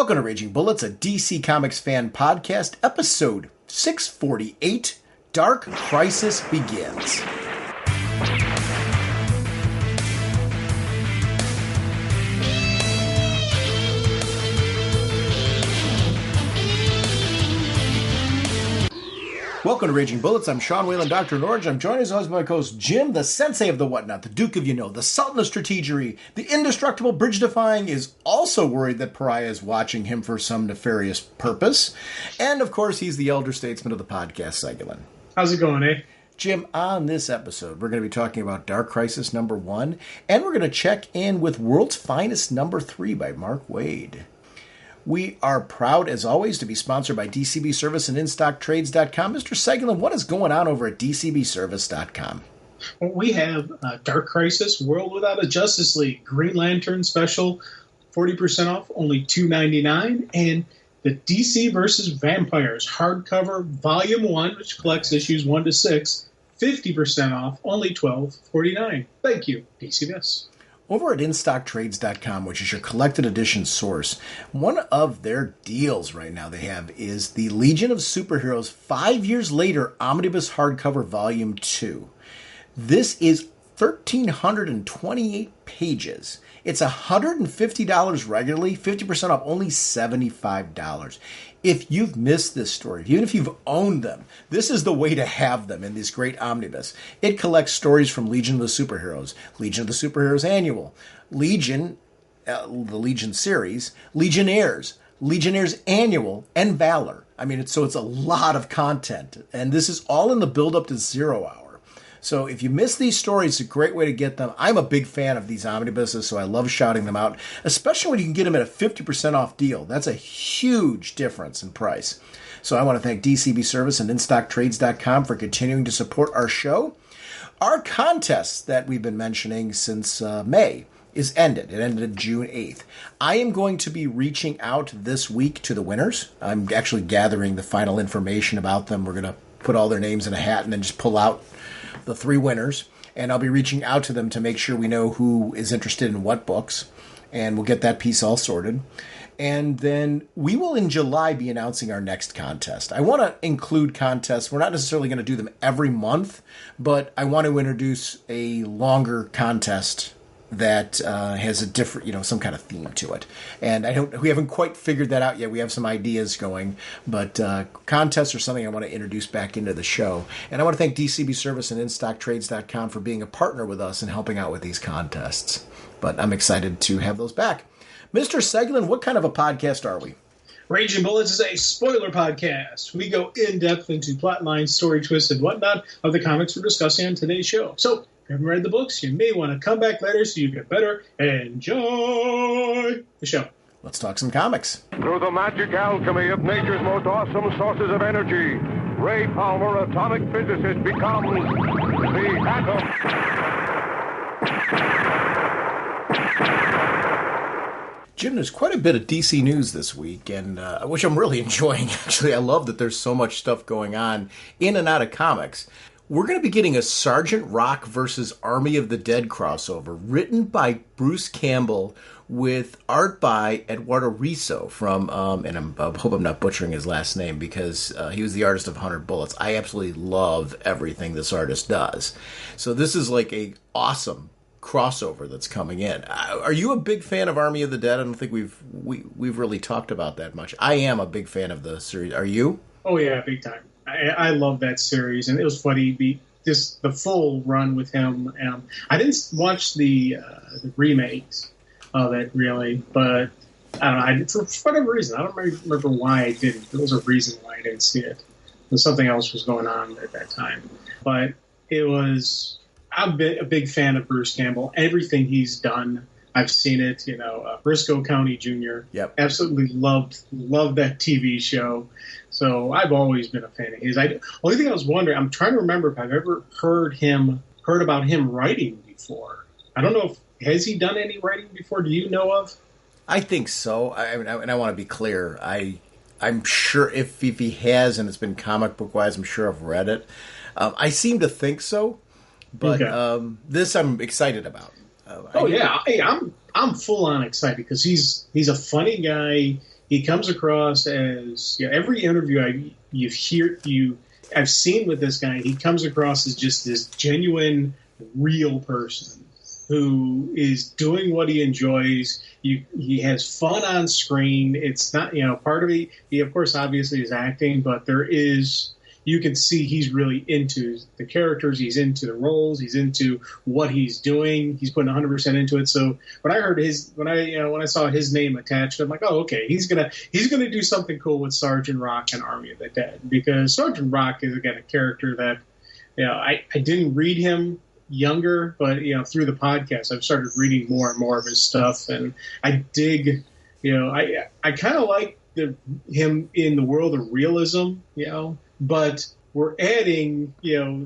Welcome to Raging Bullets, a DC Comics fan podcast, episode 648, Dark Crisis Begins. Welcome to Raging Bullets. I'm Sean Whalen, drnorge. I'm joined as always by my co-host Jim, the sensei of the whatnot, the Duke of You Know, the Sultan of Strategery, the indestructible bridge-defying, is also worried that Pariah is watching him for some nefarious purpose. And, of course, he's the elder statesman of the podcast, Segulin. How's it going, eh? Jim, on this episode, we're going to be talking about Dark Crisis number 1, and we're going to check in with World's Finest number 3 by Mark Waid. We are proud, as always, to be sponsored by DCB Service and InStockTrades.com. Mr. Segulin, what is going on over at DCBService.com? Well, we have Dark Crisis, World Without a Justice League, Green Lantern special, 40% off, only $2.99, and the DC vs. Vampires hardcover Volume 1, which collects issues 1 to 6, 50% off, only $12.49. Thank you, DCBS. Over at InStockTrades.com, which is your collected edition source, one of their deals right now they have is the Legion of Superheroes 5 Years Later Omnibus Hardcover Volume 2. This is 1,328 pages. It's $150 regularly, 50% off, only $75. If you've missed this story, even if you've owned them, this is the way to have them in this great omnibus. It collects stories from Legion of the Superheroes, Legion of the Superheroes Annual, Legion, the Legion series, Legionnaires Annual, and Valor. I mean, it's a lot of content, and this is all in the build-up to Zero Hour. So if you miss these stories, it's a great way to get them. I'm a big fan of these omnibuses, so I love shouting them out, especially when you can get them at a 50% off deal. That's a huge difference in price. So I want to thank DCB Service and InStockTrades.com for continuing to support our show. Our contest that we've been mentioning since May is ended. It ended June 8th. I am going to be reaching out this week to the winners. I'm actually gathering the final information about them. We're going to put all their names in a hat and then just pull out the 3 winners, and I'll be reaching out to them to make sure we know who is interested in what books, and we'll get that piece all sorted. And then we will in July be announcing our next contest. I want to include contests. We're not necessarily going to do them every month, but I want to introduce a longer contest that has a different, some kind of theme to it. And we haven't quite figured that out yet. We have some ideas going, but contests are something I want to introduce back into the show. And I want to thank DCB Service and InStockTrades.com for being a partner with us and helping out with these contests. But I'm excited to have those back. Mr. Segulin, what kind of a podcast are we? Raging Bullets is a spoiler podcast. We go in-depth into plot lines, story twists, and whatnot of the comics we're discussing on today's show. So, if you haven't read the books, you may want to come back later so you can better enjoy the show. Let's talk some comics. Through the magic alchemy of nature's most awesome sources of energy, Ray Palmer, atomic physicist, becomes the atom. Jim, there's quite a bit of DC news this week, and which I'm really enjoying. Actually, I love that there's so much stuff going on in and out of comics. We're going to be getting a Sergeant Rock versus Army of the Dead crossover written by Bruce Campbell with art by Eduardo Risso from, and I hope I'm not butchering his last name because he was the artist of 100 Bullets. I absolutely love everything this artist does. So this is like a awesome crossover that's coming in. Are you a big fan of Army of the Dead? I don't think we've really talked about that much. I am a big fan of the series. Are you? Oh, yeah, big time. I love that series, and it was funny, the full run with him. I didn't watch the remakes of it, really, but I don't know, for whatever reason. I don't remember why I didn't. There was a reason why I didn't see it. Something else was going on at that time. But I'm a big fan of Bruce Campbell. Everything he's done, I've seen it. Briscoe County Jr. Yep. Absolutely loved that TV show. So I've always been a fan of his. Only thing I was wondering, I'm trying to remember if I've ever heard about him writing before. I don't know has he done any writing before? Do you know of? I think so. I want to be clear. I'm sure if he has, and it's been comic book wise, I'm sure I've read it. I seem to think so, but okay. This I'm excited about. I'm full on excited because he's a funny guy. he comes across as, every interview I've seen with this guy, he comes across as just this genuine, real person who is doing what he enjoys. He has fun on screen. It's not, part of it, he of course obviously is acting, but you can see he's really into the characters, he's into the roles, he's into what he's doing, he's putting 100% into it. So when I saw his name attached, I'm like, oh, okay, he's gonna do something cool with Sergeant Rock and Army of the Dead, because Sergeant Rock is, again, a character that, I didn't read him younger, but through the podcast I've started reading more and more of his stuff, and I dig, I kind of like him in the world of realism, but we're adding,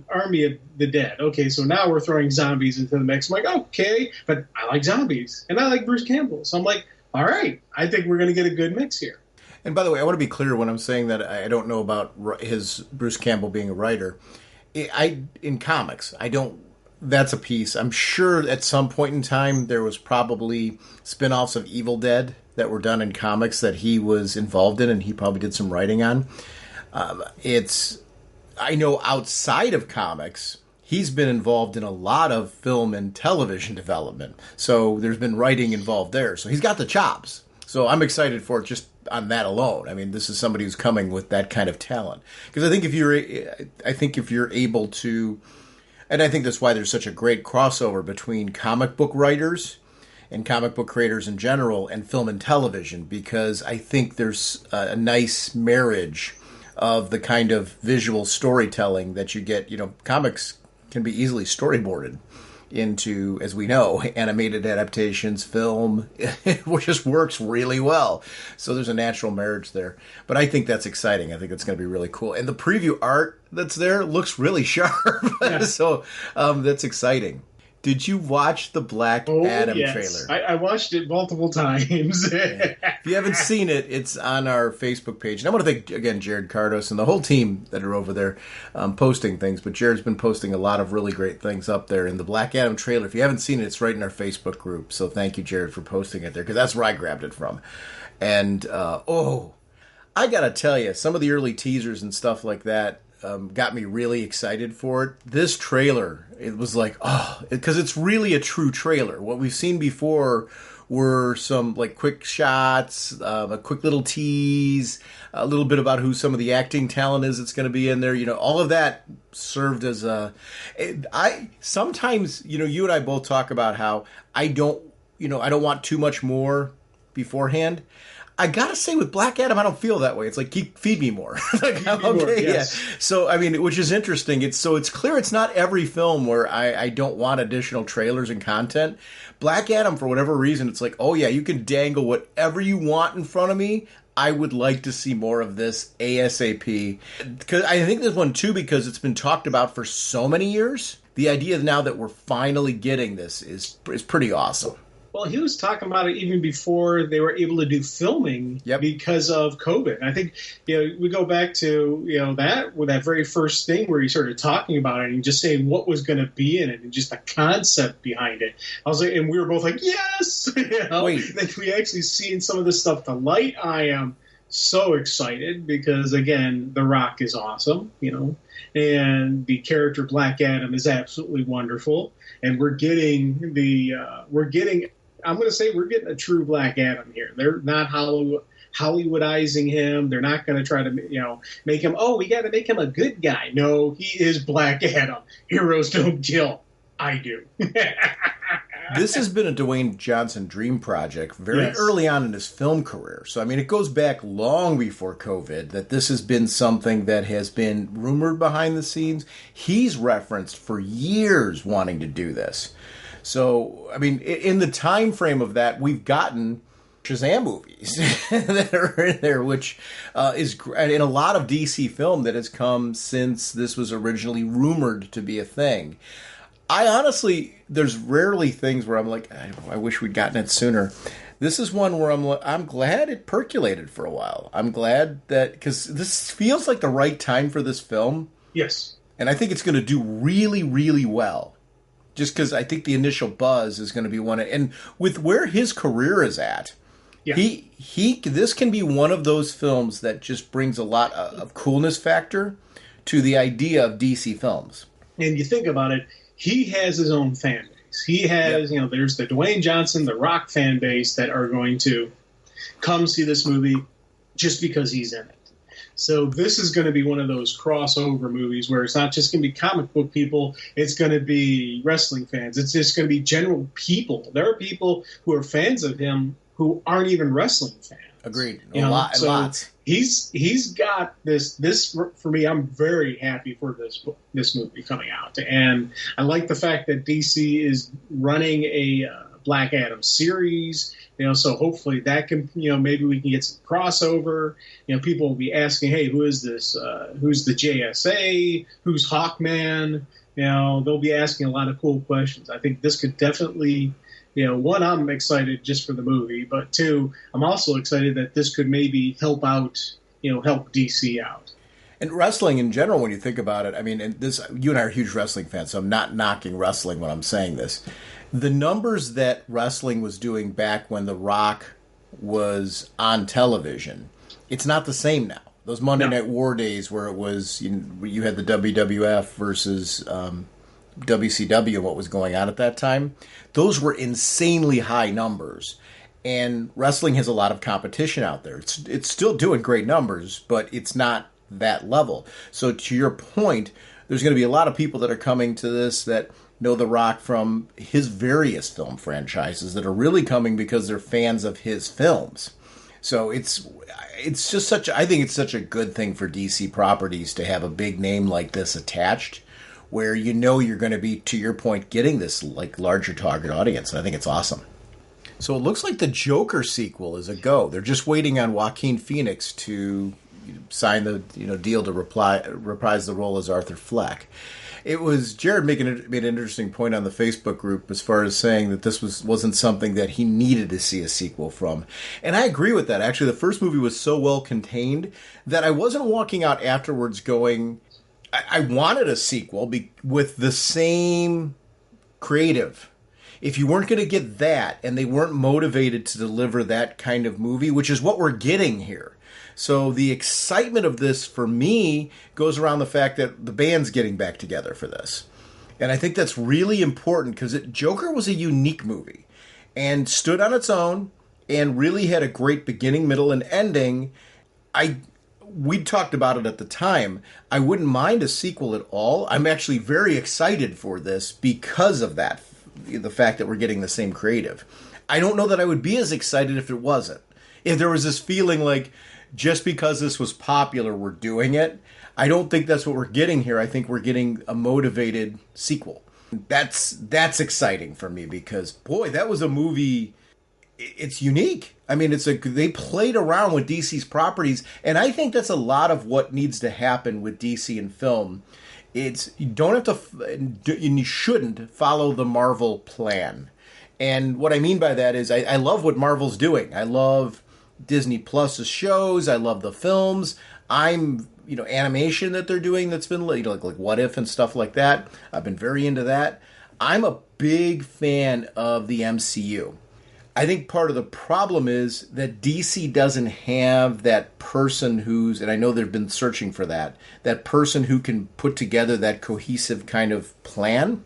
Army of the Dead. Okay, so now we're throwing zombies into the mix. I'm like, okay, but I like zombies, and I like Bruce Campbell. So I'm like, all right, I think we're going to get a good mix here. And by the way, I want to be clear when I'm saying that I don't know about his Bruce Campbell being a writer. In comics, I don't. That's a piece. I'm sure at some point in time there was probably spin-offs of Evil Dead that were done in comics that he was involved in, and he probably did some writing on. I know outside of comics, he's been involved in a lot of film and television development. So there's been writing involved there. So he's got the chops. So I'm excited for it just on that alone. I mean, this is somebody who's coming with that kind of talent. Because I think if you're able to, and I think that's why there's such a great crossover between comic book writers and comic book creators in general and film and television, because I think there's a nice marriage of the kind of visual storytelling that you get. Comics can be easily storyboarded into, as we know, animated adaptations, film, which just works really well. So there's a natural marriage there. But I think that's exciting. I think it's going to be really cool. And the preview art that's there looks really sharp. Yeah. So that's exciting. Did you watch the Black Adam trailer? I watched it multiple times. Yeah. If you haven't seen it, it's on our Facebook page. And I want to thank, again, Jared Cardos and the whole team that are over there posting things. But Jared's been posting a lot of really great things up there. In the Black Adam trailer, if you haven't seen it, it's right in our Facebook group. So thank you, Jared, for posting it there, because that's where I grabbed it from. And, I got to tell you, some of the early teasers and stuff like that got me really excited for it. This trailer, it was like, because it's really a true trailer. What we've seen before were some like quick shots, a quick little tease, a little bit about who some of the acting talent is that's going to be in there. All of that served as sometimes, you and I both talk about how I don't want too much more beforehand. I gotta say, with Black Adam, I don't feel that way. It's like, feed me more. Like, I'm okay, more, yes. Yeah. So, I mean, which is interesting. It's clear it's not every film where I don't want additional trailers and content. Black Adam, for whatever reason, it's like, oh yeah, you can dangle whatever you want in front of me. I would like to see more of this ASAP. Because I think this one too, because it's been talked about for so many years. The idea now that we're finally getting this is pretty awesome. Well, he was talking about it even before they were able to do filming because of COVID. I think, we go back to, that very first thing where he started talking about it and just saying what was going to be in it and just the concept behind it. I was like, and we were both like, yes! Then we actually seen some of this stuff to light. I am so excited because, again, The Rock is awesome, and the character Black Adam is absolutely wonderful. And we're getting I'm going to say we're getting a true Black Adam here. They're not Hollywoodizing him. They're not going to try to, make him, we got to make him a good guy. No, he is Black Adam. Heroes don't kill. I do. This has been a Dwayne Johnson dream project very early on in his film career. So, I mean, it goes back long before COVID that this has been something that has been rumored behind the scenes. He's referenced for years wanting to do this. So, I mean, in the time frame of that, we've gotten Shazam movies that are in there, which is in a lot of DC film that has come since this was originally rumored to be a thing. I honestly, there's rarely things where I'm like, I wish we'd gotten it sooner. This is one where I'm glad it percolated for a while. I'm glad that, because this feels like the right time for this film. Yes. And I think it's going to do really, really well. Just because I think the initial buzz is going to be one. And with where his career is at, Yeah. This can be one of those films that just brings a lot of coolness factor to the idea of DC films. And you think about it, he has his own fan base. He has, there's the Dwayne Johnson, the Rock fan base that are going to come see this movie just because he's in it. So this is going to be one of those crossover movies where it's not just going to be comic book people, it's going to be wrestling fans. It's just going to be general people. There are people who are fans of him who aren't even wrestling fans. Agreed. Lots. He's got this for me. I'm very happy for this movie coming out, and I like the fact that DC is running a Black Adam series. So hopefully that can, maybe we can get some crossover. People will be asking, hey, who is this? Who's the JSA? Who's Hawkman? They'll be asking a lot of cool questions. I think this could definitely. One, I'm excited just for the movie, but two, I'm also excited that this could maybe help out, help DC out. And wrestling in general, when you think about it, I mean, and this, you and I are huge wrestling fans, so I'm not knocking wrestling when I'm saying this. The numbers that wrestling was doing back when The Rock was on television, it's not the same now. Those Monday Night War days where it was, you had the WWF versus WCW, what was going on at that time, those were insanely high numbers. And wrestling has a lot of competition out there. It's still doing great numbers, but it's not that level. So to your point, there's going to be a lot of people that are coming to this that know The Rock from his various film franchises that are really coming because they're fans of his films. So it's just I think it's such a good thing for DC properties to have a big name like this attached, where you're going to be, to your point, getting this like larger target audience. And I think it's awesome. So it looks like the Joker sequel is a go. They're just waiting on Joaquin Phoenix to sign the deal to reprise the role as Arthur Fleck. It was Jared made an interesting point on the Facebook group as far as saying that this wasn't something that he needed to see a sequel from. And I agree with that. Actually, the first movie was so well contained that I wasn't walking out afterwards going, I wanted a sequel with the same creative. If you weren't going to get that, and they weren't motivated to deliver that kind of movie, which is what we're getting here. So the excitement of this, for me, goes around the fact that the band's getting back together for this. And I think that's really important because Joker was a unique movie and stood on its own and really had a great beginning, middle, and ending. We talked about it at the time. I wouldn't mind a sequel at all. I'm actually very excited for this because of that, the fact that we're getting the same creative. I don't know that I would be as excited if it wasn't. If there was this feeling like, just because this was popular, we're doing it. I don't think that's what we're getting here. I think we're getting a motivated sequel. That's exciting for me because, boy, that was a movie. It's unique. I mean, they played around with DC's properties, and I think that's a lot of what needs to happen with DC in film. You don't have to, and you shouldn't follow the Marvel plan. And what I mean by that is I love what Marvel's doing. I love Disney Plus's shows. I love the films. Animation that they're doing that's been like What If and stuff like that. I've been very into that. I'm a big fan of the MCU. I think part of the problem is that DC doesn't have that person and I know they've been searching for that person who can put together that cohesive kind of plan.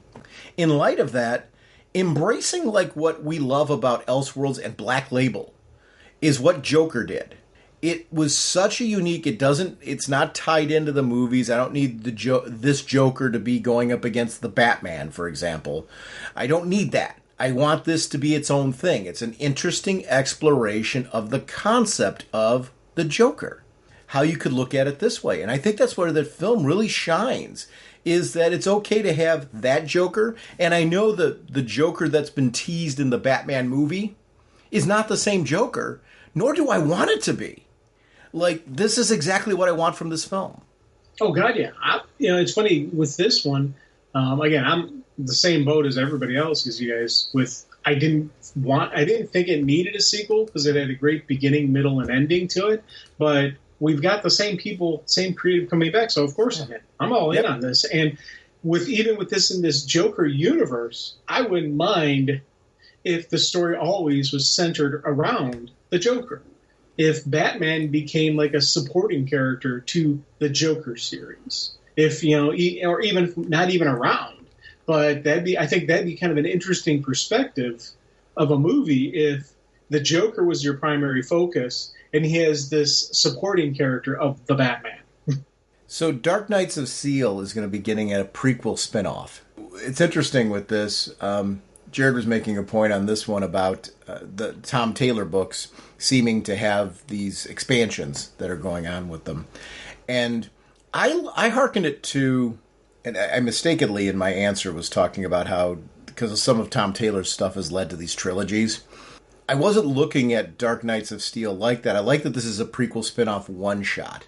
In light of that, embracing like what we love about Elseworlds and Black Label is what Joker did. It was such a unique, it's not tied into the movies. I don't need this Joker to be going up against the Batman, for example. I don't need that. I want this to be its own thing. It's an interesting exploration of the concept of the Joker. How you could look at it this way. And I think that's where the film really shines, is that it's okay to have that Joker. And I know the Joker that's been teased in the Batman movie is not the same Joker, nor do I want it to be. Like, this is exactly what I want from this film. Oh, God, yeah. It's funny with this one. Again, I'm the same boat as everybody else, as you guys. I didn't think it needed a sequel because it had a great beginning, middle, and ending to it. But we've got the same people, same creative coming back. So of course I'm all in on this. And even with this in this Joker universe, I wouldn't mind if the story always was centered around the Joker. If Batman became like a supporting character to the Joker series, if or even not even around, but I think that'd be kind of an interesting perspective of a movie if the Joker was your primary focus and he has this supporting character of the Batman. So Dark Knights of Steel is going to be getting a prequel spinoff. It's interesting with this. Jared was making a point on this one about the Tom Taylor books seeming to have these expansions that are going on with them. And I hearkened it to, and I mistakenly in my answer was talking about how, because of some of Tom Taylor's stuff has led to these trilogies. I wasn't looking at Dark Knights of Steel like that. I like that this is a prequel spinoff one-shot.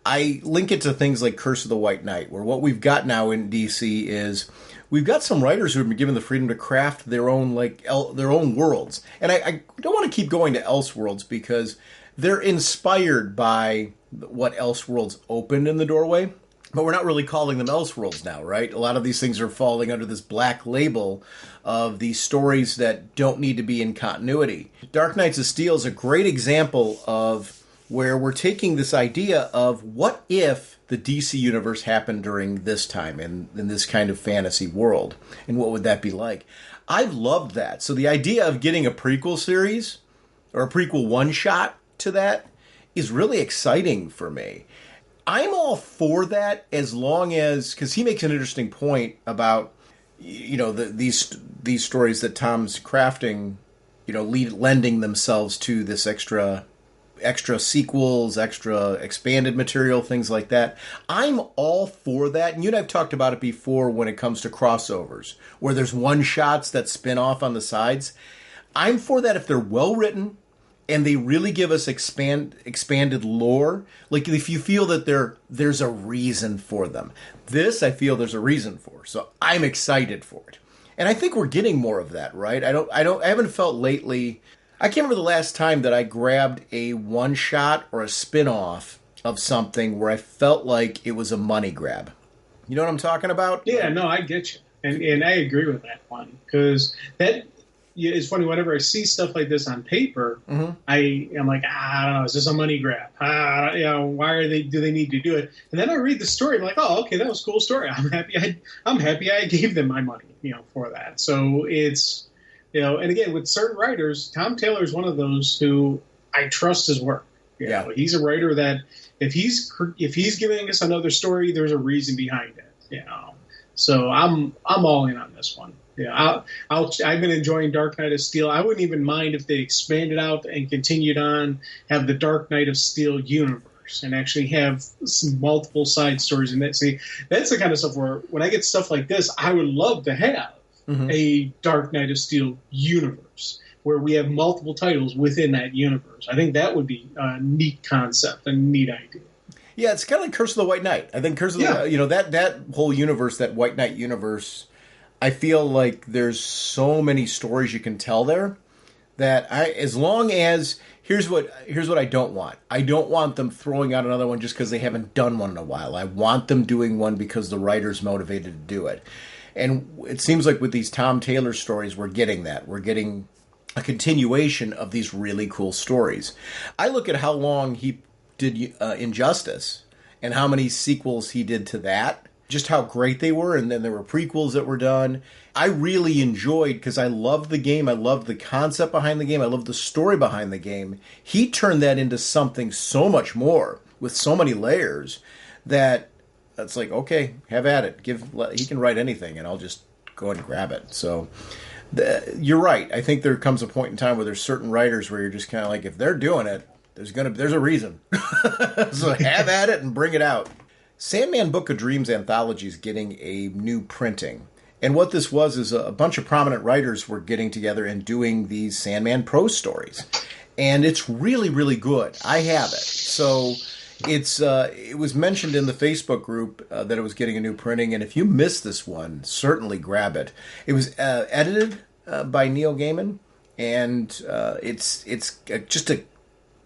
I link it to things like Curse of the White Knight, where what we've got now in DC is we've got some writers who have been given the freedom to craft their own their own worlds. And I don't want to keep going to Elseworlds because they're inspired by what Elseworlds opened in the doorway. But we're not really calling them Elseworlds now, right? A lot of these things are falling under this black label of these stories that don't need to be in continuity. Dark Knights of Steel is a great example of where we're taking this idea of what if the DC universe happened during this time in this kind of fantasy world, and what would that be like? I've loved that. So the idea of getting a prequel series or a prequel one-shot to that is really exciting for me. I'm all for that as long as, because he makes an interesting point about, these stories that Tom's crafting, lending themselves to this extra sequels, extra expanded material, things like that. I'm all for that. And you and I've talked about it before when it comes to crossovers, where there's one-shots that spin off on the sides. I'm for that if they're well written and they really give us expanded lore. Like if you feel that there's a reason for them. This I feel there's a reason for. So I'm excited for it. And I think we're getting more of that, right? I haven't felt lately. I can't remember the last time that I grabbed a one-shot or a spin-off of something where I felt like it was a money grab. You know what I'm talking about? Yeah, no, I get you. And I agree with that one. Because it's funny, whenever I see stuff like this on paper, mm-hmm. I'm like, I don't know, is this a money grab? Why do they need to do it? And then I read the story, I'm like, oh, okay, that was a cool story. I'm happy I gave them my money, for that. So it's... and again, with certain writers, Tom Taylor is one of those who I trust his work. He's a writer that if he's giving us another story, there's a reason behind it. So I'm all in on this one. I've been enjoying Dark Knight of Steel. I wouldn't even mind if they expanded out and continued on, have the Dark Knight of Steel universe, and actually have some multiple side stories in that. See, that's the kind of stuff where when I get stuff like this, I would love to have. Mm-hmm. A Dark Knight of Steel universe where we have multiple titles within that universe. I think that would be a neat concept, a neat idea. Yeah, it's kind of like Curse of the White Knight. I think Curse of the that whole universe, that White Knight universe, I feel like there's so many stories you can tell there that as long as here's what I don't want. I don't want them throwing out another one just because they haven't done one in a while. I want them doing one because the writer's motivated to do it. And it seems like with these Tom Taylor stories, we're getting that. We're getting a continuation of these really cool stories. I look at how long he did Injustice and how many sequels he did to that, just how great they were. And then there were prequels that were done. I really enjoyed, because I love the game. I love the concept behind the game. I love the story behind the game. He turned that into something so much more with so many layers that... That's like, okay, have at it. He can write anything, and I'll just go and grab it. So you're right. I think there comes a point in time where there's certain writers where you're just kind of like, if they're doing it, there's a reason. So have at it and bring it out. Sandman Book of Dreams anthology is getting a new printing. And what this was is a bunch of prominent writers were getting together and doing these Sandman prose stories. And it's really, really good. I have it. So... it was mentioned in the Facebook group that it was getting a new printing, and if you missed this one, certainly grab it. It was edited by Neil Gaiman, and it's just a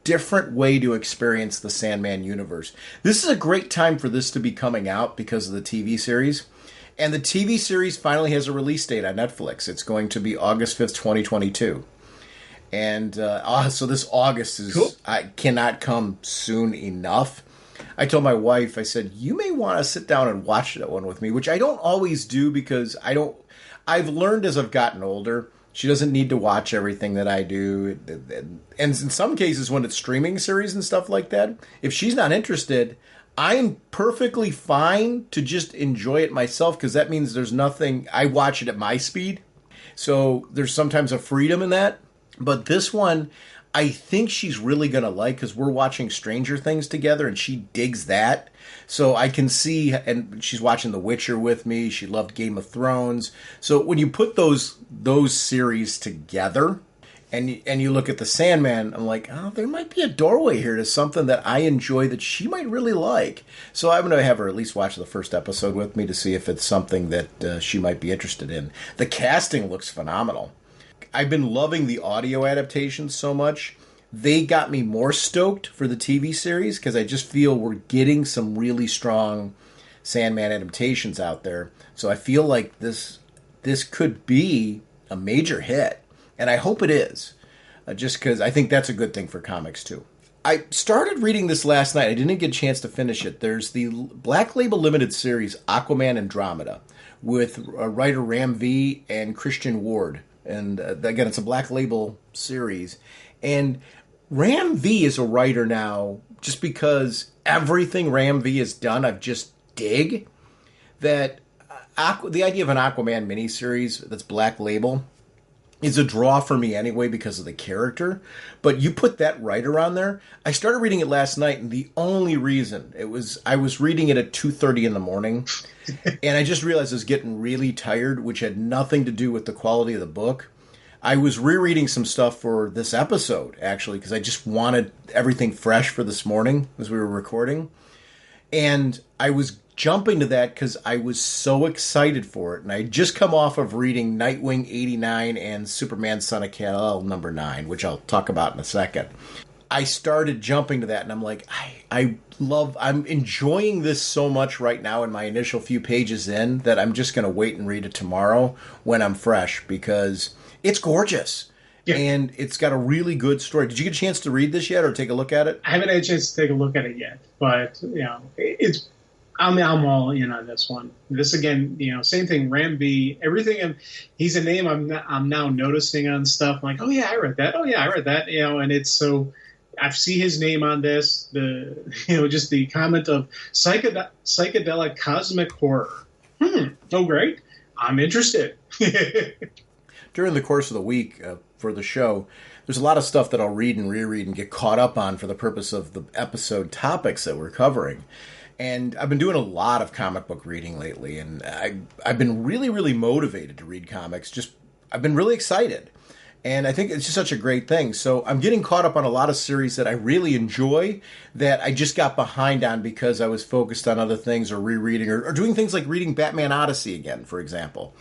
different way to experience the Sandman universe. This is a great time for this to be coming out because of the TV series, and the TV series finally has a release date on Netflix. It's going to be August 5th, 2022. And so this August is Cool. I cannot come soon enough. I told my wife, I said, you may want to sit down and watch that one with me, which I don't always do because I've learned as I've gotten older, she doesn't need to watch everything that I do. And in some cases, when it's streaming series and stuff like that, if she's not interested, I'm perfectly fine to just enjoy it myself because that means there's nothing, I watch it at my speed. So there's sometimes a freedom in that. But this one, I think she's really going to like because we're watching Stranger Things together and she digs that. So I can see, and she's watching The Witcher with me. She loved Game of Thrones. So when you put those series together and you look at The Sandman, I'm like, oh, there might be a doorway here to something that I enjoy that she might really like. So I'm going to have her at least watch the first episode with me to see if it's something that she might be interested in. The casting looks phenomenal. I've been loving the audio adaptations so much. They got me more stoked for the TV series because I just feel we're getting some really strong Sandman adaptations out there. So I feel like this could be a major hit, and I hope it is, just because I think that's a good thing for comics too. I started reading this last night. I didn't get a chance to finish it. There's the Black Label Limited series, Aquaman Andremeda, with writer Ram V and Christian Ward. And again, it's a Black Label series. And Ram V is a writer now just because everything Ram V has done, I've just dig. That the idea of an Aquaman miniseries that's Black Label is a draw for me anyway because of the character. But you put that writer on there. I started reading it last night, and the only reason I was reading it at 2:30 in the morning, and I just realized I was getting really tired, which had nothing to do with the quality of the book. I was rereading some stuff for this episode, actually, because I just wanted everything fresh for this morning as we were recording. And I was jumping to that because I was so excited for it. And I had just come off of reading Nightwing 89 and Superman Son of Kal-El number 9, which I'll talk about in a second. I started jumping to that, and I'm like, I'm enjoying this so much right now in my initial few pages in that I'm just going to wait and read it tomorrow when I'm fresh because it's gorgeous. Yeah. And it's got a really good story. Did you get a chance to read this yet or take a look at it? I haven't had a chance to take a look at it yet, but I'm all in on this one. This again, same thing. Ram V, everything. He's a name I'm now noticing on stuff. I'm like, oh yeah, I read that. Oh yeah, I read that. And it's so. I see his name on this. Just the comment of psychedelic cosmic horror. Oh great, I'm interested. During the course of the week for the show, there's a lot of stuff that I'll read and reread and get caught up on for the purpose of the episode topics that we're covering. And I've been doing a lot of comic book reading lately, and I've been really, really motivated to read comics. I've been really excited. And I think it's just such a great thing. So I'm getting caught up on a lot of series that I really enjoy that I just got behind on because I was focused on other things or rereading or doing things like reading Batman Odyssey again, for example,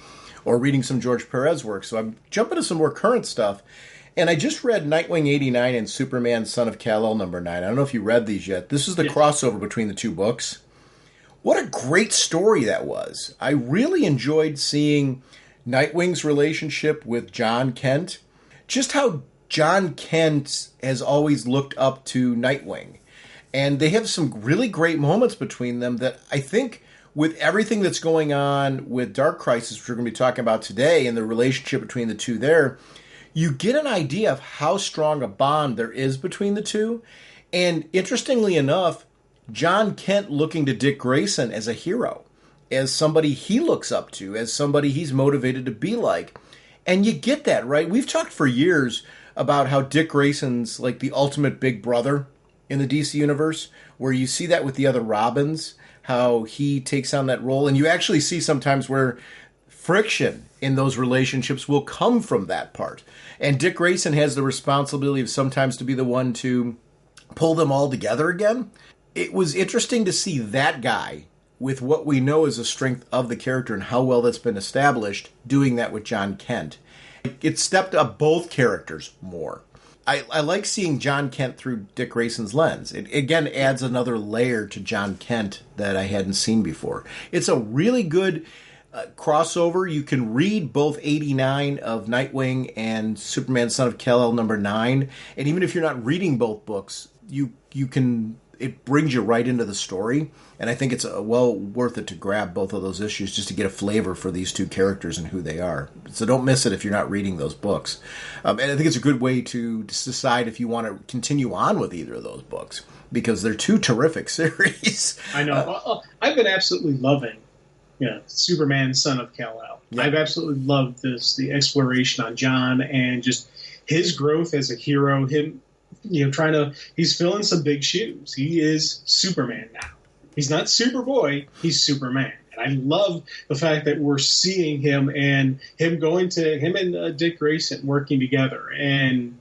or reading some George Perez work. So I'm jumping to some more current stuff. And I just read Nightwing 89 and Superman Son of Kal-El number 9. I don't know if you read these yet. This is the crossover between the two books. What a great story that was. I really enjoyed seeing Nightwing's relationship with John Kent. Just how John Kent has always looked up to Nightwing. And they have some really great moments between them that I think with everything that's going on with Dark Crisis, which we're going to be talking about today, and the relationship between the two there, you get an idea of how strong a bond there is between the two. And interestingly enough, John Kent looking to Dick Grayson as a hero, as somebody he looks up to, as somebody he's motivated to be like. And you get that, right? We've talked for years about how Dick Grayson's like the ultimate big brother in the DC universe, where you see that with the other Robins, how he takes on that role. And you actually see sometimes where friction in those relationships will come from that part. And Dick Grayson has the responsibility of sometimes to be the one to pull them all together again. It was interesting to see that guy with what we know is the strength of the character and how well that's been established, doing that with John Kent. It stepped up both characters more. I like seeing John Kent through Dick Grayson's lens. It, again, adds another layer to John Kent that I hadn't seen before. It's a really good crossover. You can read both 89 of Nightwing and Superman Son of Kal-El #9. And even if you're not reading both books, you can, it brings you right into the story. And I think it's well worth it to grab both of those issues just to get a flavor for these two characters and who they are. So don't miss it if you're not reading those books. And I think it's a good way to decide if you want to continue on with either of those books, because they're two terrific series. I know. I've been absolutely loving Superman, Son of Kal-El. Yeah. I've absolutely loved the exploration on John and just his growth as a hero. Him, he's filling some big shoes. He is Superman now. He's not Superboy. He's Superman. And I love the fact that we're seeing him and him and Dick Grayson working together. And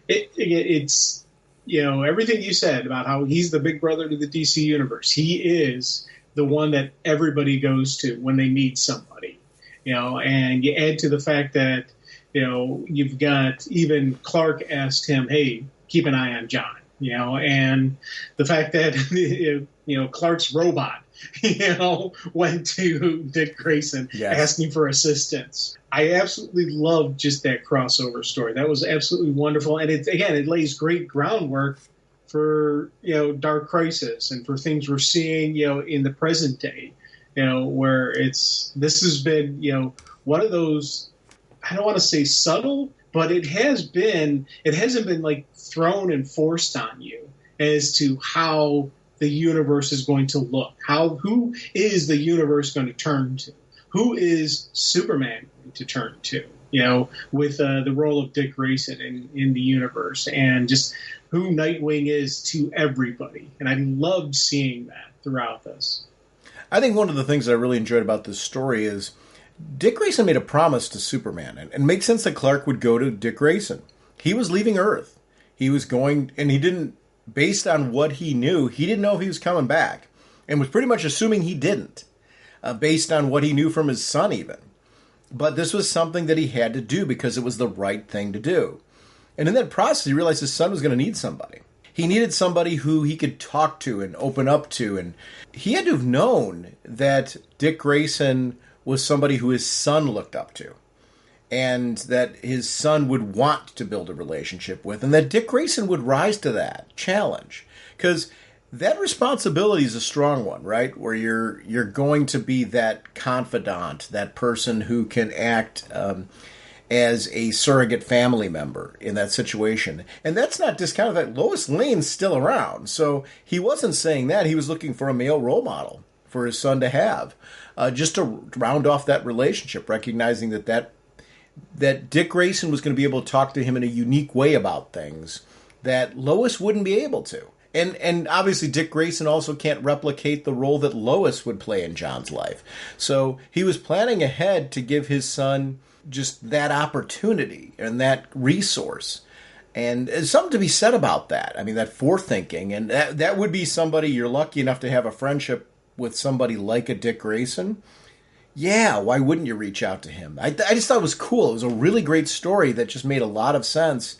it's everything you said about how he's the big brother to the DC universe. He is the one that everybody goes to when they need somebody, and you add to the fact that, you've got even Clark asked him, hey, keep an eye on John, and the fact that, Clark's robot, went to Dick Grayson asking for assistance. I absolutely loved just that crossover story. That was absolutely wonderful. And it lays great groundwork for, Dark Crisis and for things we're seeing, in the present day, where this has been, one of those, I don't want to say subtle, but it hasn't been like thrown and forced on you as to how the universe is going to look. Who is the universe going to turn to? Who is Superman going to turn to? With the role of Dick Grayson in the universe, and just who Nightwing is to everybody. And I loved seeing that throughout this. I think one of the things that I really enjoyed about this story is Dick Grayson made a promise to Superman, and it makes sense that Clark would go to Dick Grayson. He was leaving Earth. He was going, and he didn't, based on what he knew, he didn't know if he was coming back, and was pretty much assuming he didn't, based on what he knew from his son even. But this was something that he had to do because it was the right thing to do. And in that process, he realized his son was going to need somebody. He needed somebody who he could talk to and open up to. And he had to have known that Dick Grayson was somebody who his son looked up to, and that his son would want to build a relationship with, and that Dick Grayson would rise to that challenge. Because that responsibility is a strong one, right? Where you're going to be that confidant, that person who can act as a surrogate family member in that situation. And that's not discounted that Lois Lane's still around. So he wasn't saying that. He was looking for a male role model for his son to have, just to round off that relationship, recognizing that Dick Grayson was going to be able to talk to him in a unique way about things that Lois wouldn't be able to. And obviously Dick Grayson also can't replicate the role that Lois would play in John's life. So he was planning ahead to give his son just that opportunity and that resource. And there's something to be said about that. I mean, that forethinking. And that would be somebody, you're lucky enough to have a friendship with somebody like a Dick Grayson. Yeah, why wouldn't you reach out to him? I just thought it was cool. It was a really great story that just made a lot of sense.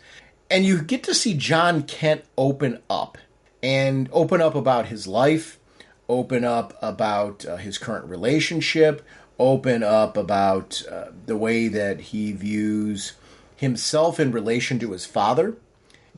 And you get to see John Kent open up. And open up about his life, open up about his current relationship, open up about the way that he views himself in relation to his father.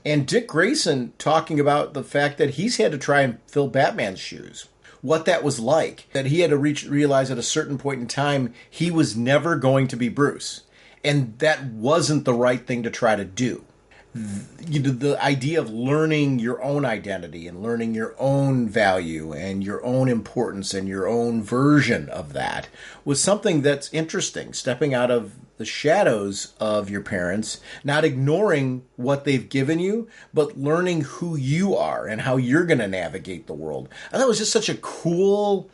And Dick Grayson talking about the fact that he's had to try and fill Batman's shoes. What that was like. That he had to realize at a certain point in time he was never going to be Bruce. And that wasn't the right thing to try to do. The idea of learning your own identity and learning your own value and your own importance and your own version of that was something that's interesting. Stepping out of the shadows of your parents, not ignoring what they've given you, but learning who you are and how you're going to navigate the world. I thought it was just such a cool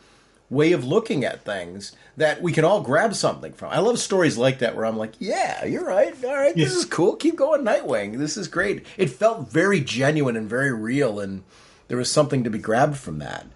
way of looking at things that we can all grab something from. I love stories like that where I'm like, yeah, you're right. All right, this is cool. Keep going, Nightwing. This is great. It felt very genuine and very real, and there was something to be grabbed from that.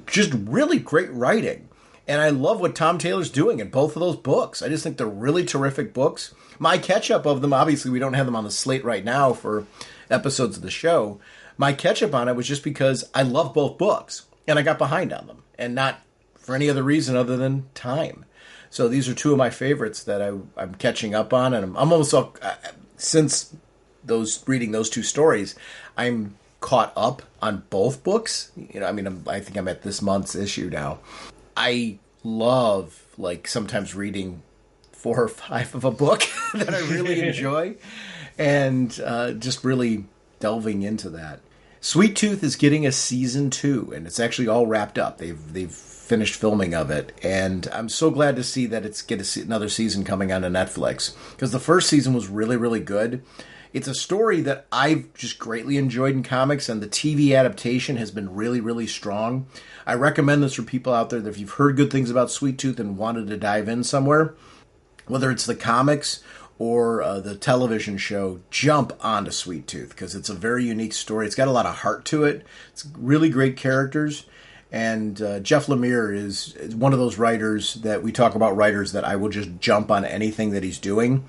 Just really great writing. And I love what Tom Taylor's doing in both of those books. I just think they're really terrific books. My catch-up of them, obviously we don't have them on the slate right now for episodes of the show. My catch-up on it was just because I love both books, and I got behind on them, and not for any other reason other than time. So these are two of my favorites that I'm catching up on, and I'm almost since reading those two stories, I'm caught up on both books. I mean, I think I'm at this month's issue now. I love, like, sometimes reading 4 or 5 of a book that I really enjoy, and just really delving into that. Sweet Tooth is getting a season 2, and it's actually all wrapped up. They've finished filming of it, and I'm so glad to see that it's another season coming onto Netflix, because the first season was really, really good. It's a story that I've just greatly enjoyed in comics, and the TV adaptation has been really, really strong. I recommend this for people out there that if you've heard good things about Sweet Tooth and wanted to dive in somewhere, whether it's the comics or the television show, jump onto Sweet Tooth, because it's a very unique story. It's got a lot of heart to it. It's really great characters. And Jeff Lemire is one of those writers that we talk about, writers that I will just jump on anything that he's doing.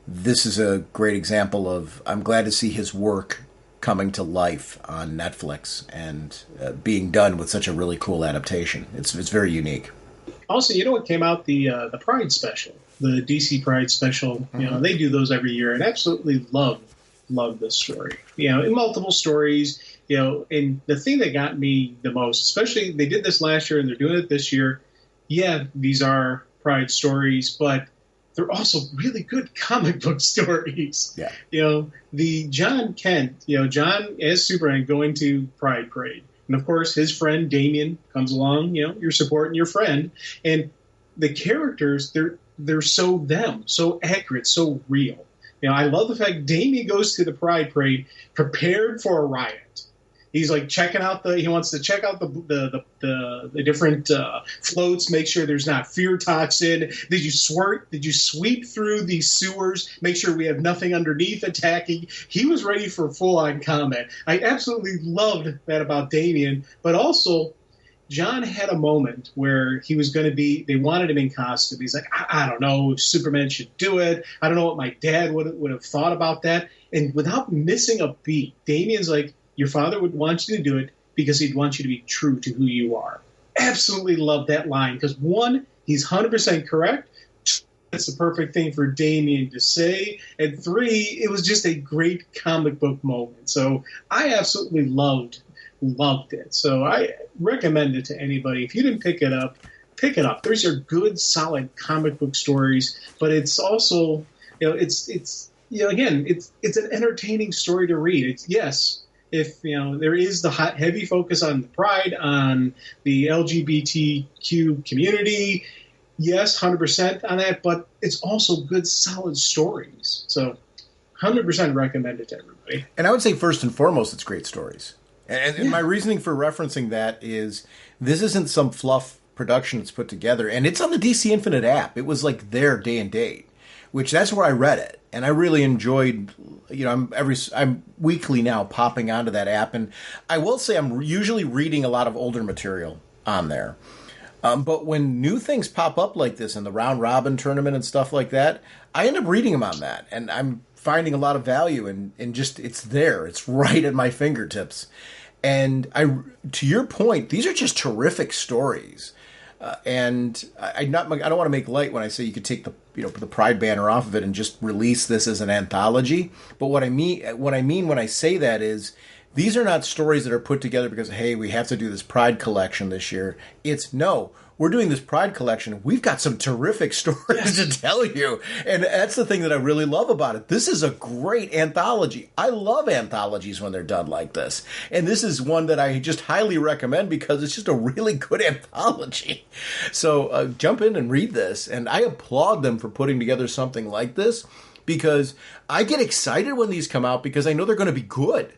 This is a great example of, I'm glad to see his work coming to life on Netflix and being done with such a really cool adaptation. It's very unique. Also, what came out, the Pride special, the DC Pride special. They do those every year, and absolutely love this story. In multiple stories. And the thing that got me the most, especially they did this last year and they're doing it this year. Yeah, these are Pride stories, but they're also really good comic book stories. Yeah. The John Kent, John as Superman going to Pride Parade. And of course, his friend Damian comes along, you're supporting your friend. And the characters, they're so them, so accurate, so real. I love the fact Damian goes to the Pride Parade prepared for a riot. He's like checking out he wants to check out the different floats, make sure there's not fear toxin. Did you sweep through these sewers, make sure we have nothing underneath attacking? He was ready for full-on combat. I absolutely loved that about Damian, but also John had a moment where he was going to they wanted him in costume. He's like, I don't know if Superman should do it. I don't know what my dad would have thought about that. And without missing a beat, Damian's like, your father would want you to do it because he'd want you to be true to who you are. Absolutely love that line because, one, he's 100% correct. That's the perfect thing for Damian to say. And 3, it was just a great comic book moment. So I absolutely loved it. So I recommend it to anybody. If you didn't pick it up, pick it up. These are good, solid comic book stories, but it's also, it's an entertaining story to read. If there is the heavy focus on the pride, on the LGBTQ community, yes, 100% on that, but it's also good, solid stories. So 100% recommend it to everybody. And I would say first and foremost, it's great stories. And my reasoning for referencing that is this isn't some fluff production that's put together, and it's on the DC Infinite app. It was like there day and date, which that's where I read it. And I really enjoyed, I'm weekly now popping onto that app. And I will say I'm usually reading a lot of older material on there. But when new things pop up like this in the round robin tournament and stuff like that, I end up reading them on that. And I'm finding a lot of value in just, it's there. It's right at my fingertips. And to your point, these are just terrific stories. And I don't want to make light when I say you could take the Pride banner off of it and just release this as an anthology. But what I mean when I say that is these are not stories that are put together because, hey, we have to do this Pride collection this year. It's no, we're doing this Pride collection. We've got some terrific stories to tell you. And that's the thing that I really love about it. This is a great anthology. I love anthologies when they're done like this. And this is one that I just highly recommend because it's just a really good anthology. So jump in and read this. And I applaud them for putting together something like this because I get excited when these come out because I know they're going to be good.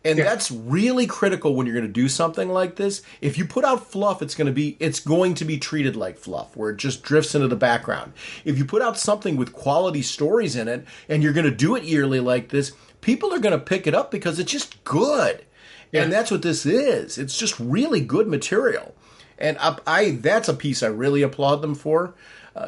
And that's really critical when you're going to do something like this. If you put out fluff, it's going to be treated like fluff, where it just drifts into the background. If you put out something with quality stories in it, and you're going to do it yearly like this, people are going to pick it up because it's just good. Yeah. And that's what this is. It's just really good material. And that's a piece I really applaud them for,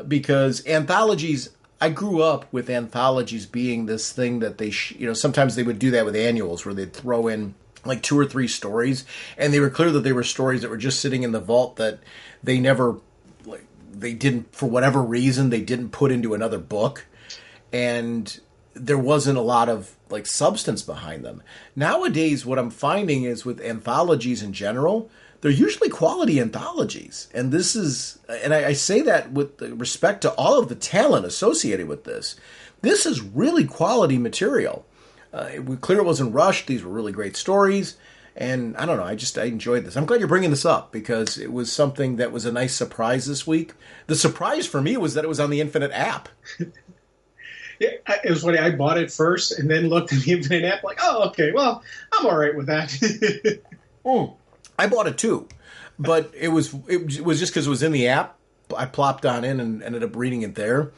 because anthologies, I grew up with anthologies being this thing that they, sometimes they would do that with annuals where they'd throw in like 2 or 3 stories, and they were clear that they were stories that were just sitting in the vault that they never they didn't, for whatever reason, they didn't put into another book, and there wasn't a lot of like substance behind them. Nowadays, what I'm finding is with anthologies in general, they're usually quality anthologies. And this is, and I say that with respect to all of the talent associated with this. This is really quality material. It was clear it wasn't rushed. These were really great stories. And I don't know, I enjoyed this. I'm glad you're bringing this up because it was something that was a nice surprise this week. The surprise for me was that it was on the Infinite app. Yeah, it was funny. I bought it first and then looked at the Infinite app like, oh, okay, well, I'm all right with that. I bought it too, but it was just because it was in the app. I plopped on in and ended up reading it there.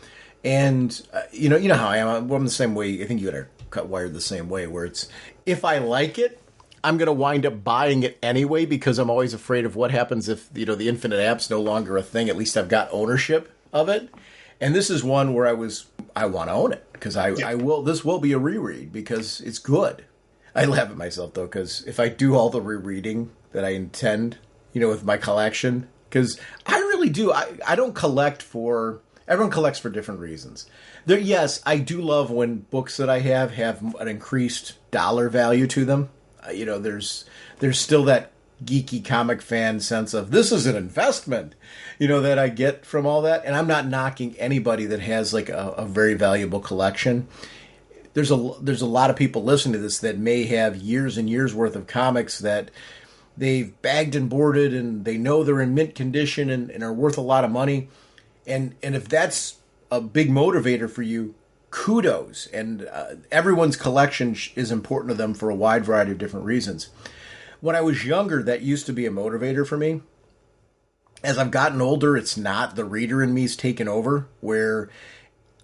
And you know how I am. I'm the same way. I think you are wired the same way, where it's if I like it, I'm going to wind up buying it anyway because I'm always afraid of what happens if the Infinite app's no longer a thing. At least I've got ownership of it. And this is one where I want to own it because I will. This will be a reread because it's good. I laugh at myself though because if I do all the rereading that I intend, with my collection, because I really do. I don't collect for. Everyone collects for different reasons. Yes, I do love when books that I have an increased dollar value to them. There's still that geeky comic fan sense of this is an investment, that I get from all that. And I'm not knocking anybody that has like a very valuable collection. There's a lot of people listening to this that may have years and years worth of comics that they've bagged and boarded and they know they're in mint condition and are worth a lot of money. And if that's a big motivator for you, kudos. And everyone's collection is important to them for a wide variety of different reasons. When I was younger, that used to be a motivator for me. As I've gotten older, it's not. The reader in me's taken over, where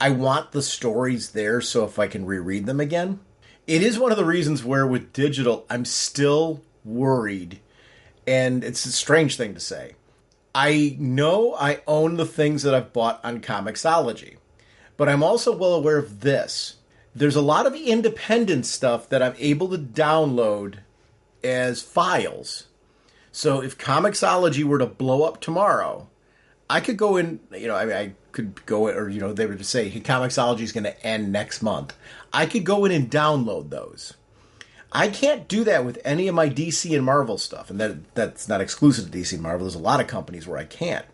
I want the stories there so if I can reread them again. It is one of the reasons where with digital, I'm still worried. And it's a strange thing to say. I know I own the things that I've bought on Comixology. But I'm also well aware of this. There's a lot of independent stuff that I'm able to download as files. So if Comixology were to blow up tomorrow, I could go in, I could go, or, they were to say, hey, Comixology is going to end next month. I could go in and download those. I can't do that with any of my DC and Marvel stuff. And that's not exclusive to DC and Marvel. There's a lot of companies where I can't.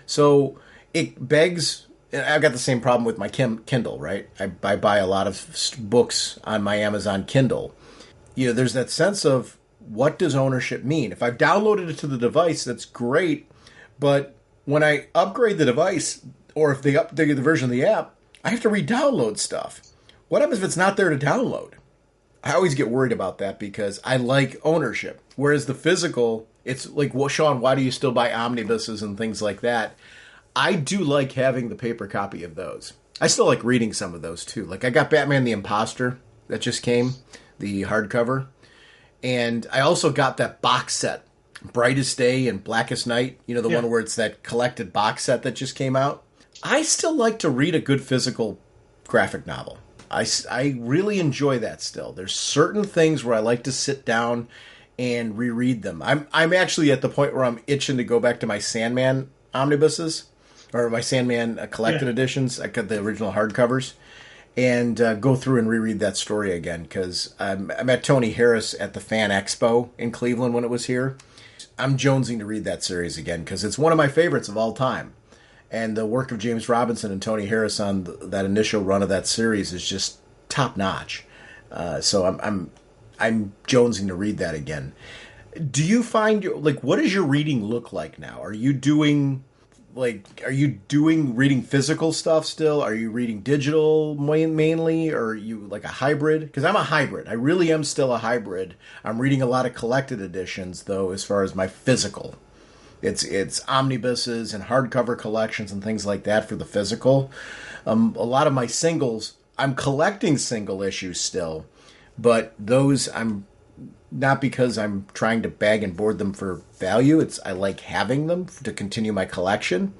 So it begs, I've got the same problem with my Kindle, right? I buy a lot of books on my Amazon Kindle. There's that sense of, what does ownership mean? If I've downloaded it to the device, that's great. But when I upgrade the device, or if they update the version of the app, I have to re-download stuff. What happens if it's not there to download? I always get worried about that because I like ownership. Whereas the physical, it's like, well, Sean, why do you still buy omnibuses and things like that? I do like having the paper copy of those. I still like reading some of those too. Like I got Batman the Imposter that just came, the hardcover. And I also got that box set, Brightest Day and Blackest Night, one where it's that collected box set that just came out. I still like to read a good physical graphic novel. I really enjoy that still. There's certain things where I like to sit down and reread them. I'm actually at the point where I'm itching to go back to my Sandman omnibuses, or my Sandman collected editions. I got the original hardcovers. And go through and reread that story again, because I met Tony Harris at the Fan Expo in Cleveland when it was here. I'm jonesing to read that series again, because it's one of my favorites of all time. And the work of James Robinson and Tony Harris on that initial run of that series is just top notch. So I'm jonesing to read that again. Do you find, what does your reading look like now? Are you doing reading physical stuff still? Are you reading digital mainly? Or are you like a hybrid? Because I'm a hybrid. I really am still a hybrid. I'm reading a lot of collected editions, though, as far as my physical. It's omnibuses and hardcover collections and things like that for the physical. A lot of my singles, I'm collecting single issues still. But those, I'm not because I'm trying to bag and board them for value. I like having them to continue my collection.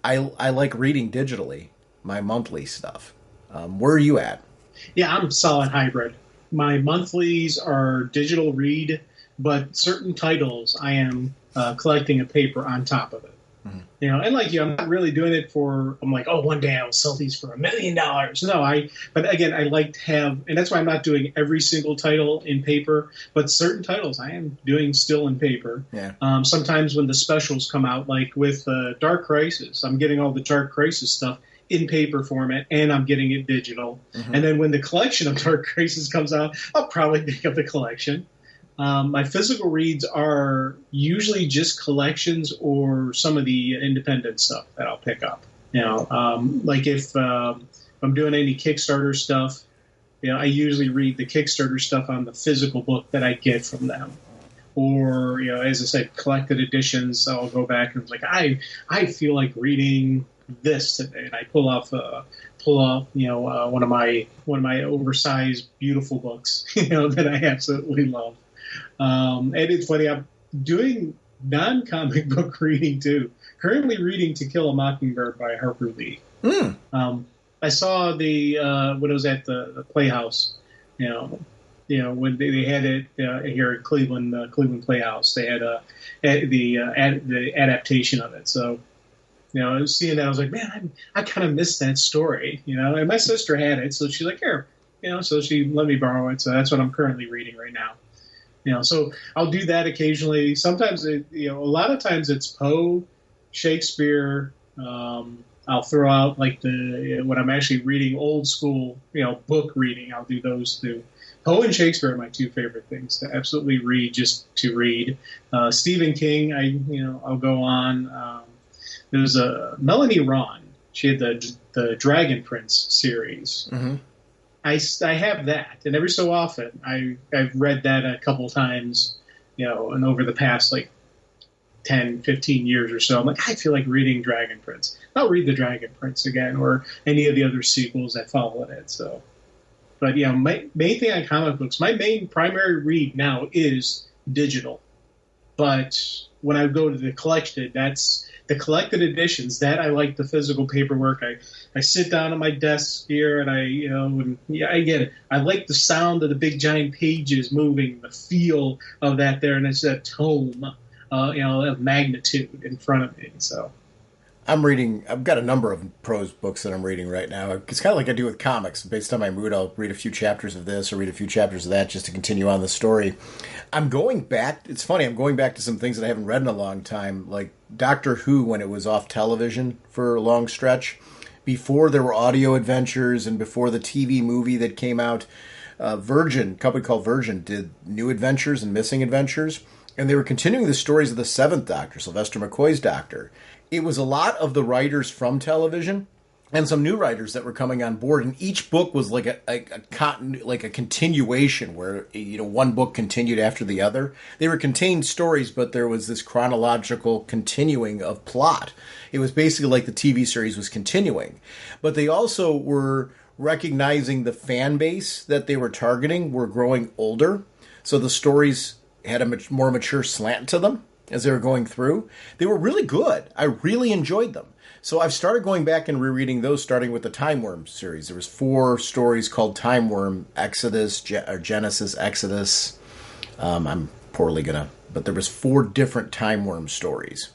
I like reading digitally, my monthly stuff. Where are you at? Yeah, I'm solid hybrid. My monthlies are digital read, but certain titles I am collecting a paper on top of it. You know, and like you, I'm not really doing it for. I'm like, oh, one day I'll sell these for $1 million. No, But again, I like to have, and that's why I'm not doing every single title in paper. But certain titles I am doing still in paper. Yeah. Sometimes when the specials come out, like with Dark Crisis, I'm getting all the Dark Crisis stuff in paper format, and I'm getting it digital. And then when the collection of Dark Crisis comes out, I'll probably pick up the collection. My physical reads are usually just collections or some of the independent stuff that I'll pick up. You know, like if I'm doing any Kickstarter stuff, you know, I usually read the Kickstarter stuff on the physical book that I get from them. Or, you know, as I said, collected editions. I'll go back and it's like, I feel like reading this today, and I pull off you know, one of my oversized beautiful books, you know, that I absolutely love. And it's funny, I'm doing non-comic book reading too. Currently reading To Kill a Mockingbird by Harper Lee. I saw when I was at the Playhouse, you know, when they had it here at Cleveland Playhouse, they had the adaptation of it. So, you know, I was seeing that, I was like, man, I kind of missed that story, you know. And my sister had it, so she's like, here, you know, so she let me borrow it. So that's what I'm currently reading right now. You know, so I'll do that occasionally. Sometimes, you know, a lot of times it's Poe, Shakespeare. I'll throw out like when I'm actually reading old school, you know, book reading. I'll do those too. Poe and Shakespeare are my two favorite things to absolutely read, just to read. Stephen King, I'll go on. There's a Melanie Ron. She had the Dragon Prince series. I have that, and every so often I've read that a couple times, you know, and over the past like 10, 15 years or so, I'm like, I feel like reading Dragon Prince. I'll read the Dragon Prince again, or any of the other sequels that followed it. So, but yeah, my main thing on comic books, my main primary read now is digital. But when I go to the collected, that's the collected editions. That I like the physical paperwork. I sit down at my desk here, and I get it. I like the sound of the big giant pages moving, the feel of that there, and it's that tone, of magnitude in front of me. So I've got a number of prose books that I'm reading right now. It's kind of like I do with comics. Based on my mood, I'll read a few chapters of this or read a few chapters of that just to continue on the story. I'm going back. It's funny. I'm going back to some things that I haven't read in a long time, like Doctor Who when it was off television for a long stretch. Before there were audio adventures and before the TV movie that came out, a company called Virgin, did New Adventures and Missing Adventures. And they were continuing the stories of the Seventh Doctor, Sylvester McCoy's Doctor. It was a lot of the writers from television and some new writers that were coming on board, and each book was like a continuation where, you know, one book continued after the other. They were contained stories, but there was this chronological continuing of plot. It was basically like the TV series was continuing. But they also were recognizing the fan base that they were targeting were growing older, so the stories had a more mature slant to them as they were going through. They were really good. I really enjoyed them. So I've started going back and rereading those, starting with the Time Worm series. There was 4 stories called Time Worm, Genesis, Exodus. I'm poorly but there was 4 different Time Worm stories.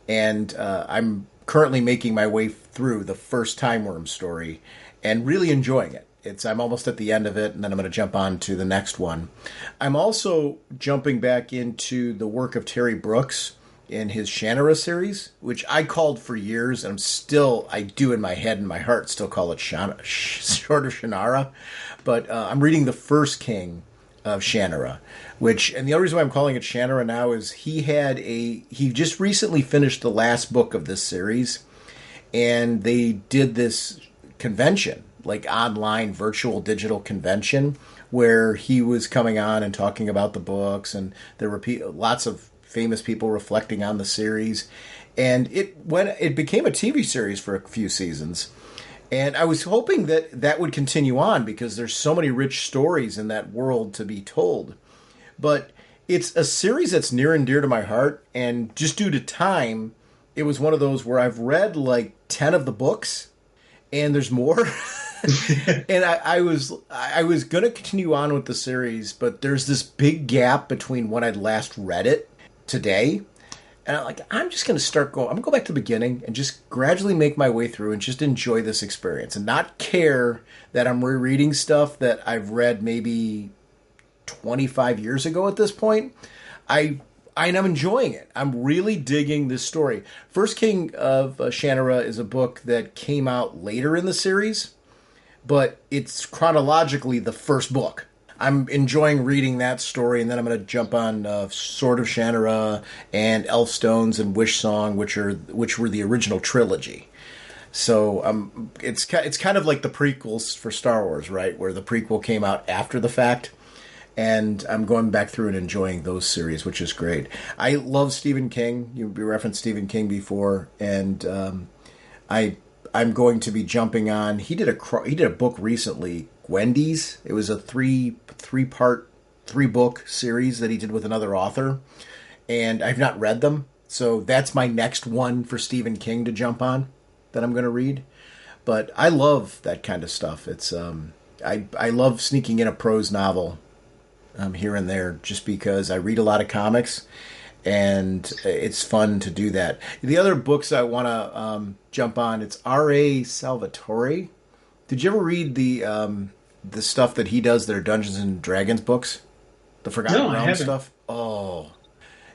And I'm currently making my way through the first Time Worm story and really enjoying it. I'm almost at the end of it, and then I'm going to jump on to the next one. I'm also jumping back into the work of Terry Brooks in his Shannara series, which I called for years, and I do in my head and my heart still call it short of Shannara. But I'm reading the first king of Shannara, and the only reason why I'm calling it Shannara now is he just recently finished the last book of this series, and they did this convention, like online virtual digital convention, where he was coming on and talking about the books, and there were lots of famous people reflecting on the series, and it became a TV series for a few seasons, and I was hoping that would continue on because there's so many rich stories in that world to be told. But it's a series that's near and dear to my heart, and just due to time, it was one of those where I've read like 10 of the books, and there's more. And I was going to continue on with the series, but there's this big gap between when I'd last read it today. And I'm just going to I'm going to go back to the beginning and just gradually make my way through and just enjoy this experience and not care that I'm rereading stuff that I've read maybe 25 years ago at this point. I'm enjoying it. I'm really digging this story. First King of Shannara is a book that came out later in the series, but it's chronologically the first book. I'm enjoying reading that story, and then I'm going to jump on Sword of Shannara and Elfstones and Wish Song, which were the original trilogy. So it's kind of like the prequels for Star Wars, right? Where the prequel came out after the fact, and I'm going back through and enjoying those series, which is great. I love Stephen King. You referenced Stephen King before, and I'm going to be jumping on. He did a book recently, Wendy's. It was a three book series that he did with another author, and I've not read them, so that's my next one for Stephen King to jump on that I'm going to read. But I love that kind of stuff. It's I love sneaking in a prose novel here and there just because I read a lot of comics, and it's fun to do that. The other books I want to jump on, it's R.A. Salvatore. Did you ever read the stuff that he does, their Dungeons and Dragons books? The Forgotten Realms stuff? Oh.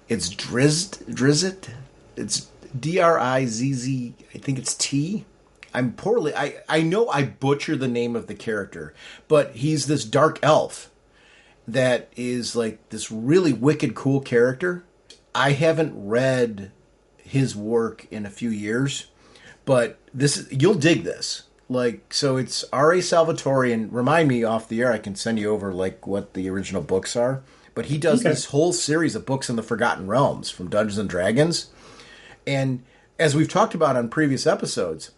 It's Drizzt? It's D-R-I-Z-Z, I think it's T. I'm poorly... I know I butcher the name of the character, but he's this dark elf that is like this really wicked cool character. I haven't read his work in a few years, but you'll dig this. So it's R.A. Salvatore, and remind me off the air, I can send you over what the original books are. But he does this whole series of books in the Forgotten Realms from Dungeons and Dragons. And as we've talked about on previous episodes,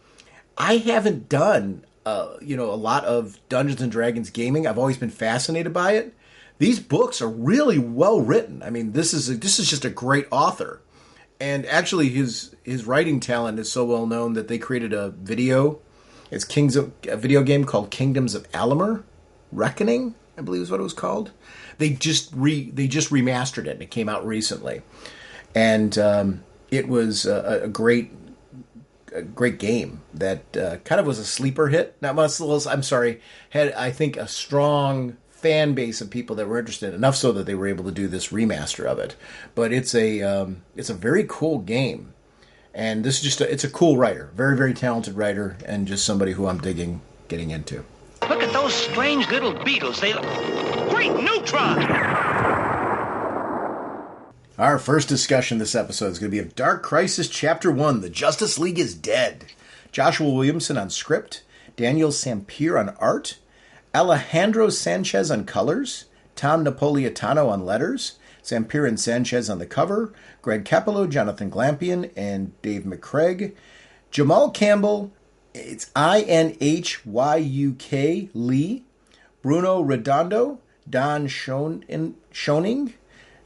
I haven't done a lot of Dungeons and Dragons gaming. I've always been fascinated by it. These books are really well written. I mean, this is just a great author. And actually his writing talent is so well known that they created a video. It's a video game called Kingdoms of Alamur Reckoning, I believe is what it was called. They just remastered it, and it came out recently. And it was a great game that kind of was a sleeper hit. Not much. I'm sorry, had I think a strong fan base of people that were interested, enough so that they were able to do this remaster of it. But it's a very cool game. And this is just it's a cool writer, very, very talented writer, and just somebody who I'm digging getting into. Look at those strange little beetles. They look... Great neutron! Our first discussion this episode is going to be of Dark Crisis Chapter 1, The Justice League is Dead. Joshua Williamson on script, Daniel Sampier on art, Alejandro Sanchez on colors, Tom Napolitano on letters, Sampier and Sanchez on the cover, Greg Capello, Jonathan Glampion, and Dave McCraig. Jamal Campbell, it's INHYUK Lee. Bruno Redondo, Don Schoening,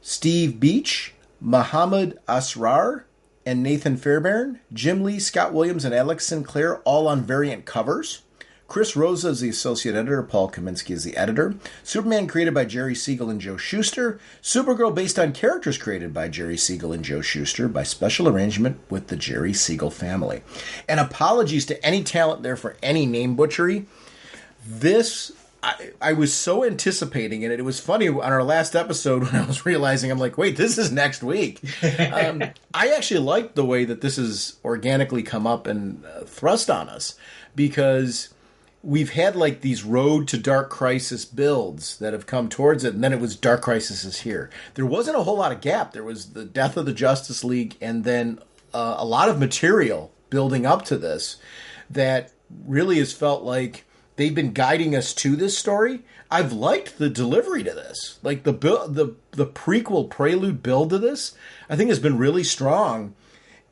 Steve Beach, Muhammad Asrar, and Nathan Fairbairn. Jim Lee, Scott Williams, and Alex Sinclair all on variant covers. Chris Rosa is the associate editor. Paul Kaminsky is the editor. Superman created by Jerry Siegel and Joe Shuster. Supergirl based on characters created by Jerry Siegel and Joe Shuster by special arrangement with the Jerry Siegel family. And apologies to any talent there for any name butchery. I was so anticipating it. It was funny on our last episode when I was realizing, I'm like, wait, this is next week. I actually liked the way that this has organically come up and thrust on us, because we've had these Road to Dark Crisis builds that have come towards it, and then it was Dark Crisis is here. There wasn't a whole lot of gap. There was the death of the Justice League, and then a lot of material building up to this that really has felt like they've been guiding us to this story. I've liked the delivery to this. The prequel prelude build to this, I think, has been really strong.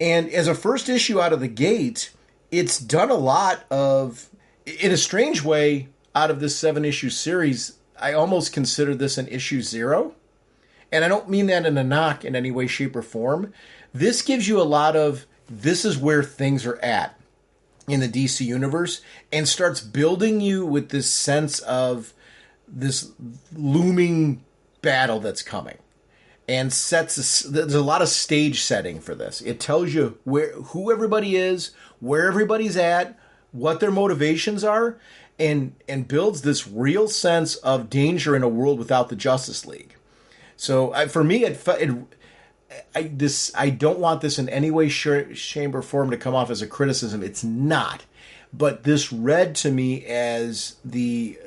And as a first issue out of the gate, it's done a lot of... In a strange way, out of this 7-issue series, I almost consider this an issue 0. And I don't mean that in a knock in any way, shape, or form. This gives you a lot of, this is where things are at in the DC universe, and starts building you with this sense of this looming battle that's coming. and there's a lot of stage setting for this. It tells you who everybody is, where everybody's at, what their motivations are, and builds this real sense of danger in a world without the Justice League. So for me, I don't want this in any way, shape, or form to come off as a criticism. It's not. But this read to me as the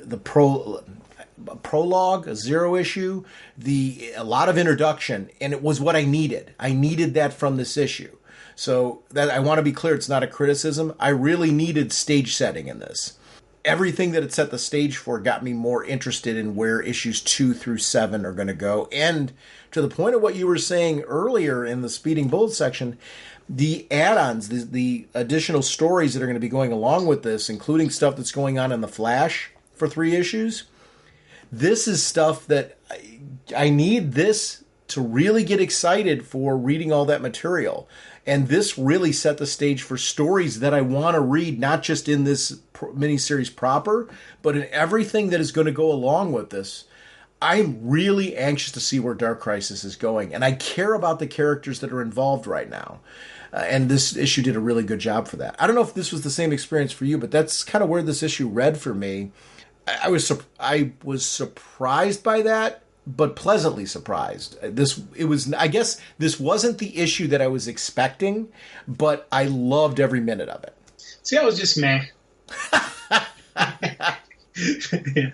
prologue, a 0 issue, a lot of introduction, and it was what I needed. I needed that from this issue. So that I want to be clear, it's not a criticism. I really needed stage setting in this. Everything that it set the stage for got me more interested in where issues 2 through 7 are going to go. And to the point of what you were saying earlier in the Speeding Bullet section, the add-ons, the additional stories that are going to be going along with this, including stuff that's going on in the Flash for 3 issues, this is stuff that I need this to really get excited for reading all that material. And this really set the stage for stories that I want to read, not just in this miniseries proper, but in everything that is going to go along with this. I'm really anxious to see where Dark Crisis is going, and I care about the characters that are involved right now. And this issue did a really good job for that. I don't know if this was the same experience for you, but that's kind of where this issue read for me. I was surprised by that, but pleasantly surprised. I guess this wasn't the issue that I was expecting, but I loved every minute of it. See, I was just meh. Yeah.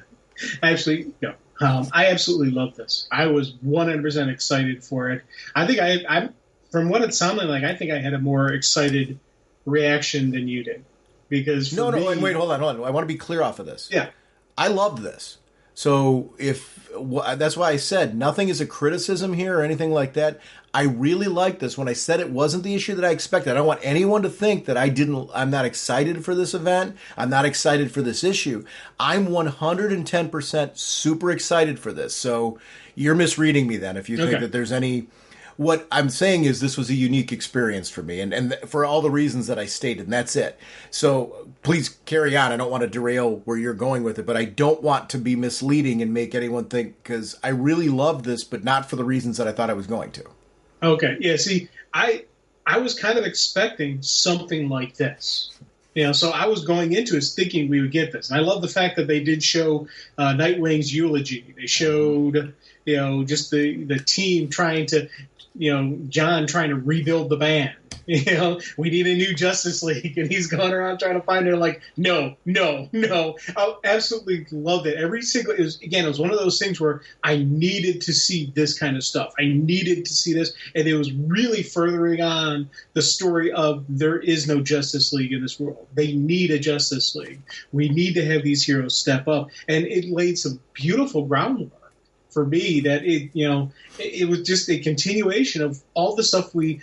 Actually, no. I absolutely love this. I was 100% excited for it. I think I from what it sounded like, I think I had a more excited reaction than you did. Because wait, hold on. I want to be clear off of this. Yeah. I loved this. So that's why I said nothing is a criticism here or anything like that. I really liked this. When I said it wasn't the issue that I expected, I don't want anyone to think that I'm not excited for this event. I'm not excited for this issue. I'm 110% super excited for this. So you're misreading me then if you think that there's any... What I'm saying is this was a unique experience for me, and for all the reasons that I stated, and that's it. So please carry on. I don't want to derail where you're going with it, but I don't want to be misleading and make anyone think, because I really love this, but not for the reasons that I thought I was going to. Okay. Yeah, see, I was kind of expecting something like this. So I was going into it thinking we would get this. And I love the fact that they did show Nightwing's eulogy. They showed, just the team trying to... John trying to rebuild the band. We need a new Justice League, and he's going around trying to find it. Like, no. I absolutely loved it. It was one of those things where I needed to see this kind of stuff. I needed to see this, and it was really furthering on the story of there is no Justice League in this world. They need a Justice League. We need to have these heroes step up, and it laid some beautiful groundwork for me that it was just a continuation of all the stuff we,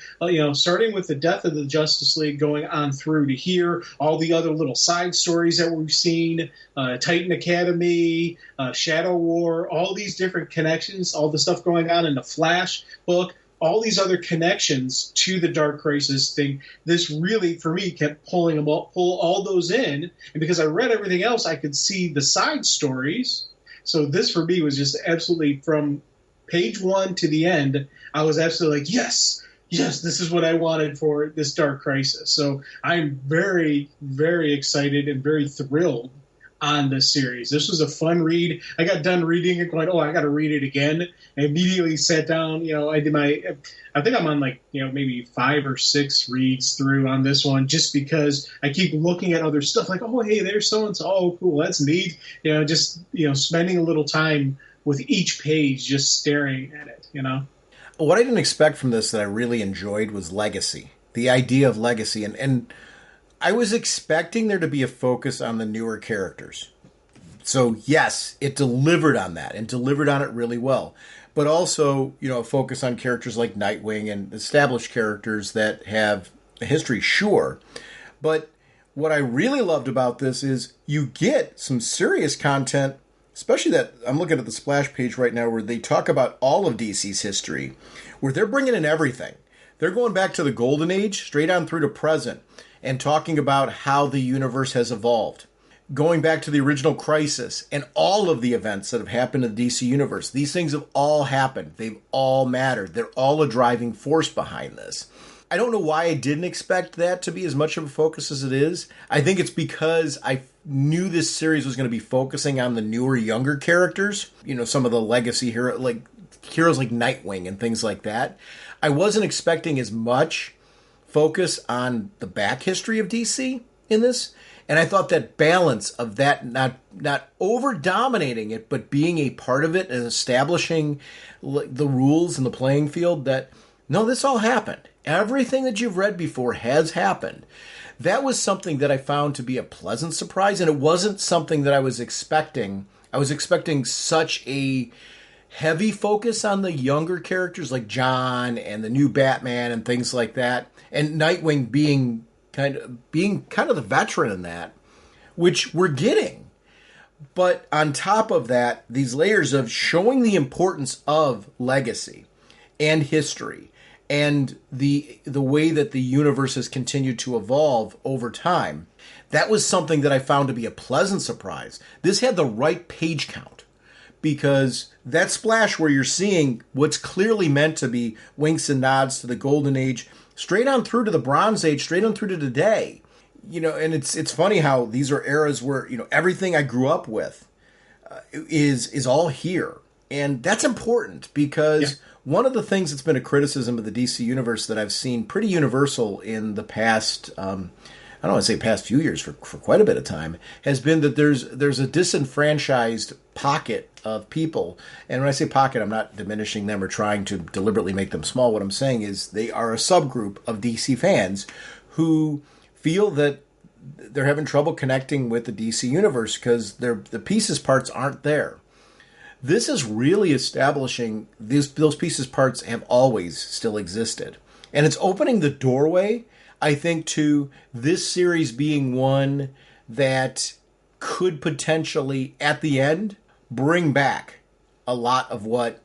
starting with the death of the Justice League going on through to here, all the other little side stories that we've seen, Titan Academy, Shadow War, all these different connections, all the stuff going on in the Flash book, all these other connections to the Dark Crisis thing. This really, for me, kept pull all those in. And because I read everything else, I could see the side stories. So this, for me, was just absolutely, from page 1 to the end, I was absolutely like, yes, this is what I wanted for this Dark Crisis. So I'm very, very excited and very thrilled on this series. This was a fun read. I got done reading it going, I got to read it again. I immediately sat down, I did I think I'm on maybe 5 or 6 reads through on this one, just because I keep looking at other stuff like, oh, hey, there's so-and-so. Oh, cool. That's neat. Spending a little time with each page, just staring at it, What I didn't expect from this that I really enjoyed was legacy. The idea of legacy. And I was expecting there to be a focus on the newer characters. So, yes, it delivered on that and delivered on it really well. But also, a focus on characters like Nightwing and established characters that have a history, sure. But what I really loved about this is you get some serious content, especially that I'm looking at the splash page right now where they talk about all of DC's history, where they're bringing in everything. They're going back to the Golden Age, straight on through to present, and talking about how the universe has evolved. going back to the original Crisis and all of the events that have happened in the DC Universe. These things have all happened. They've all mattered. They're all a driving force behind this. I don't know why I didn't expect that to be as much of a focus as it is. I think it's because I knew this series was going to be focusing on the newer, younger characters. You know, some of the legacy heroes like Nightwing and things like that. I wasn't expecting as much focus on the back history of DC in this. And I thought that balance of that not over dominating it, but being a part of it and establishing the rules and the playing field, that no, this all happened. Everything that you've read before has happened. That was something that I found to be a pleasant surprise, and it wasn't something that I was expecting. I was expecting such a heavy focus on the younger characters like John and the new Batman and things like that, and Nightwing being kind of the veteran in that, which we're getting. But on top of that, these layers of showing the importance of legacy and history and the way that the universe has continued to evolve over time, that was something that I found to be a pleasant surprise. This had the right page count, because that splash where you're seeing what's clearly meant to be winks and nods to the Golden Age, straight on through to the Bronze Age, straight on through to today. You know, and it's funny how these are eras where, you know, everything I grew up with is all here. And that's important, because one of the things that's been a criticism of the DC Universe that I've seen pretty universal in the past, I don't want to say past few years, for quite a bit of time, has been that there's a disenfranchised pocket of people. And when I say pocket, I'm not diminishing them or trying to deliberately make them small. What I'm saying is they are a subgroup of DC fans who feel that they're having trouble connecting with the DC Universe because the pieces parts aren't there. This is really establishing those pieces parts have always still existed. And it's opening the doorway, I think, to this series being one that could potentially, at the end, bring back a lot of what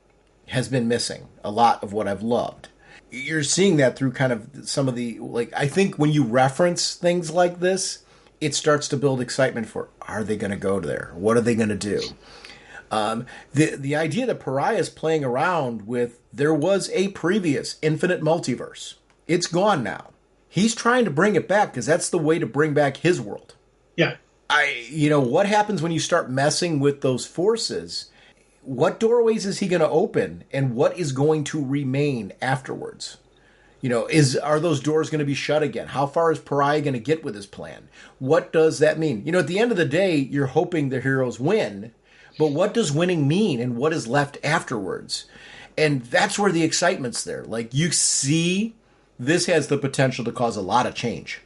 has been missing, a lot of what I've loved. You're seeing that through kind of some of the, like, I think when you reference things like this, it starts to build excitement for, are they going to go there? What are they going to do? The idea that Pariah is playing around with, there was a previous infinite multiverse. It's gone now. He's trying to bring it back because that's the way to bring back his world. Yeah. What happens when you start messing with those forces? What doorways is he going to open, and what is going to remain afterwards? You know, are those doors going to be shut again? How far is Pariah going to get with his plan? What does that mean? You know, at the end of the day, you're hoping the heroes win, but what does winning mean, and what is left afterwards? And that's where the excitement's there. Like, you see, this has the potential to cause a lot of change.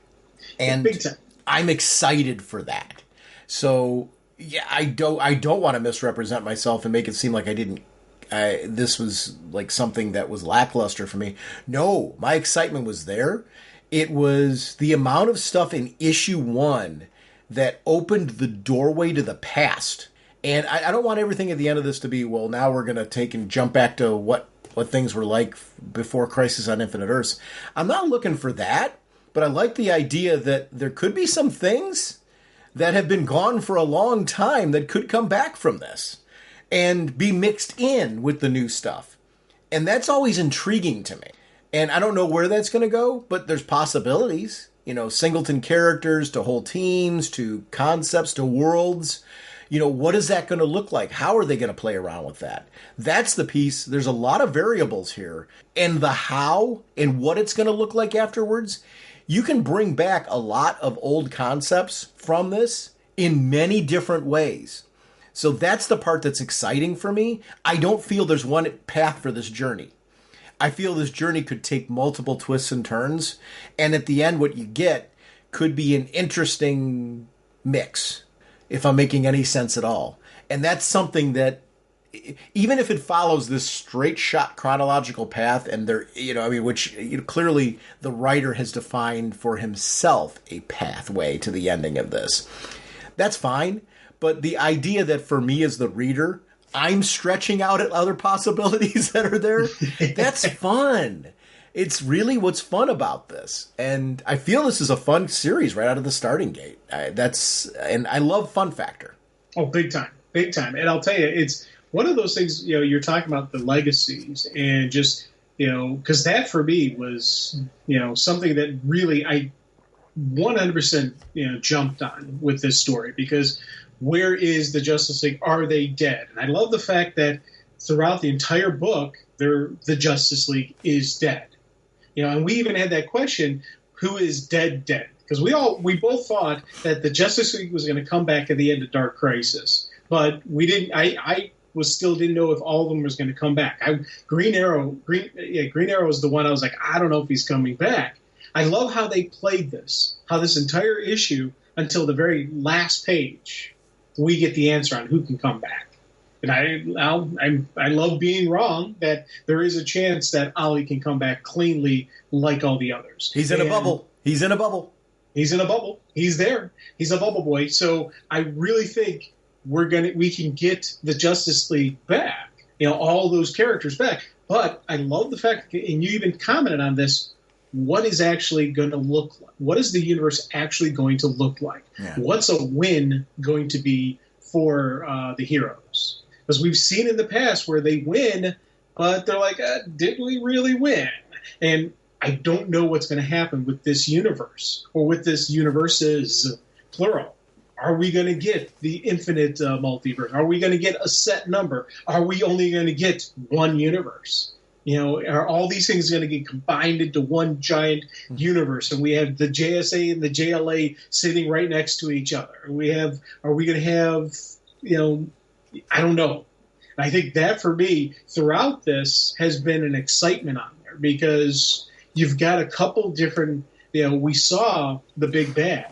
And big time. I'm excited for that. So, yeah, I don't want to misrepresent myself and make it seem like this was like something that was lackluster for me. No, my excitement was there. It was the amount of stuff in issue 1 that opened the doorway to the past. And I don't want everything at the end of this to be, well, now we're going to take and jump back to what things were like before Crisis on Infinite Earths. I'm not looking for that, but I like the idea that there could be some things that have been gone for a long time that could come back from this and be mixed in with the new stuff. And that's always intriguing to me. And I don't know where that's going to go, but there's possibilities. You know, singleton characters to whole teams to concepts to worlds. You know, what is that going to look like? How are they going to play around with that? That's the piece. There's a lot of variables here. And the how and what it's going to look like afterwards, you can bring back a lot of old concepts from this in many different ways. So that's the part that's exciting for me. I don't feel there's one path for this journey. I feel this journey could take multiple twists and turns. And at the end, what you get could be an interesting mix, if I'm making any sense at all. And that's something that, even if it follows this straight shot chronological path, and there, which clearly the writer has defined for himself a pathway to the ending of this, that's fine. But the idea that for me as the reader, I'm stretching out at other possibilities that are there, that's fun. It's really what's fun about this. And I feel this is a fun series right out of the starting gate. And I love fun factor. Oh, big time. Big time. And I'll tell you, it's one of those things, you're talking about the legacies and just, because that for me was, something that really I 100%, jumped on with this story, because where is the Justice League? Are they dead? And I love the fact that throughout the entire book, the Justice League is dead. And we even had that question, who is dead? Because we both thought that the Justice League was going to come back at the end of Dark Crisis. But we didn't. I didn't know if all of them was going to come back. Green Arrow is the one I was like, I don't know if he's coming back. I love how they played this. How this entire issue until the very last page, we get the answer on who can come back. And I love being wrong that there is a chance that Ollie can come back cleanly like all the others. He's in a bubble. He's in a bubble. He's in a bubble. He's there. He's a bubble boy. So I really think we can get the Justice League back, all those characters back. But I love the fact, and you even commented on this, what is actually going to look like? What is the universe actually going to look like? Yeah. What's a win going to be for the heroes? Because we've seen in the past where they win, but they're like, did we really win? And I don't know what's going to happen with this universe, or with this universes, plural. Are we going to get the infinite multiverse? Are we going to get a set number? Are we only going to get one universe? Are all these things going to get combined into one giant universe? And we have the JSA and the JLA sitting right next to each other. Are we going to have, I don't know. And I think that for me, throughout this, has been an excitement on there, because you've got a couple different, we saw the big bad,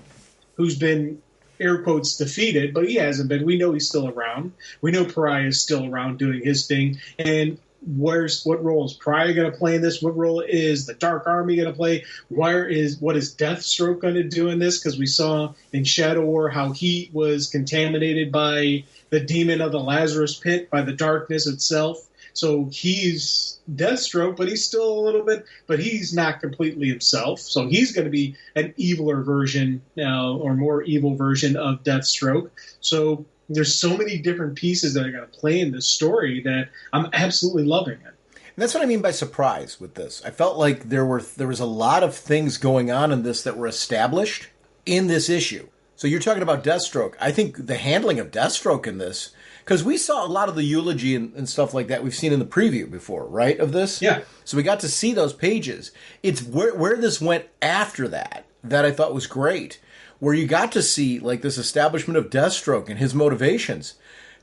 who's been, air quotes, defeated, but he hasn't been. We know he's still around. We know Pariah is still around doing his thing. And what role is Pariah going to play in this? What role is the Dark Army going to play? What is Deathstroke going to do in this? Because we saw in Shadow War how he was contaminated by the demon of the Lazarus Pit, by the darkness itself. So he's Deathstroke, but he's still a little bit, but he's not completely himself. So he's going to be an eviler version or more evil version of Deathstroke. So there's so many different pieces that are going to play in this story that I'm absolutely loving it. And that's what I mean by surprise with this. I felt like there was a lot of things going on in this that were established in this issue. So you're talking about Deathstroke. I think the handling of Deathstroke in this, because we saw a lot of the eulogy and stuff like that we've seen in the preview before, right, of this? Yeah. So we got to see those pages. It's where this went after that I thought was great, where you got to see like this establishment of Deathstroke and his motivations.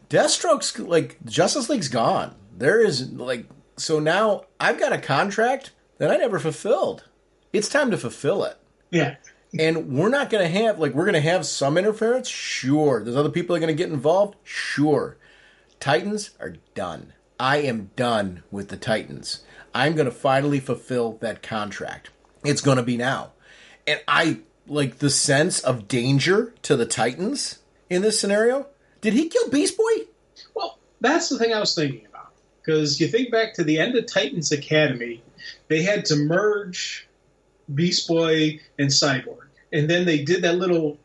Deathstroke's like, Justice League's gone. There is like, so now I've got a contract that I never fulfilled. It's time to fulfill it. Yeah. And we're not going to have, we're going to have some interference? Sure. There's other people that are going to get involved? Sure. Titans are done. I am done with the Titans. I'm going to finally fulfill that contract. It's going to be now. And I like the sense of danger to the Titans in this scenario. Did he kill Beast Boy? Well, that's the thing I was thinking about. Because you think back to the end of Titans Academy, they had to merge Beast Boy and Cyborg. And then they did that little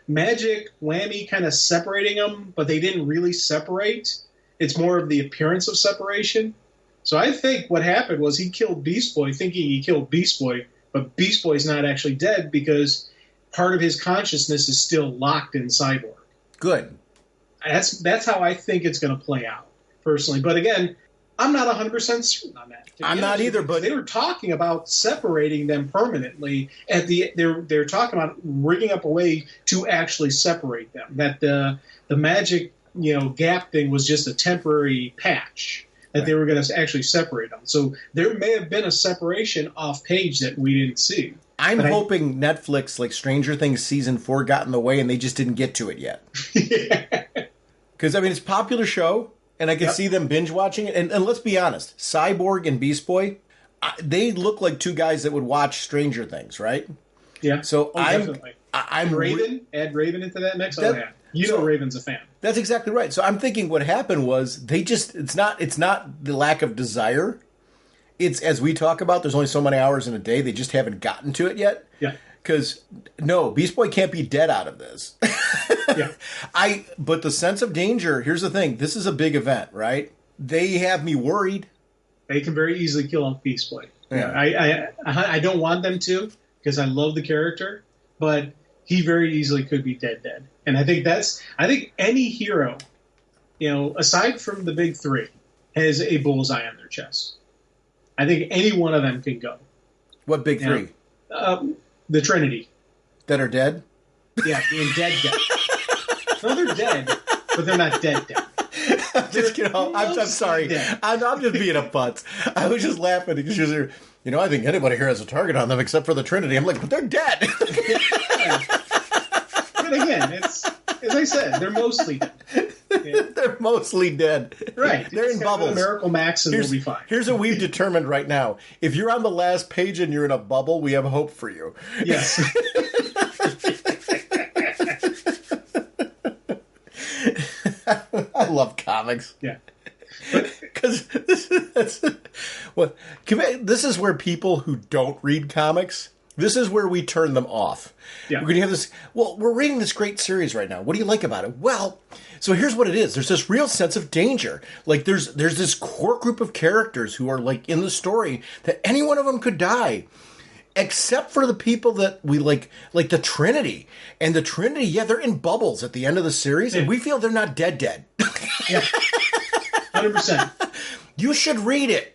magic whammy kind of separating them, but they didn't really separate. It's more of the appearance of separation. So I think what happened was he killed Beast Boy thinking he killed Beast Boy, but Beast Boy's not actually dead because part of his consciousness is still locked in Cyborg. Good. That's how I think it's going to play out, personally. But again, I'm not 100% certain on that. I'm not either, but they were talking about separating them permanently. They're talking about rigging up a way to actually separate them. That the magic gap thing was just a temporary patch. That they were going to actually separate them. So there may have been a separation off page that we didn't see. I'm hoping Netflix, like Stranger Things Season 4, got in the way and they just didn't get to it yet. Because, I mean, it's a popular show, and I can see them binge-watching it. And let's be honest, Cyborg and Beast Boy, they look like two guys that would watch Stranger Things, right? Yeah. So definitely. I'm Raven? Add Raven into that mix? Raven's a fan. That's exactly right. So I'm thinking what happened was they just, it's not the lack of desire. It's, as we talk about, there's only so many hours in a day. They just haven't gotten to it yet. Yeah. Because, no, Beast Boy can't be dead out of this. Yeah. But the sense of danger, here's the thing. This is a big event, right? They have me worried. They can very easily kill off Beast Boy. Yeah. I don't want them to, because I love the character, but he very easily could be dead. And I think any hero, aside from the big three, has a bullseye on their chest. I think any one of them can go. What big three? The Trinity. That are dead? Yeah, being dead. No, they're dead, but they're not dead. I'm just kidding. I'm sorry. I'm just being a putz. I was just laughing because you're, I think anybody here has a target on them except for the Trinity. I'm like, but they're dead. Yeah. But again, it's, as I said, they're mostly dead. Yeah. They're mostly dead. Right. They're in bubbles. Miracle Max and we'll be fine. Here's what we've determined right now. If you're on the last page and you're in a bubble, we have hope for you. Yes. I love comics. Yeah. Because this is where people who don't read comics, this is where we turn them off. Yeah. We're going to have this, we're reading this great series right now. What do you like about it? Well, so here's what it is. There's this real sense of danger. Like there's this core group of characters who are like in the story that any one of them could die. Except for the people that we like the Trinity. And the Trinity, they're in bubbles at the end of the series, and we feel they're not dead. Yeah. 100%. You should read it.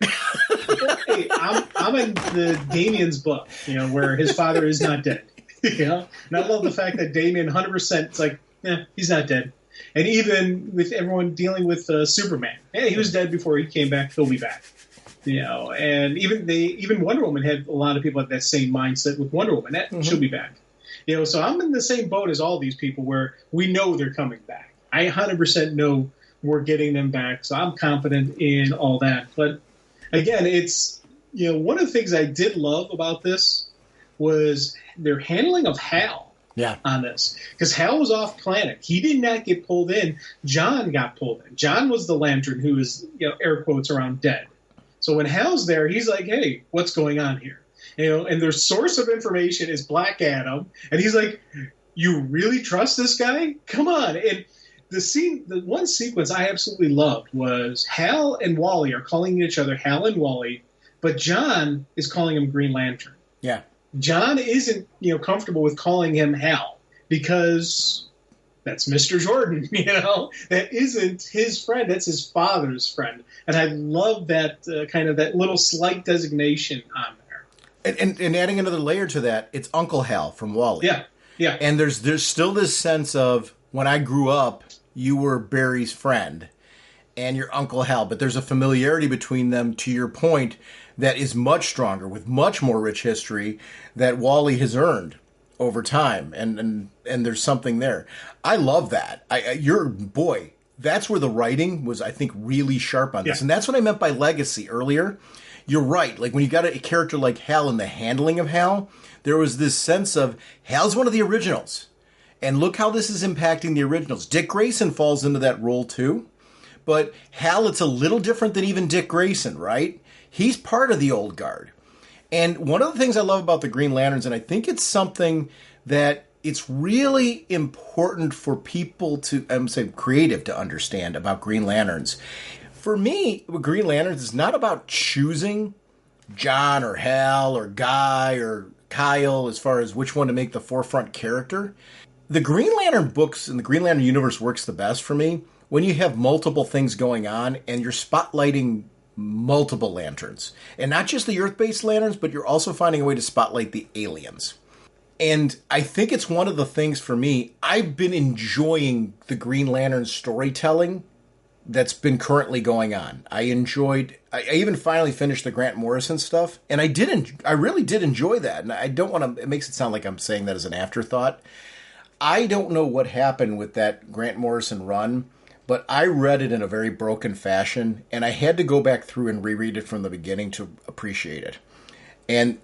Hey, I'm in the Damien's book, where his father is not dead. And I love the fact that Damien 100%, it's like, he's not dead. And even with everyone dealing with Superman, he was dead before he came back, he'll be back. And even Wonder Woman had a lot of people at that same mindset with Wonder Woman. She'll be back. So I'm in the same boat as all these people where we know they're coming back. I 100% know we're getting them back, so I'm confident in all that. But again, it's one of the things I did love about this was their handling of Hal. Yeah. On this, because Hal was off planet. He did not get pulled in. John got pulled in. John was the Lantern who is, air quotes around dead. So when Hal's there, he's like, hey, what's going on here? And their source of information is Black Adam. And he's like, you really trust this guy? Come on. And the one sequence I absolutely loved was Hal and Wally are calling each other Hal and Wally, but John is calling him Green Lantern. Yeah. John isn't, comfortable with calling him Hal because that's Mr. Jordan, That isn't his friend. That's his father's friend. And I love that kind of that little slight designation on there. And adding another layer to that, it's Uncle Hal from Wally. Yeah, yeah. And there's still this sense of, when I grew up, you were Barry's friend and your Uncle Hal. But there's a familiarity between them, to your point, that is much stronger, with much more rich history that Wally has earned over time. And there's something there. I love that. That's where the writing was, I think, really sharp on this. Yeah. And that's what I meant by legacy earlier. You're right. Like when you got a character like Hal and the handling of Hal, there was this sense of Hal's one of the originals. And look how this is impacting the originals. Dick Grayson falls into that role too. But Hal, it's a little different than even Dick Grayson, right? He's part of the old guard. And one of the things I love about the Green Lanterns, and I think it's something that it's really important for people to, creative to understand about Green Lanterns. For me, Green Lanterns is not about choosing John or Hal or Guy or Kyle as far as which one to make the forefront character. The Green Lantern books and the Green Lantern universe works the best for me when you have multiple things going on and you're spotlighting multiple lanterns. And not just the Earth-based lanterns, but you're also finding a way to spotlight the aliens. And I think it's one of the things for me, I've been enjoying the Green Lantern storytelling that's been currently going on. I even finally finished the Grant Morrison stuff, and I really did enjoy that. And I don't want to, it makes it sound like I'm saying that as an afterthought. I don't know what happened with that Grant Morrison run, but I read it in a very broken fashion, and I had to go back through and reread it from the beginning to appreciate it. And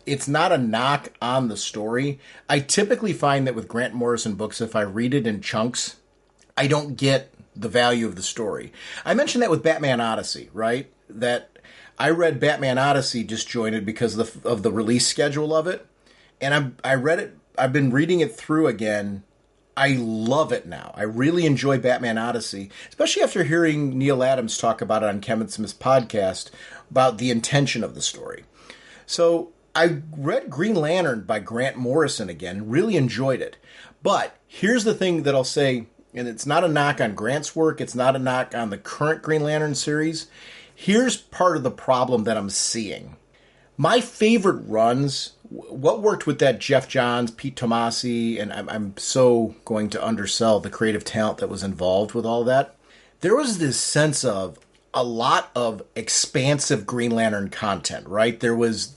it's not a knock on the story. I typically find that with Grant Morrison books, if I read it in chunks, I don't get the value of the story. I mentioned that with Batman Odyssey, right? That I read Batman Odyssey disjointed because of the release schedule of it, and I read it. I've been reading it through again. I love it now. I really enjoy Batman Odyssey, especially after hearing Neil Adams talk about it on Kevin Smith's podcast about the intention of the story. So I read Green Lantern by Grant Morrison again, really enjoyed it. But here's the thing that I'll say, and it's not a knock on Grant's work, it's not a knock on the current Green Lantern series. Here's part of the problem that I'm seeing. My favorite runs, what worked with that Jeff Johns, Pete Tomasi, and I'm so going to undersell the creative talent that was involved with all that. There was this sense of a lot of expansive Green Lantern content, right? There was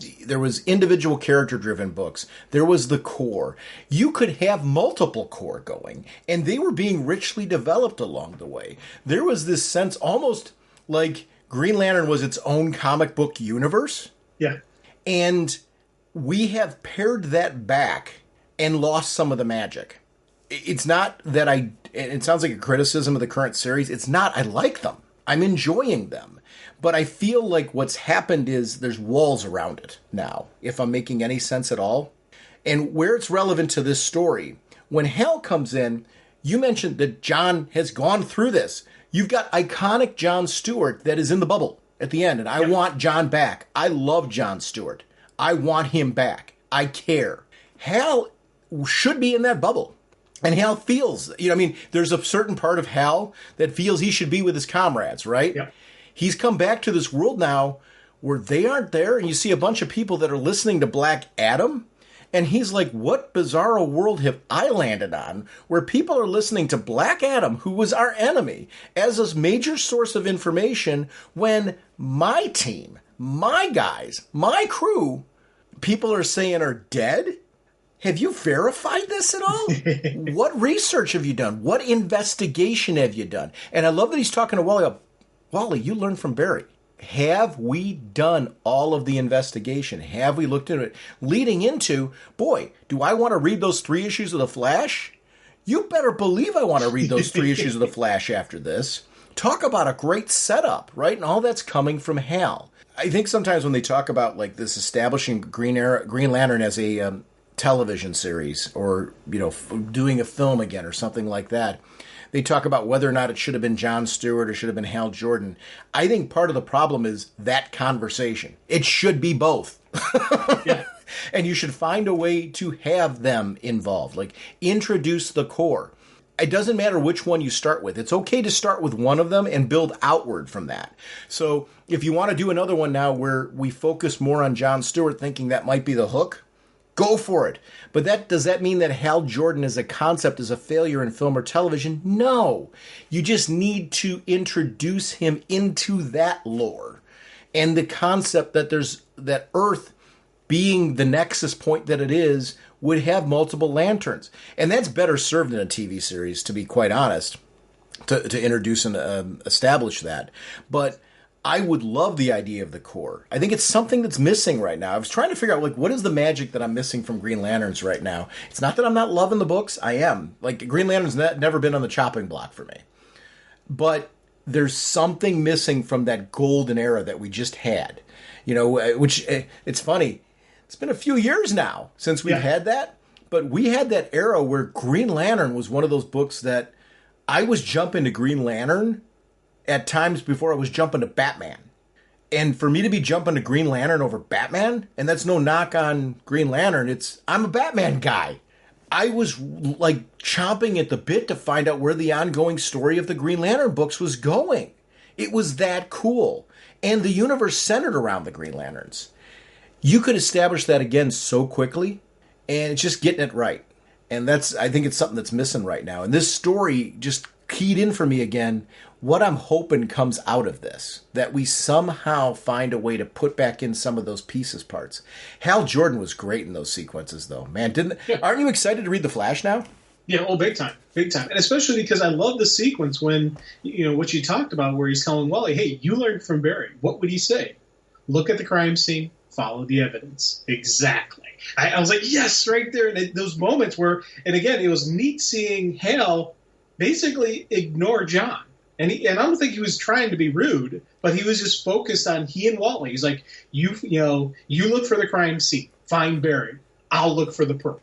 individual character-driven books. There was the core. You could have multiple core going, and they were being richly developed along the way. There was this sense almost like Green Lantern was its own comic book universe. Yeah. And we have pared that back and lost some of the magic. It's not that it sounds like a criticism of the current series. It's not. I like them. I'm enjoying them. But I feel like what's happened is there's walls around it now, if I'm making any sense at all. And where it's relevant to this story, when Hal comes in, you mentioned that John has gone through this. You've got iconic John Stewart that is in the bubble at the end, and I want John back. I love John Stewart. I want him back. I care. Hal should be in that bubble. And Hal feels, there's a certain part of Hal that feels he should be with his comrades, right? Yep. He's come back to this world now where they aren't there, and you see a bunch of people that are listening to Black Adam, and he's like, what bizarro world have I landed on where people are listening to Black Adam, who was our enemy, as a major source of information when my team, my guys, my crew, people are saying are dead? Have you verified this at all? What research have you done? What investigation have you done? And I love that he's talking to Wally. Wally, you learned from Barry. Have we done all of the investigation? Have we looked into it? Leading into, boy, do I want to read those 3 issues of The Flash? You better believe I want to read those 3 issues of The Flash after this. Talk about a great setup, right? And all that's coming from Hal. I think sometimes when they talk about like this establishing Green Lantern as a television series or, doing a film again or something like that, they talk about whether or not it should have been John Stewart or should have been Hal Jordan. I think part of the problem is that conversation. It should be both. Yeah. And you should find a way to have them involved, like introduce the core. It doesn't matter which one you start with. It's okay to start with one of them and build outward from that. So if you want to do another one now where we focus more on John Stewart, thinking that might be the hook, go for it. But does that mean that Hal Jordan as a concept is a failure in film or television? No. You just need to introduce him into that lore. And the concept that Earth, being the nexus point that it is, would have multiple lanterns. And that's better served in a TV series, to be quite honest, to introduce and establish that. But I would love the idea of the core. I think it's something that's missing right now. I was trying to figure out, what is the magic that I'm missing from Green Lanterns right now? It's not that I'm not loving the books. I am. Green Lantern's never been on the chopping block for me. But there's something missing from that golden era that we just had. Which, it's funny. It's been a few years now since we've had that. But we had that era where Green Lantern was one of those books that I was jumping to Green Lantern at times before I was jumping to Batman. And for me to be jumping to Green Lantern over Batman, and that's no knock on Green Lantern, I'm a Batman guy. I was chomping at the bit to find out where the ongoing story of the Green Lantern books was going. It was that cool. And the universe centered around the Green Lanterns. You could establish that again so quickly, and it's just getting it right. And I think it's something that's missing right now. And this story just keyed in for me again what I'm hoping comes out of this, that we somehow find a way to put back in some of those pieces parts. Hal Jordan was great in those sequences, though. Man, aren't you excited to read The Flash now? Yeah, big time. And especially because I love the sequence when, what you talked about where he's telling Wally, hey, you learned from Barry. What would he say? Look at the crime scene, follow the evidence. Exactly. I was like, yes, right there. And those moments where, and again, it was neat seeing Hal basically ignore John. And I don't think he was trying to be rude, but he was just focused on he and Wally. He's like, you look for the crime scene, find Barry. I'll look for the perp.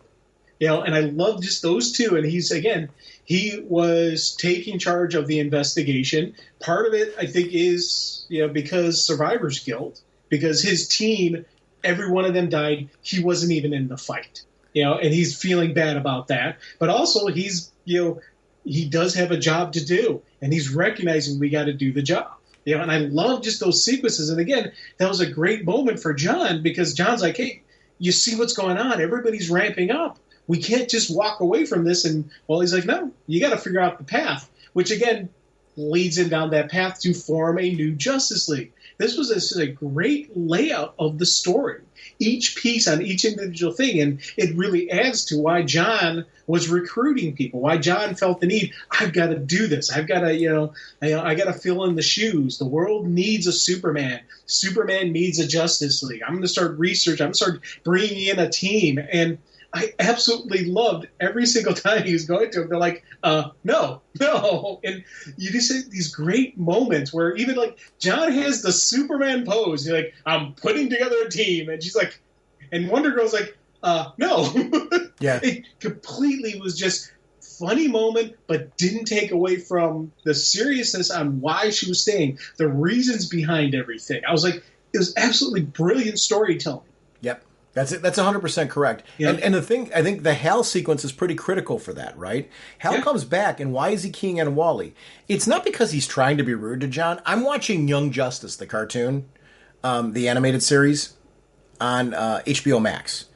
And I love just those two. And he was taking charge of the investigation. Part of it, I think, is, because survivor's guilt, because his team, every one of them died. He wasn't even in the fight, and he's feeling bad about that. But also he does have a job to do, and he's recognizing we got to do the job. And I love just those sequences. And again, that was a great moment for John, because John's like, hey, you see what's going on? Everybody's ramping up. We can't just walk away from this. And he's like, no, you got to figure out the path, which again leads him down that path to form a new Justice League. This was a great layout of the story, each piece on each individual thing. And it really adds to why John was recruiting people, why John felt the need. I've got to do this. I've got to, I got to fill in the shoes. The world needs a Superman. Superman needs a Justice League. I'm going to start research. I'm going to start bringing in a team. And I absolutely loved every single time he was going to him. They're like, no. And you just see these great moments where even like John has the Superman pose. He's like, I'm putting together a team. And she's like, and Wonder Girl's like, no. Yeah. It completely was just funny moment, but didn't take away from the seriousness on why she was staying, the reasons behind everything. I was like, it was absolutely brilliant storytelling. Yep. That's it. That's 100% correct. Yeah. And the thing, I think the Hal sequence is pretty critical for that, right? Hal comes back, and why is he keying on Wally? It's not because he's trying to be rude to John. I'm watching Young Justice, the cartoon, the animated series on HBO Max.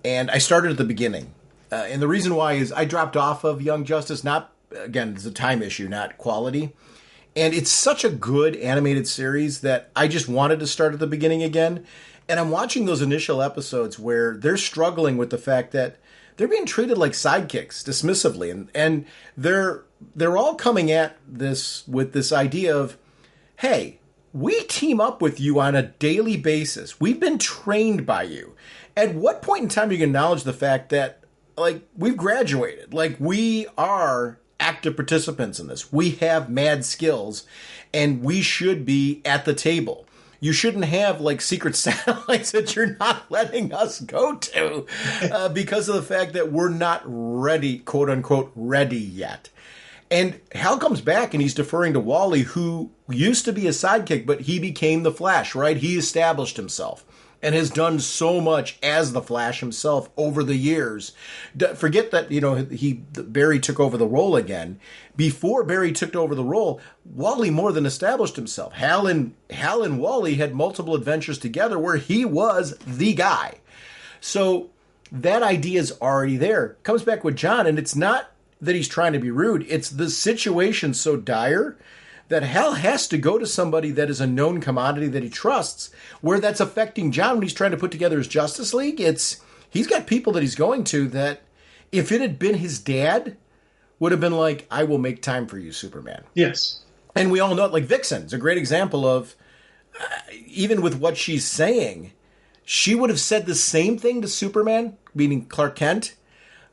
And I started at the beginning. And the reason why is I dropped off of Young Justice, not, again, it's a time issue, not quality. And it's such a good animated series that I just wanted to start at the beginning again. And I'm watching those initial episodes where they're struggling with the fact that they're being treated like sidekicks dismissively. And they're all coming at this with this idea of, hey, we team up with you on a daily basis. We've been trained by you. At what point in time do you acknowledge the fact that, like, we've graduated? Like, we are active participants in this. We have mad skills, and we should be at the table. You shouldn't have, like, secret satellites that you're not letting us go to because of the fact that we're not ready, quote unquote, ready yet. And Hal comes back and he's deferring to Wally, who used to be a sidekick, but he became the Flash, right? He established himself and has done so much as the Flash himself over the years. Forget that, Barry took over the role again. Before Barry took over the role, Wally more than established himself. Hal and Wally had multiple adventures together where he was the guy. So that idea is already there. Comes back with John, and it's not that he's trying to be rude. It's the situation so dire that Hal has to go to somebody that is a known commodity that he trusts, where that's affecting John when he's trying to put together his Justice League. He's got people that he's going to that if it had been his dad, would have been like, I will make time for you, Superman. Yes. And we all know, like Vixen's a great example of, even with what she's saying, she would have said the same thing to Superman, meaning Clark Kent,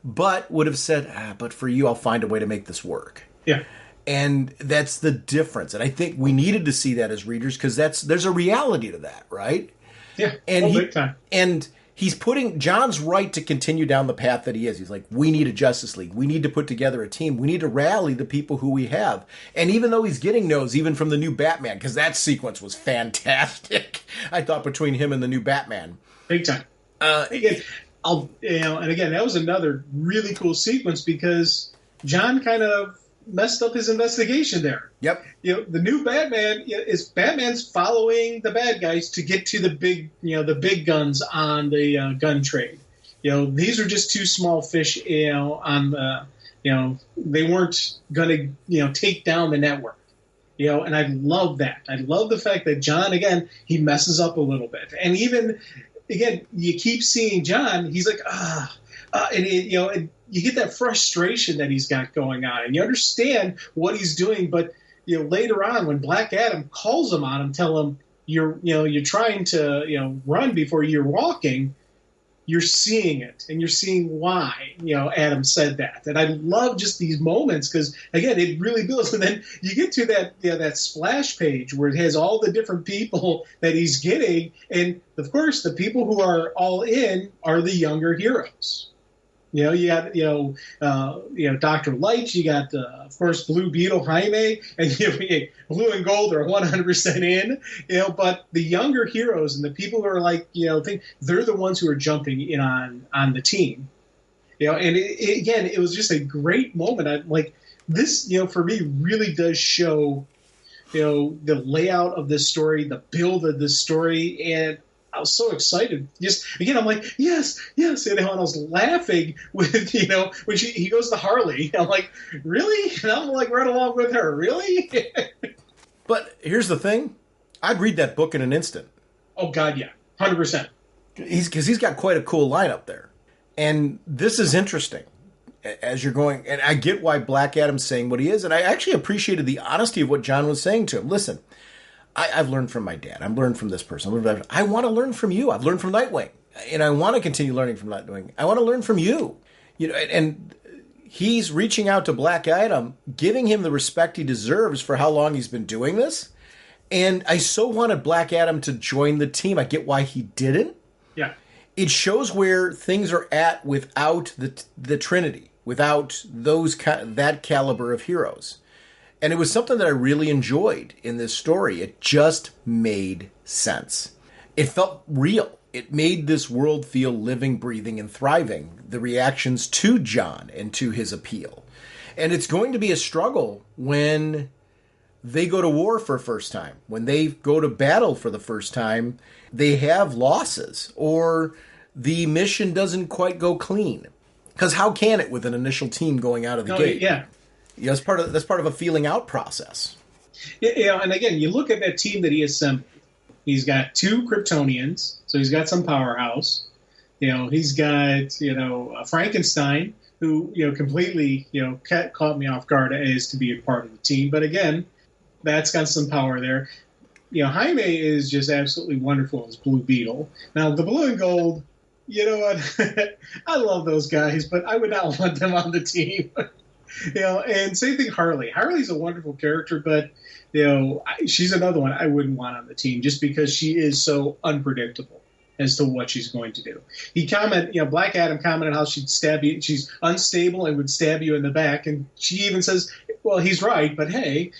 but would have said, but for you, I'll find a way to make this work. Yeah. And that's the difference. And I think we needed to see that as readers because there's a reality to that, right? Yeah, and big time. And he's putting John's right to continue down the path that he is. He's like, we need a Justice League. We need to put together a team. We need to rally the people who we have. And even though he's getting no's, even from the new Batman, because that sequence was fantastic, I thought, between him and the new Batman. Big time. And again, that was another really cool sequence because John kind of messed up his investigation there. Yep. The new Batman is Batman's following the bad guys to get to the big guns on the gun trade. These are just two small fish. On the they weren't going to take down the network. And I love that. I love the fact that John again he messes up a little bit, and even again you keep seeing John. He's like and you get that frustration that he's got going on, and you understand what he's doing. But later on, when Black Adam calls him on him, tell him you're trying to run before you're walking, you're seeing it, and you're seeing why, Adam said that. And I love just these moments because, again, it really builds. And then you get to that splash page where it has all the different people that he's getting. And, of course, the people who are all in are the younger heroes. You got, Dr. Light, you got, of course, Blue Beetle, Jaime, and Blue and Gold are 100% in, but the younger heroes and the people who are like, they're the ones who are jumping in on the team. And again, it was just a great moment. This, for me, really does show, the layout of this story, the build of this story, and I was so excited. Just again, I'm like, yes. And I was laughing with, when he goes to Harley. I'm like, really? And I'm like right along with her. Really? But here's the thing. I'd read that book in an instant. Oh, God, yeah. 100%. Because he's got quite a cool lineup there. And this is interesting as you're going. And I get why Black Adam's saying what he is. And I actually appreciated the honesty of what John was saying to him. Listen. I've learned from my dad. I've learned from this person. I want to learn from you. I've learned from Nightwing. And I want to continue learning from Nightwing. I want to learn from you. And he's reaching out to Black Adam, giving him the respect he deserves for how long he's been doing this. And I so wanted Black Adam to join the team. I get why he didn't. Yeah. It shows where things are at without the Trinity, without that caliber of heroes. And it was something that I really enjoyed in this story. It just made sense. It felt real. It made this world feel living, breathing, and thriving. The reactions to John and to his appeal. And it's going to be a struggle when they go to war for the first time. When they go to battle for the first time, they have losses. Or the mission doesn't quite go clean. Because how can it with an initial team going out of the gate? Yeah. That's part of a feeling out process. And again, you look at that team that he assembled. He's got 2 Kryptonians, so he's got some powerhouse. He's got a Frankenstein who completely caught me off guard as to be a part of the team. But again, that's got some power there. Jaime is just absolutely wonderful as Blue Beetle. Now the Blue and Gold, you know what? I love those guys, but I would not want them on the team. And same thing, Harley. Harley's a wonderful character, but she's another one I wouldn't want on the team just because she is so unpredictable as to what she's going to do. Black Adam commented how she'd stab you. She's unstable and would stab you in the back, and she even says, "Well, he's right, but hey,"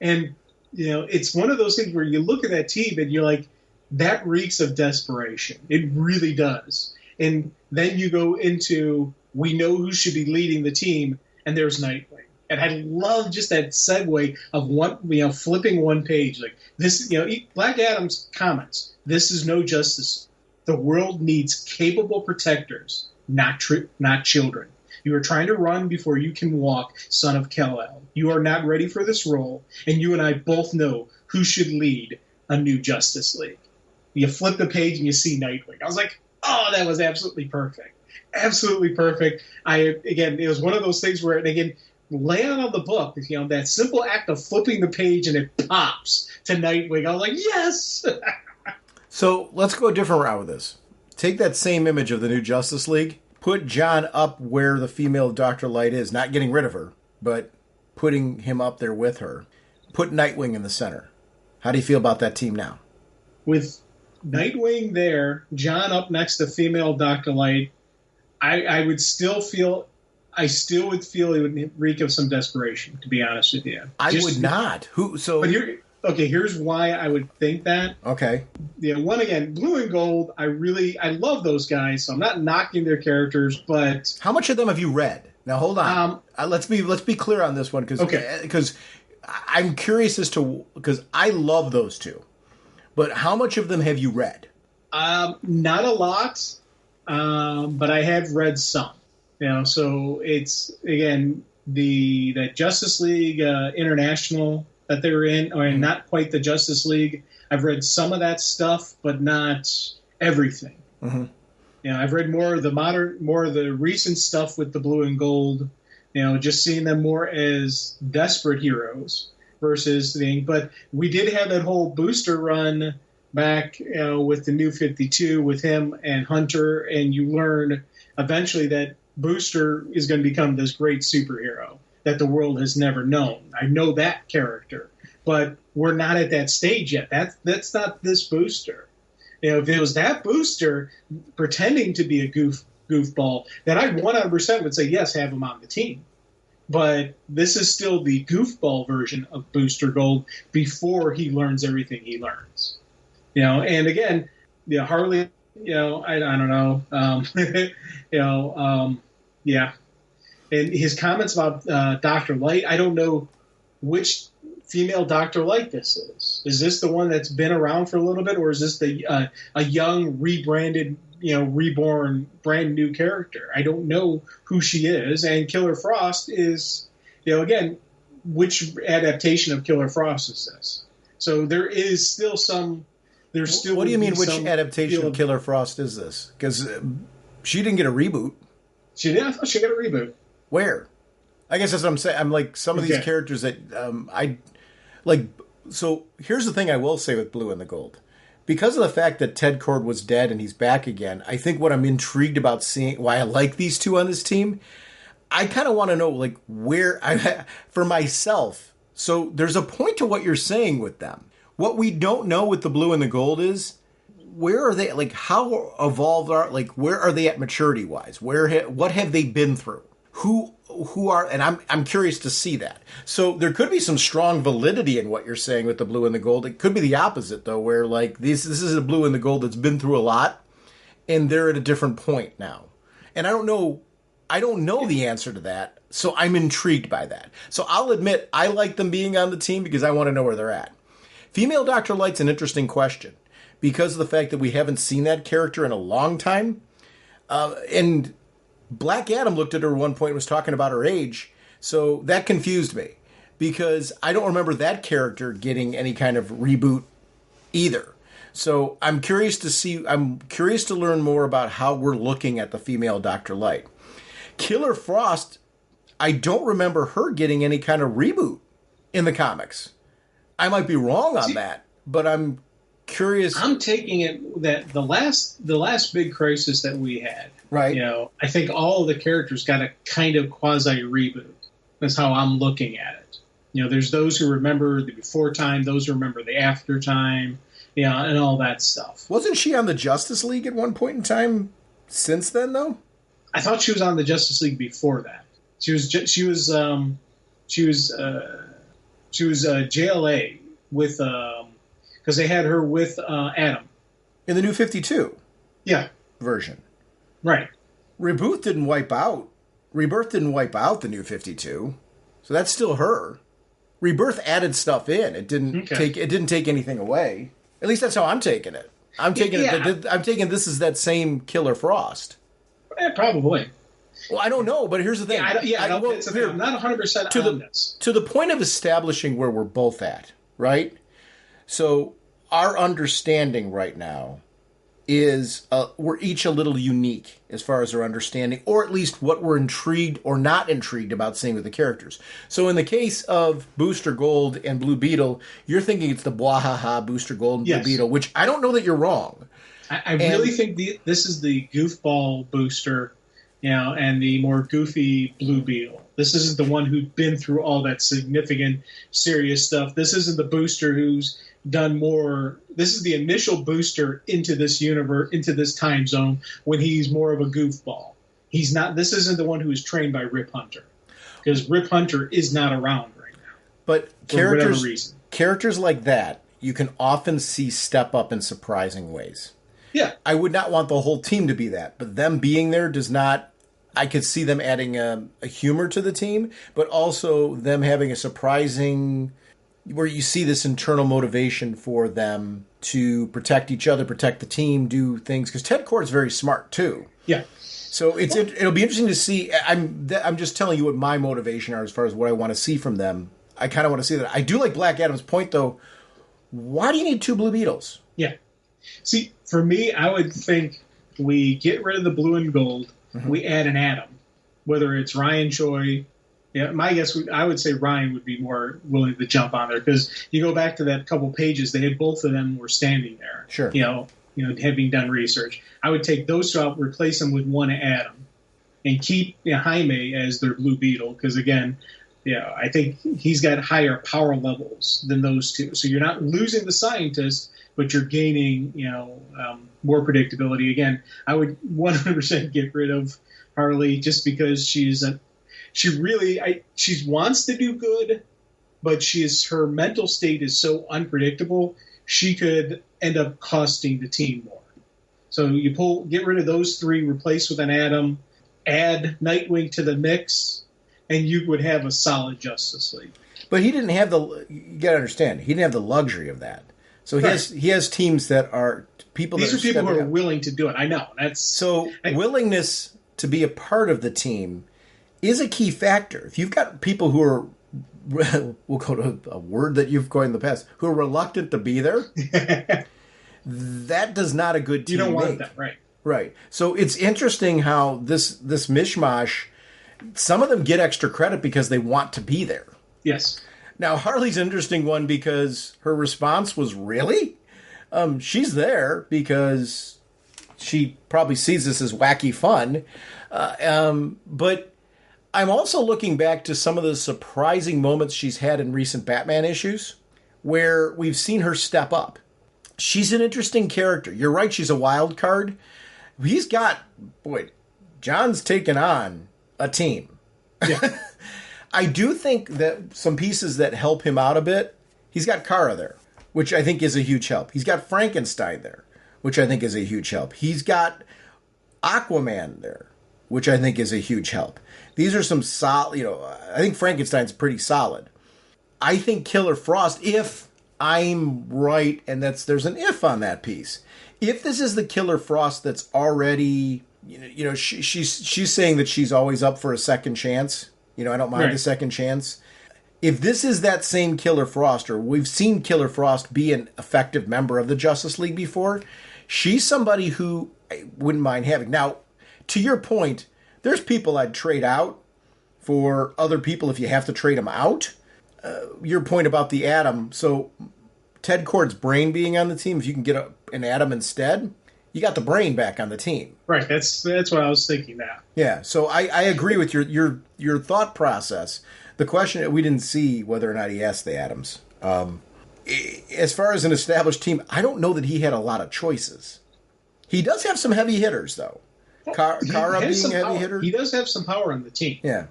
and it's one of those things where you look at that team and you're like, that reeks of desperation. It really does. And then you go into, we know who should be leading the team, and there's Nightwing. And I love just that segue of flipping one page. Like this, Black Adam's comments, this is no justice. The world needs capable protectors, not children. You are trying to run before you can walk, son of Kal-El. You are not ready for this role, and you and I both know who should lead a new Justice League. You flip the page and you see Nightwing. I was like, oh, that was absolutely perfect. Absolutely perfect. It was one of those things where, and again, layout of the book, that simple act of flipping the page and it pops to Nightwing. I was like, yes! So let's go a different route with this. Take that same image of the new Justice League, put John up where the female Dr. Light is, not getting rid of her, but putting him up there with her. Put Nightwing in the center. How do you feel about that team now? With Nightwing there, John up next to female Dr. Light, I would still feel... I still would feel it would reek of some desperation, to be honest with you. I would not. But here's why I would think that. Okay. One again, Blue and Gold, I love those guys, so I'm not knocking their characters, but how much of them have you read? Now hold on. Let's be clear on this one because I'm curious as to, because I love those two. But how much of them have you read? Not a lot, but I have read some. So it's, again, that Justice League International that they were in, or not quite the Justice League. I've read some of that stuff, but not everything. Mm-hmm. I've read more of the recent stuff with the Blue and Gold, just seeing them more as desperate heroes versus but we did have that whole booster run back with the New 52 with him and Hunter, and you learn eventually that Booster is going to become this great superhero that the world has never known. I know that character, but we're not at that stage yet. That's not this Booster. If it was that Booster pretending to be a goofball, then I 100% would say yes, have him on the team. But this is still the goofball version of Booster Gold before he learns everything he learns. And again, Harley, I don't know. Yeah. And his comments about Dr. Light, I don't know which female Dr. Light this is. Is this the one that's been around for a little bit, or is this a young, rebranded, reborn, brand new character? I don't know who she is. And Killer Frost is, again, which adaptation of Killer Frost is this? So there is still some. There's still. What do you mean? Which adaptation of Killer Frost is this? Because she didn't get a reboot. She did. I thought she got a reboot. Where? I guess that's what I'm saying. I'm like some of these characters that I like. So here's the thing I will say with Blue and the Gold. Because of the fact that Ted Kord was dead and he's back again, I think what I'm intrigued about seeing, why I like these two on this team, I kind of want to know, like, where, for myself. So there's a point to what you're saying with them. What we don't know with the Blue and the Gold is, where are they, like, how evolved are, like, where are they at maturity-wise? What have they been through? Who are, and I'm curious to see that. So there could be some strong validity in what you're saying with the Blue and the Gold. It could be the opposite, though, where, like, this is a Blue and the Gold that's been through a lot, and they're at a different point now. And I don't know the answer to that, so I'm intrigued by that. So I'll admit, I like them being on the team because I want to know where they're at. Female Dr. Light's an interesting question because of the fact that we haven't seen that character in a long time. And Black Adam looked at her at one point and was talking about her age, so that confused me because I don't remember that character getting any kind of reboot either. So I'm curious to learn more about how we're looking at the female Dr. Light. Killer Frost, I don't remember her getting any kind of reboot in the comics. I might be wrong on that, but I'm curious. I'm taking it that the last big crisis that we had, right? I think all of the characters got a kind of quasi reboot. That's how I'm looking at it. There's those who remember the before time, those who remember the after time, and all that stuff. Wasn't she on the Justice League at one point in time since then, though? I thought she was on the Justice League before that. She was JLA with because they had her with Adam in the New 52 version, right? Rebirth didn't wipe out the New 52, so that's still her. Rebirth added stuff in. It didn't take anything away. At least that's how I'm taking it. I'm taking this is that same Killer Frost. Probably. Well, I don't know, but here's the thing. I'm not 100% on this. To the point of establishing where we're both at, right? So our understanding right now is we're each a little unique as far as our understanding, or at least what we're intrigued or not intrigued about seeing with the characters. So in the case of Booster Gold and Blue Beetle, you're thinking it's the Bwahaha Booster Gold and Blue Beetle, which I don't know that you're wrong. I really think this is the goofball Booster, and the more goofy Blue Beetle. This isn't the one who's been through all that significant, serious stuff. This isn't the Booster who's done more. This is the initial Booster into this universe, into this time zone, when he's more of a goofball. He's not. This isn't the one who is trained by Rip Hunter, because Rip Hunter is not around right now. But for whatever reason, characters like that you can often see step up in surprising ways. Yeah. I would not want the whole team to be that, but them being there does not. I could see them adding a humor to the team, but also them having a surprising, where you see this internal motivation for them to protect each other, protect the team, do things. Because Ted Kord is very smart too. Yeah. So it'll be interesting to see. I'm just telling you what my motivation are as far as what I want to see from them. I kind of want to see that. I do like Black Adam's point though. Why do you need two Blue Beetles? Yeah. See, for me, I would think we get rid of the Blue and Gold. Mm-hmm. We add an Adam, whether it's Ryan Choi, Yeah, my guess I would say Ryan would be more willing to jump on there because you go back to that couple pages, they had both of them were standing there. Sure. Having done research, I would take those two out, replace them with one Adam, and keep Jaime as their Blue Beetle because again, I think he's got higher power levels than those two. So you're not losing the scientist, but you're gaining more predictability. Again, I would 100% get rid of Harley just because she wants to do good, but her mental state is so unpredictable. She could end up costing the team more. So you get rid of those three, replace with an Atom, add Nightwing to the mix, and you would have a solid Justice League. But he didn't have you got to understand, he didn't have the luxury of that. So he has teams that are people. These are people who are willing to do it. I know willingness to be a part of the team is a key factor. If you've got people who are, we'll go to a word that you've coined in the past, who are reluctant to be there, that does not a good team. You don't want make. that, right? Right. So it's interesting how this mishmash. Some of them get extra credit because they want to be there. Yes. Now, Harley's an interesting one because her response was, really? She's there because she probably sees this as wacky fun. But I'm also looking back to some of the surprising moments she's had in recent Batman issues where we've seen her step up. She's an interesting character. You're right, she's a wild card. John's taken on a team. Yeah. I do think that some pieces that help him out a bit, he's got Kara there, which I think is a huge help. He's got Frankenstein there, which I think is a huge help. He's got Aquaman there, which I think is a huge help. These are some solid, I think Frankenstein's pretty solid. I think Killer Frost, if I'm right, and there's an if on that piece. If this is the Killer Frost that's already, she's saying that she's always up for a second chance. I don't mind a second chance. If this is that same Killer Frost, or we've seen Killer Frost be an effective member of the Justice League before, she's somebody who I wouldn't mind having. Now, to your point, there's people I'd trade out for other people if you have to trade them out. Your point about the Atom, so Ted Kord's brain being on the team, if you can get an Atom instead, you got the brain back on the team. Right, that's what I was thinking now. Yeah, so I agree with your thought process. The question, we didn't see whether or not he asked the Atoms. As far as an established team, I don't know that he had a lot of choices. He does have some heavy hitters, though. Kara being a heavy hitter. He does have some power on the team. Yeah.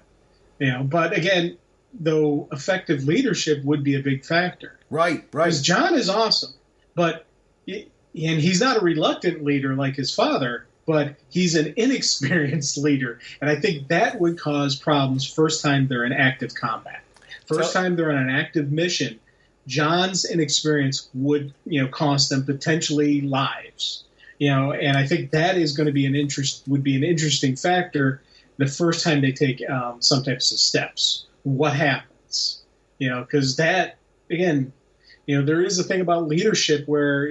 But again, though, effective leadership would be a big factor. Right. Because John is awesome, and he's not a reluctant leader like his father, but he's an inexperienced leader. And I think that would cause problems first time they're in active combat. First time they're on an active mission, John's inexperience would, cost them potentially lives. And I think that is going to be an interesting factor the first time they take some types of steps. What happens? Because that, again, there is a thing about leadership where,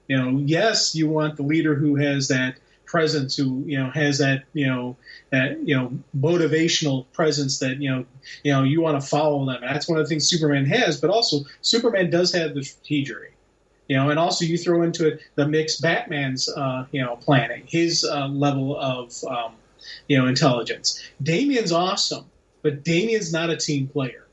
yes, you want the leader who has that presence, who has that motivational presence that you want to follow them. That's one of the things Superman has, but also Superman does have the strategery. And also you throw into it the mix Batman's planning, his level of intelligence. Damian's awesome, but Damian's not a team player.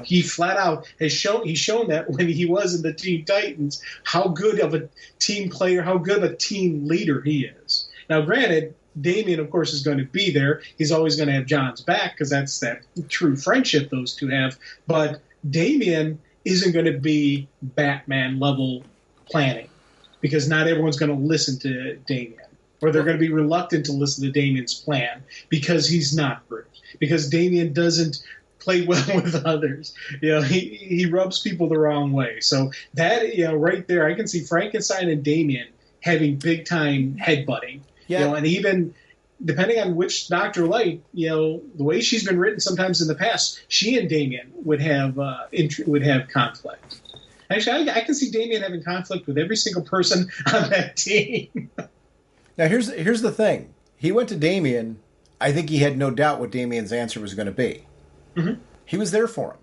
He flat out he's shown that when he was in the Teen Titans, how good of a team player, how good of a team leader he is. Now, granted, Damian, of course, is going to be there. He's always going to have John's back because that's that true friendship those two have. But Damian isn't going to be Batman-level planning because not everyone's going to listen to Damian. Or they're going to be reluctant to listen to Damian's plan because he's not Bruce. Because Damian doesn't play well with others. He rubs people the wrong way. So that, right there, I can see Frankenstein and Damian having big time headbutting. Yeah. And even depending on which Dr. Light, the way she's been written sometimes in the past, she and Damian would have conflict. Actually, I can see Damian having conflict with every single person on that team. Now, here's the thing. He went to Damian. I think he had no doubt what Damian's answer was going to be. Mm-hmm. He was there for him.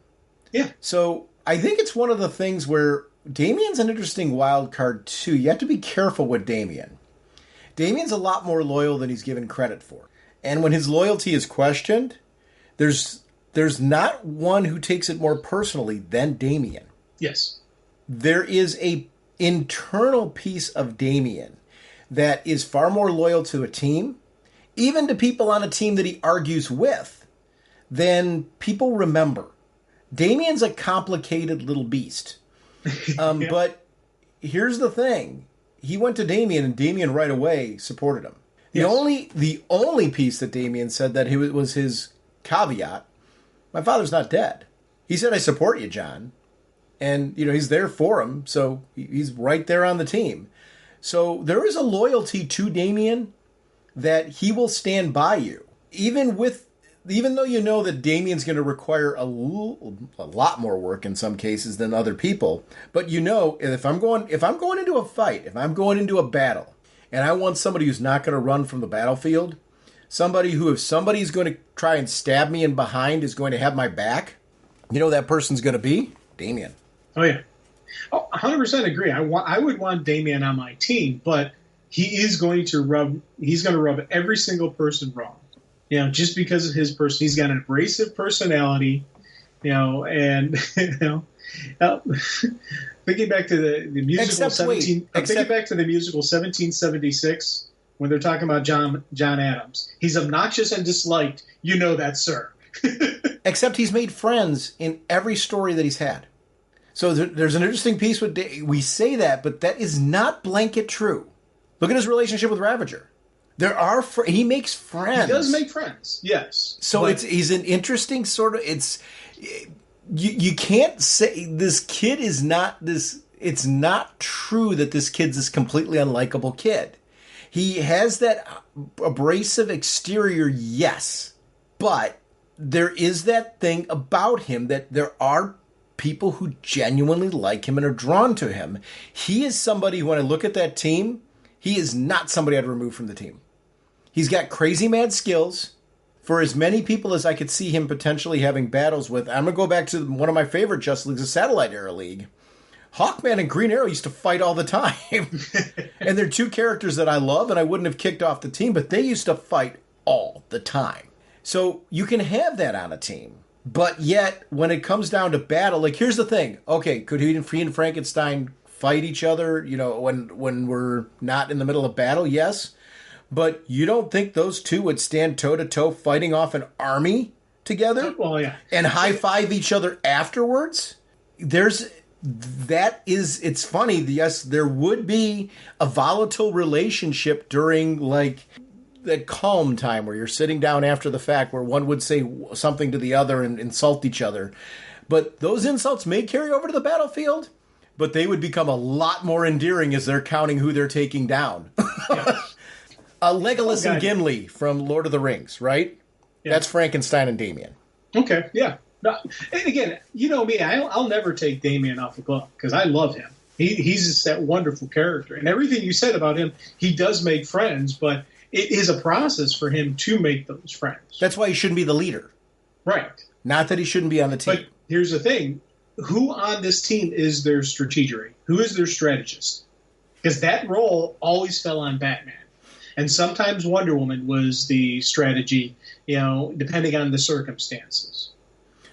Yeah. So I think it's one of the things where Damien's an interesting wild card, too. You have to be careful with Damien. Damien's a lot more loyal than he's given credit for. And when his loyalty is questioned, there's not one who takes it more personally than Damien. Yes. There is a internal piece of Damien that is far more loyal to a team, even to people on a team that he argues with, than people remember. Damien's a complicated little beast. Yeah. But here's the thing. He went to Damien, and Damien right away supported him. The only piece that Damien said that was his caveat, my father's not dead. He said, I support you, John. And, he's there for him, so he's right there on the team. So there is a loyalty to Damien that he will stand by you. Even though you know that Damien's going to require a lot more work in some cases than other people, but if I'm going into a fight, if I'm going into a battle, and I want somebody who's not going to run from the battlefield, somebody who, if somebody's going to try and stab me in behind, is going to have my back, that person's going to be Damien. Oh, yeah. 100% agree. I would want Damien on my team, but he's going to rub every single person wrong. Just because of his person. He's got an abrasive personality, and, thinking back to the musical thinking back to the musical 1776 when they're talking about John Adams. He's obnoxious and disliked. You know that, sir. Except he's made friends in every story that he's had. So there's an interesting piece with we say that, but that is not blanket true. Look at his relationship with Ravager. He makes friends. He does make friends, yes. So he's an interesting sort of. You can't say this kid is not this. It's not true that this kid's this completely unlikable kid. He has that abrasive exterior, yes, but there is that thing about him that there are people who genuinely like him and are drawn to him. He is somebody who, when I look at that team, he is not somebody I'd remove from the team. He's got crazy mad skills. For as many people as I could see him potentially having battles with, I'm going to go back to one of my favorite Justice Leagues, the Satellite Era League. Hawkman and Green Arrow used to fight all the time. And they're two characters that I love, and I wouldn't have kicked off the team, but they used to fight all the time. So you can have that on a team. But yet, when it comes down to battle, here's the thing. Okay, could he and Frankenstein fight each other, when we're not in the middle of battle? Yes. But you don't think those two would stand toe-to-toe fighting off an army together? Well, yeah. And high-five each other afterwards? It's funny. Yes, there would be a volatile relationship during, that calm time where you're sitting down after the fact, where one would say something to the other and insult each other. But those insults may carry over to the battlefield, but they would become a lot more endearing as they're counting who they're taking down. Yes. Legolas and Gimli from Lord of the Rings, right? Yeah. That's Frankenstein and Damien. Okay, yeah. No, and again, you know me, I'll never take Damien off the book because I love him. He's just that wonderful character. And everything you said about him, he does make friends, but it is a process for him to make those friends. That's why he shouldn't be the leader. Right. Not that he shouldn't be on the team. But here's the thing. Who on this team is their strategery? Who is their strategist? Because that role always fell on Batman. And sometimes Wonder Woman was the strategy, depending on the circumstances.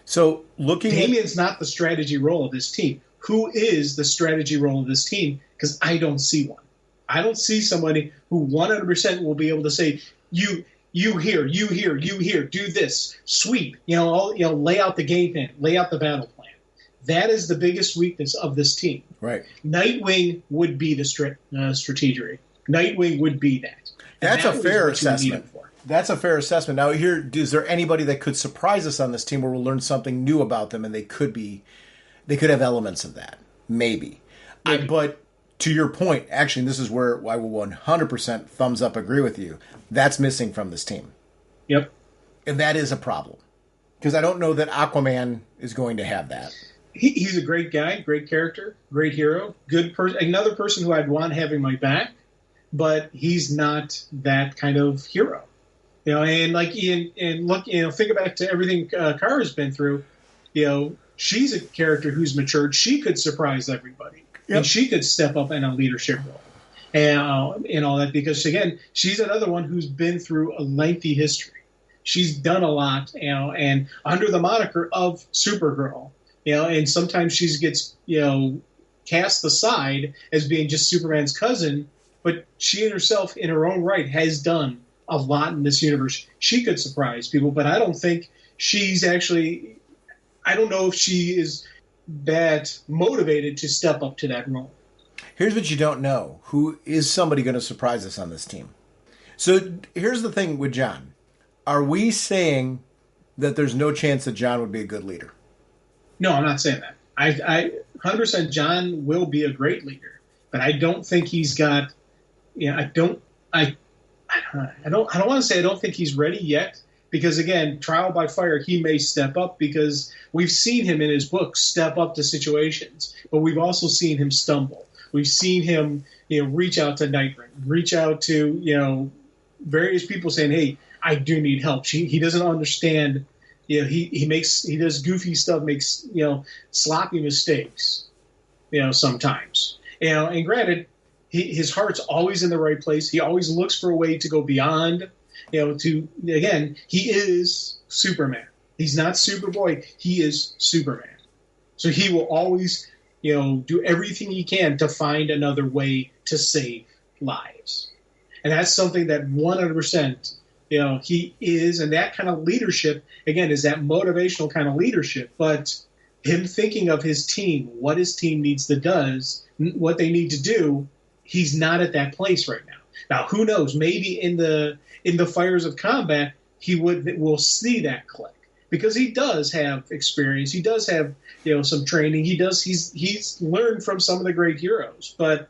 So Damien's not the strategy role of this team. Who is the strategy role of this team? Because I don't see one. I don't see somebody who 100% will be able to say, you here, do this, sweep, lay out the game plan, lay out the battle plan. That is the biggest weakness of this team. Right. Nightwing would be the strategery. Nightwing would be that. That's a fair assessment. That's a fair assessment. Now, is there anybody that could surprise us on this team where we'll learn something new about them and they could have elements of that? Maybe. But to your point, actually, this is where I will 100% thumbs up agree with you. That's missing from this team. Yep. And that is a problem. Because I don't know that Aquaman is going to have that. He's a great guy, great character, great hero, good person. Another person who I'd want having my back, but he's not that kind of hero. And like and look, think back to everything Kara's been through. She's a character who's matured. She could surprise everybody, and she could step up in a leadership role, and all that. Because again, she's another one who's been through a lengthy history. She's done a lot, and under the moniker of Supergirl, and sometimes she gets cast aside as being just Superman's cousin, but she herself, in her own right, has done a lot in this universe. She could surprise people, but I don't think she's actually. I don't know if she is that motivated to step up to that role. Here's what you don't know: who is somebody going to surprise us on this team? So here's the thing with John. Are we saying that there's no chance that John would be a good leader? No, I'm not saying that. I 100% John will be a great leader, but I don't think he's got. I don't want to say I don't think he's ready yet, because again, trial by fire, he may step up because we've seen him in his books step up to situations, but we've also seen him stumble. We've seen him, reach out to Nightwing, reach out to various people saying, "Hey, I do need help." He doesn't understand. He does goofy stuff, makes sloppy mistakes. Sometimes. And granted, his heart's always in the right place. He always looks for a way to go beyond. He is Superman. He's not Superboy. He is Superman. So he will always, do everything he can to find another way to save lives. And that's something that 100%, he is. And that kind of leadership, again, is that motivational kind of leadership. But him thinking of his team, what his team needs to do, what they need to do, he's not at that place right now. Now, who knows? Maybe in the fires of combat, we'll see that click, because he does have experience. He does have some training. He's learned from some of the great heroes. But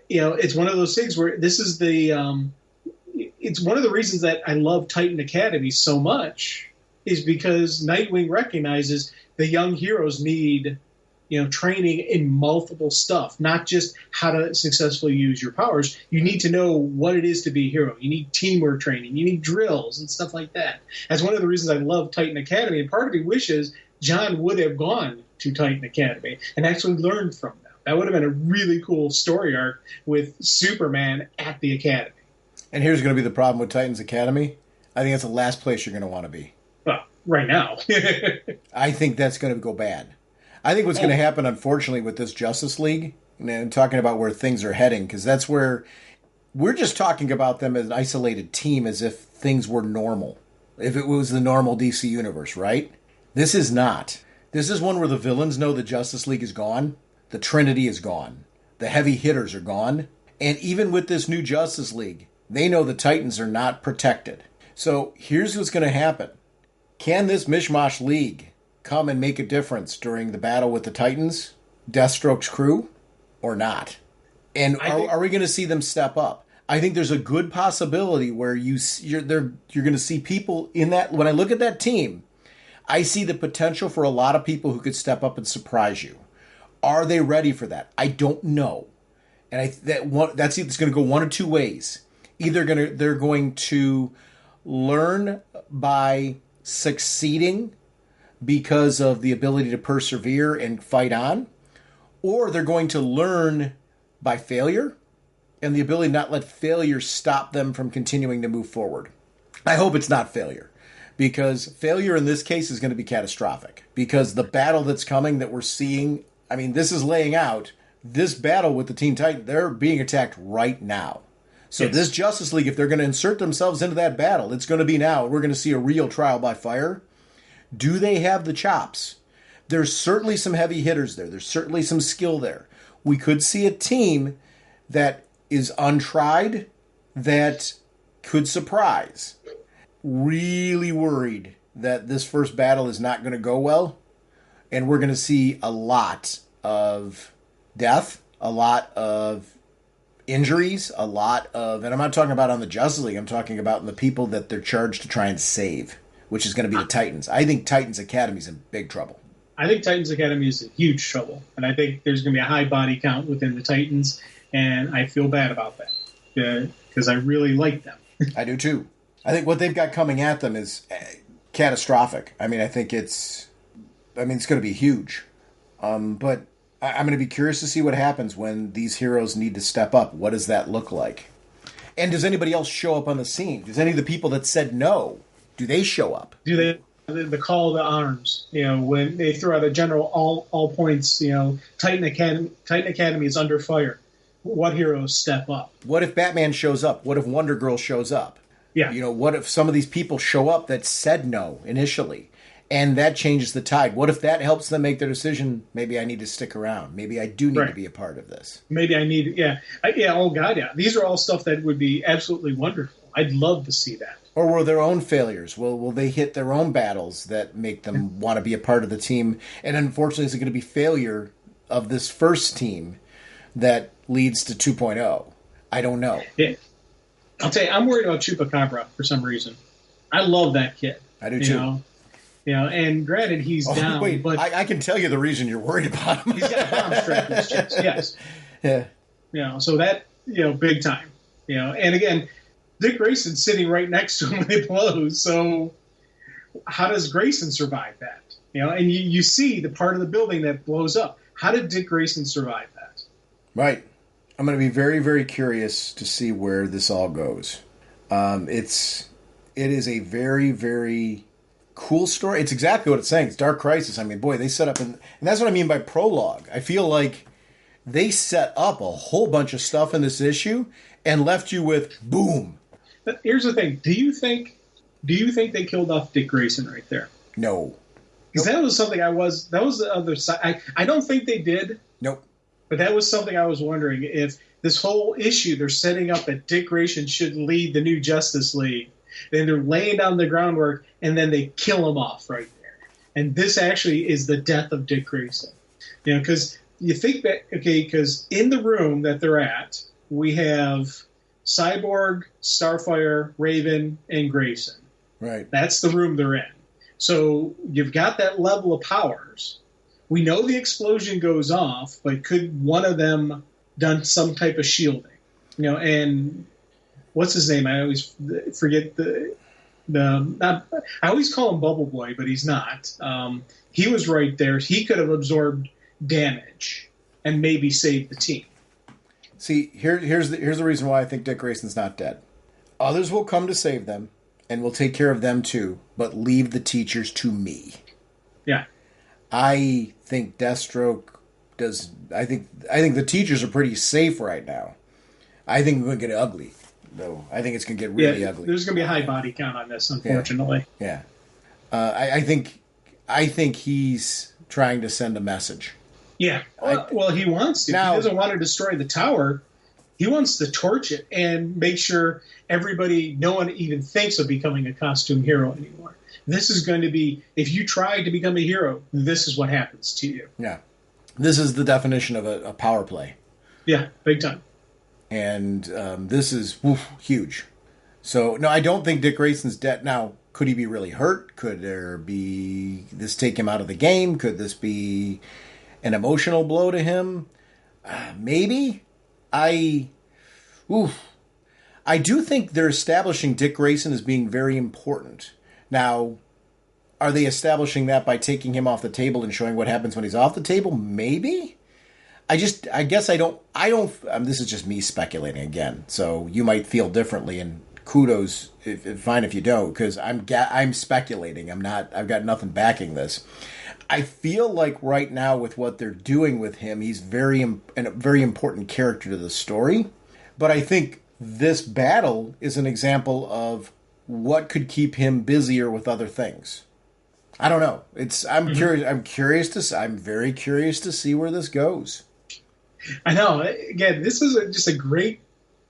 it's one of those things where this is it's one of the reasons that I love Titan Academy so much, is because Nightwing recognizes the young heroes need training in multiple stuff, not just how to successfully use your powers. You need to know what it is to be a hero. You need teamwork training. You need drills and stuff like that. That's one of the reasons I love Titan Academy. And part of me wishes John would have gone to Titan Academy and actually learned from them. That would have been a really cool story arc with Superman at the Academy. And here's going to be the problem with Titans Academy. I think that's the last place you're going to want to be. Well, right now. I think that's going to go bad. I think what's going to happen, unfortunately, with this Justice League, and talking about where things are heading, because that's where we're just talking about them as an isolated team, as if things were normal, if it was the normal DC universe, right? This is not. This is one where the villains know the Justice League is gone, the Trinity is gone, the heavy hitters are gone, and even with this new Justice League, they know the Titans are not protected. So here's what's going to happen. Can this mishmash league come and make a difference during the battle with the Titans, Deathstroke's crew, or not? And are we going to see them step up? I think there's a good possibility where you're going to see people in that. When I look at that team, I see the potential for a lot of people who could step up and surprise you. Are they ready for that? I don't know. And that's it's going to go one of two ways. Either they're going to learn by succeeding because of the ability to persevere and fight on, or they're going to learn by failure and the ability to not let failure stop them from continuing to move forward. I hope it's not failure, because failure in this case is going to be catastrophic, because the battle that's coming that we're seeing, I mean, this is laying out this battle with the Teen Titans. They're being attacked right now. So yes. This Justice League, if they're going to insert themselves into that battle, it's going to be now. We're going to see a real trial by fire. Do they have the chops? There's certainly some heavy hitters there. There's certainly some skill there. We could see a team that is untried that could surprise. Really worried that this first battle is not going to go well. And we're going to see a lot of death, a lot of injuries, a lot of, and I'm not talking about on the Justice League, I'm talking about in the people that they're charged to try and save, which is going to be the Titans. I think Titans Academy is in big trouble. I think Titans Academy is in huge trouble, and I think there's going to be a high body count within the Titans, and I feel bad about that because I really like them. I do too. I think what they've got coming at them is catastrophic. I mean, I think it's going to be huge. But I'm going to be curious to see what happens when these heroes need to step up. What does that look like? And does anybody else show up on the scene? Does any of the people that said no, do they show up? Do they? The call to arms, when they throw out a general all points, Titan Academy is under fire. What heroes step up? What if Batman shows up? What if Wonder Girl shows up? Yeah. What if some of these people show up that said no initially, and that changes the tide? What if that helps them make their decision? Maybe I need to stick around. Maybe I do need to be a part of this. Maybe I need, oh God, yeah. These are all stuff that would be absolutely wonderful. I'd love to see that. Or will their own failures? Will they hit their own battles that make them want to be a part of the team? And unfortunately, is it going to be failure of this first team that leads to 2.0? I don't know. Yeah. I'll tell you, I'm worried about Chupacabra for some reason. I love that kid. I do too. And granted, he's down. Wait, but I can tell you the reason you're worried about him. He's got a bomb strapped to his chest. Yes. Yeah. So that, big time. And again, Dick Grayson's sitting right next to him when it blows. So how does Grayson survive that? And you see the part of the building that blows up. How did Dick Grayson survive that? Right. I'm going to be very, very curious to see where this all goes. It is a very, very cool story. It's exactly what it's saying. It's Dark Crisis. I mean, boy, they set up, and that's what I mean by prologue. I feel like they set up a whole bunch of stuff in this issue and left you with boom. But here's the thing. Do you think they killed off Dick Grayson right there? No. Because that was something that was the other side. I don't think they did. Nope. But that was something I was wondering, if this whole issue they're setting up that Dick Grayson should lead the new Justice League, then they're laying down the groundwork, and then they kill him off right there. And this actually is the death of Dick Grayson. Because you think that, because in the room that they're at, we have Cyborg, Starfire, Raven, and Grayson. Right. That's the room they're in. So you've got that level of powers. We know the explosion goes off, but could one of them done some type of shielding? And what's his name? I always forget I always call him Bubble Boy, but he's not. He was right there. He could have absorbed damage and maybe saved the team. See, here's the reason why I think Dick Grayson's not dead. Others will come to save them, and will take care of them too, but leave the teachers to me. Yeah. I think Deathstroke does. I think the teachers are pretty safe right now. I think we're going to get ugly, though. I think it's going to get really ugly. There's going to be a high body count on this, unfortunately. Yeah. I think he's trying to send a message. Yeah. Well, he wants to. He doesn't want to destroy the tower. He wants to torch it and make sure no one even thinks of becoming a costume hero anymore. This is going to be, if you try to become a hero, this is what happens to you. Yeah. This is the definition of a power play. Yeah, big time. And this is huge. So, no, I don't think Dick Grayson's dead. Now, could he be really hurt? Could this take him out of the game? Could this be an emotional blow to him? Maybe. I do think they're establishing Dick Grayson as being very important. Now, are they establishing that by taking him off the table and showing what happens when he's off the table? Maybe. I guess I don't, this is just me speculating again. So you might feel differently, and kudos, fine if you don't, because I'm speculating. I've got nothing backing this. I feel like right now with what they're doing with him, he's a very important character to the story. But I think this battle is an example of what could keep him busier with other things. I don't know. Curious. I'm very curious to see where this goes. I know. Again, this is just a great,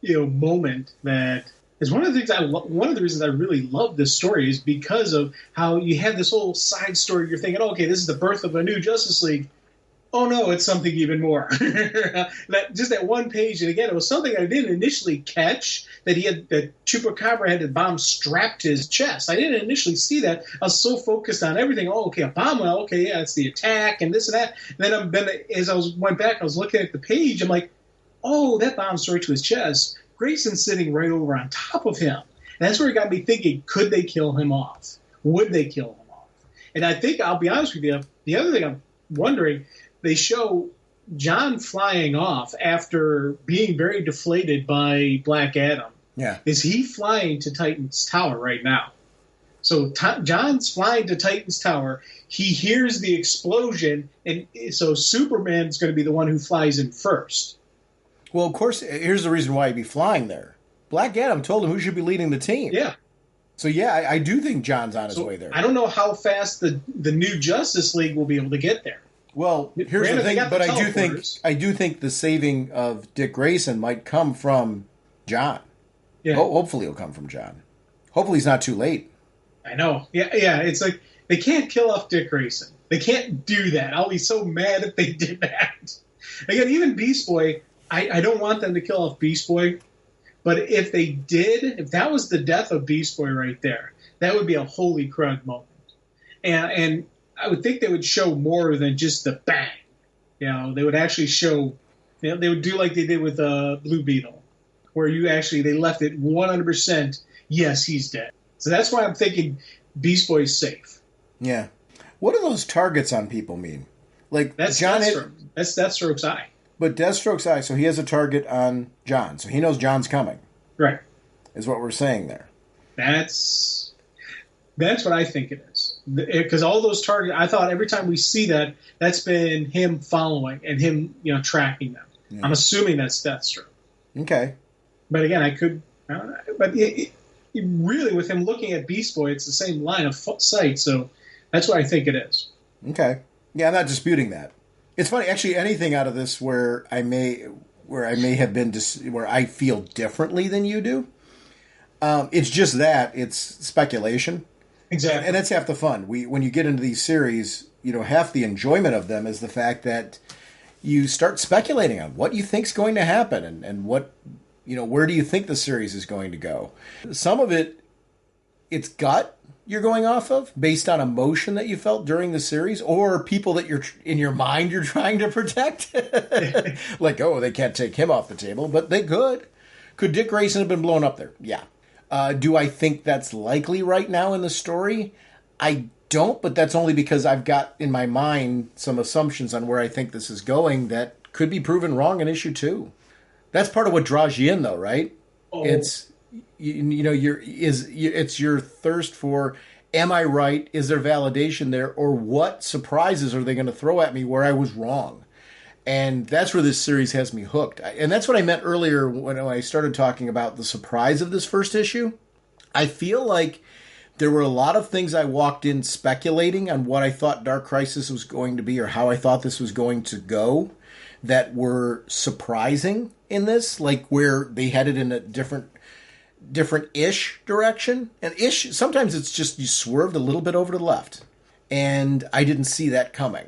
moment that is one of the things one of the reasons I really love this story is because of how you have this whole side story. You're thinking, okay, this is the birth of a new Justice League. Oh no, it's something even more. That one page, and again, it was something I didn't initially catch, that Chupacabra had the bomb strapped to his chest. I didn't initially see that. I was so focused on everything. Oh, okay, a bomb. Well, okay, yeah, it's the attack and this and that. And then as I went back, I was looking at the page. I'm like, oh, that bomb's right to his chest. Grayson's sitting right over on top of him. And that's where it got me thinking, could they kill him off? Would they kill him off? And I think, I'll be honest with you, the other thing I'm wondering, they show John flying off after being very deflated by Black Adam. Yeah. Is he flying to Titan's Tower right now? So John's flying to Titan's Tower. He hears the explosion, and so Superman's going to be the one who flies in first. Well, of course, here's the reason why he'd be flying there. Black Adam told him who should be leading the team. Yeah. So, yeah, I do think John's on his way there. I don't know how fast the new Justice League will be able to get there. Well, here's the thing, but I do think the saving of Dick Grayson might come from John. Yeah. Hopefully it'll come from John. Hopefully he's not too late. I know. Yeah. It's like they can't kill off Dick Grayson. They can't do that. I'll be so mad if they did that. Again, even Beast Boy, I don't want them to kill off Beast Boy. But if they did, if that was the death of Beast Boy right there, that would be a holy crud moment. And I would think they would show more than just the bang. You know, they would actually show, they would do like they did with Blue Beetle, where they left it 100%, yes, he's dead. So that's why I'm thinking Beast Boy's safe. Yeah. What do those targets on people mean? Like that's John Deathstroke. That's Deathstroke's eye. But Deathstroke's eye, so he has a target on John. So he knows John's coming. Right. Is what we're saying there. That's what I think it is. Because all those targets, I thought every time we see that, that's been him following and him, tracking them. Yeah. I'm assuming that's Deathstroke. Okay. But again, I could, but really with him looking at Beast Boy, it's the same line of sight. So that's what I think it is. Okay. Yeah, I'm not disputing that. It's funny, actually, anything out of this where I may have been where I feel differently than you do. It's just that it's speculation. Exactly, and that's half the fun. When you get into these series, half the enjoyment of them is the fact that you start speculating on what you think's going to happen and what where do you think the series is going to go. Some of it's gut you're going off of based on emotion that you felt during the series, or people that you're in your mind you're trying to protect. Like, oh, they can't take him off the table, but they could. Could Dick Grayson have been blown up there? Yeah. Do I think that's likely right now in the story? I don't, but that's only because I've got in my mind some assumptions on where I think this is going that could be proven wrong in issue 2. That's part of what draws you in, though, right? Oh. It's it's your thirst for, am I right? Is there validation there? Or what surprises are they going to throw at me where I was wrong? And that's where this series has me hooked. And that's what I meant earlier when I started talking about the surprise of this first issue. I feel like there were a lot of things I walked in speculating on what I thought Dark Crisis was going to be or how I thought this was going to go that were surprising in this, like where they headed in a different-ish direction. And ish, sometimes it's just you swerved a little bit over to the left. And I didn't see that coming.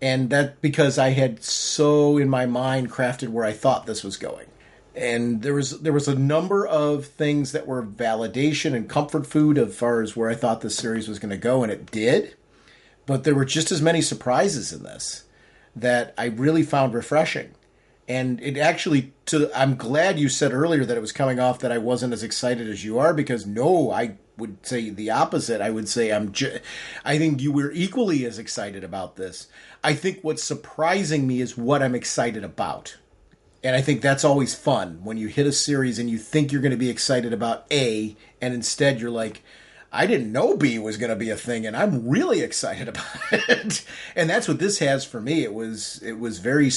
And that because I had so in my mind crafted where I thought this was going. And there was a number of things that were validation and comfort food as far as where I thought this series was going to go, and it did. But there were just as many surprises in this that I really found refreshing. And it actually, I'm glad you said earlier that it was coming off that I wasn't as excited as you are, because no, I would say the opposite. I would say I think you were equally as excited about this. I think what's surprising me is what I'm excited about. And I think that's always fun when you hit a series and you think you're going to be excited about A, and instead you're like, I didn't know B was going to be a thing, and I'm really excited about it. And that's what this has for me. It was very,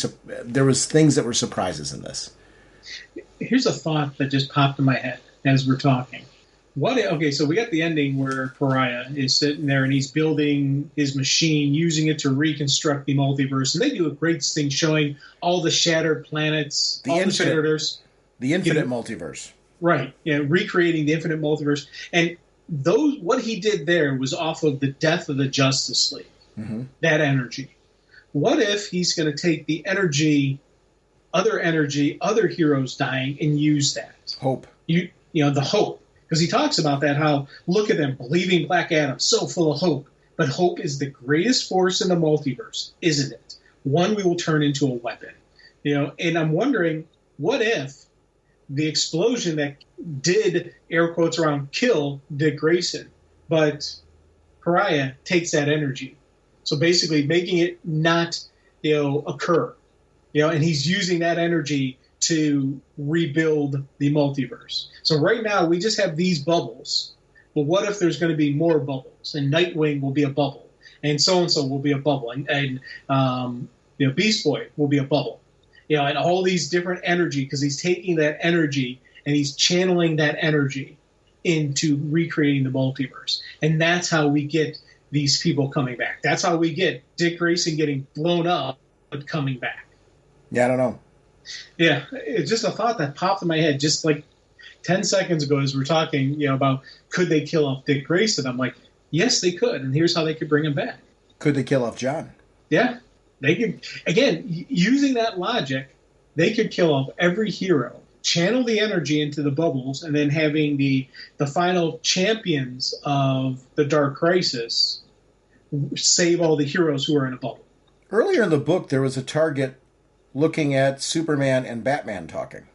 there was things that were surprises in this. Here's a thought that just popped in my head as we're talking. Okay, so we got the ending where Pariah is sitting there and he's building his machine, using it to reconstruct the multiverse. And they do a great thing showing all the shattered planets, the infinite multiverse. Right, yeah, recreating the infinite multiverse. And what he did there was off of the death of the Justice League, that energy. What if he's going to take the energy, other heroes dying, and use that? Hope. The hope. Because he talks about that, how, look at them, believing Black Adam, so full of hope. But hope is the greatest force in the multiverse, isn't it? One we will turn into a weapon. And I'm wondering, what if the explosion that did, air quotes around, kill Dick Grayson. But Pariah takes that energy. So basically making it not, occur. And he's using that energy to rebuild the multiverse. So right now we just have these bubbles. But what if there's going to be more bubbles? And Nightwing will be a bubble. And so-and-so will be a bubble. And Beast Boy will be a bubble. And all these different energy, because he's taking that energy and he's channeling that energy into recreating the multiverse. And that's how we get these people coming back. That's how we get Dick Grayson getting blown up but coming back. Yeah, I don't know. Yeah, it's just a thought that popped in my head just like 10 seconds ago as we're talking, about could they kill off Dick Grayson? I'm like, yes, they could, and here's how they could bring him back. Could they kill off John? Yeah, they could. Again, using that logic, they could kill off every hero, channel the energy into the bubbles, and then having the final champions of the Dark Crisis save all the heroes who are in a bubble. Earlier in the book, there was a target looking at Superman and Batman talking.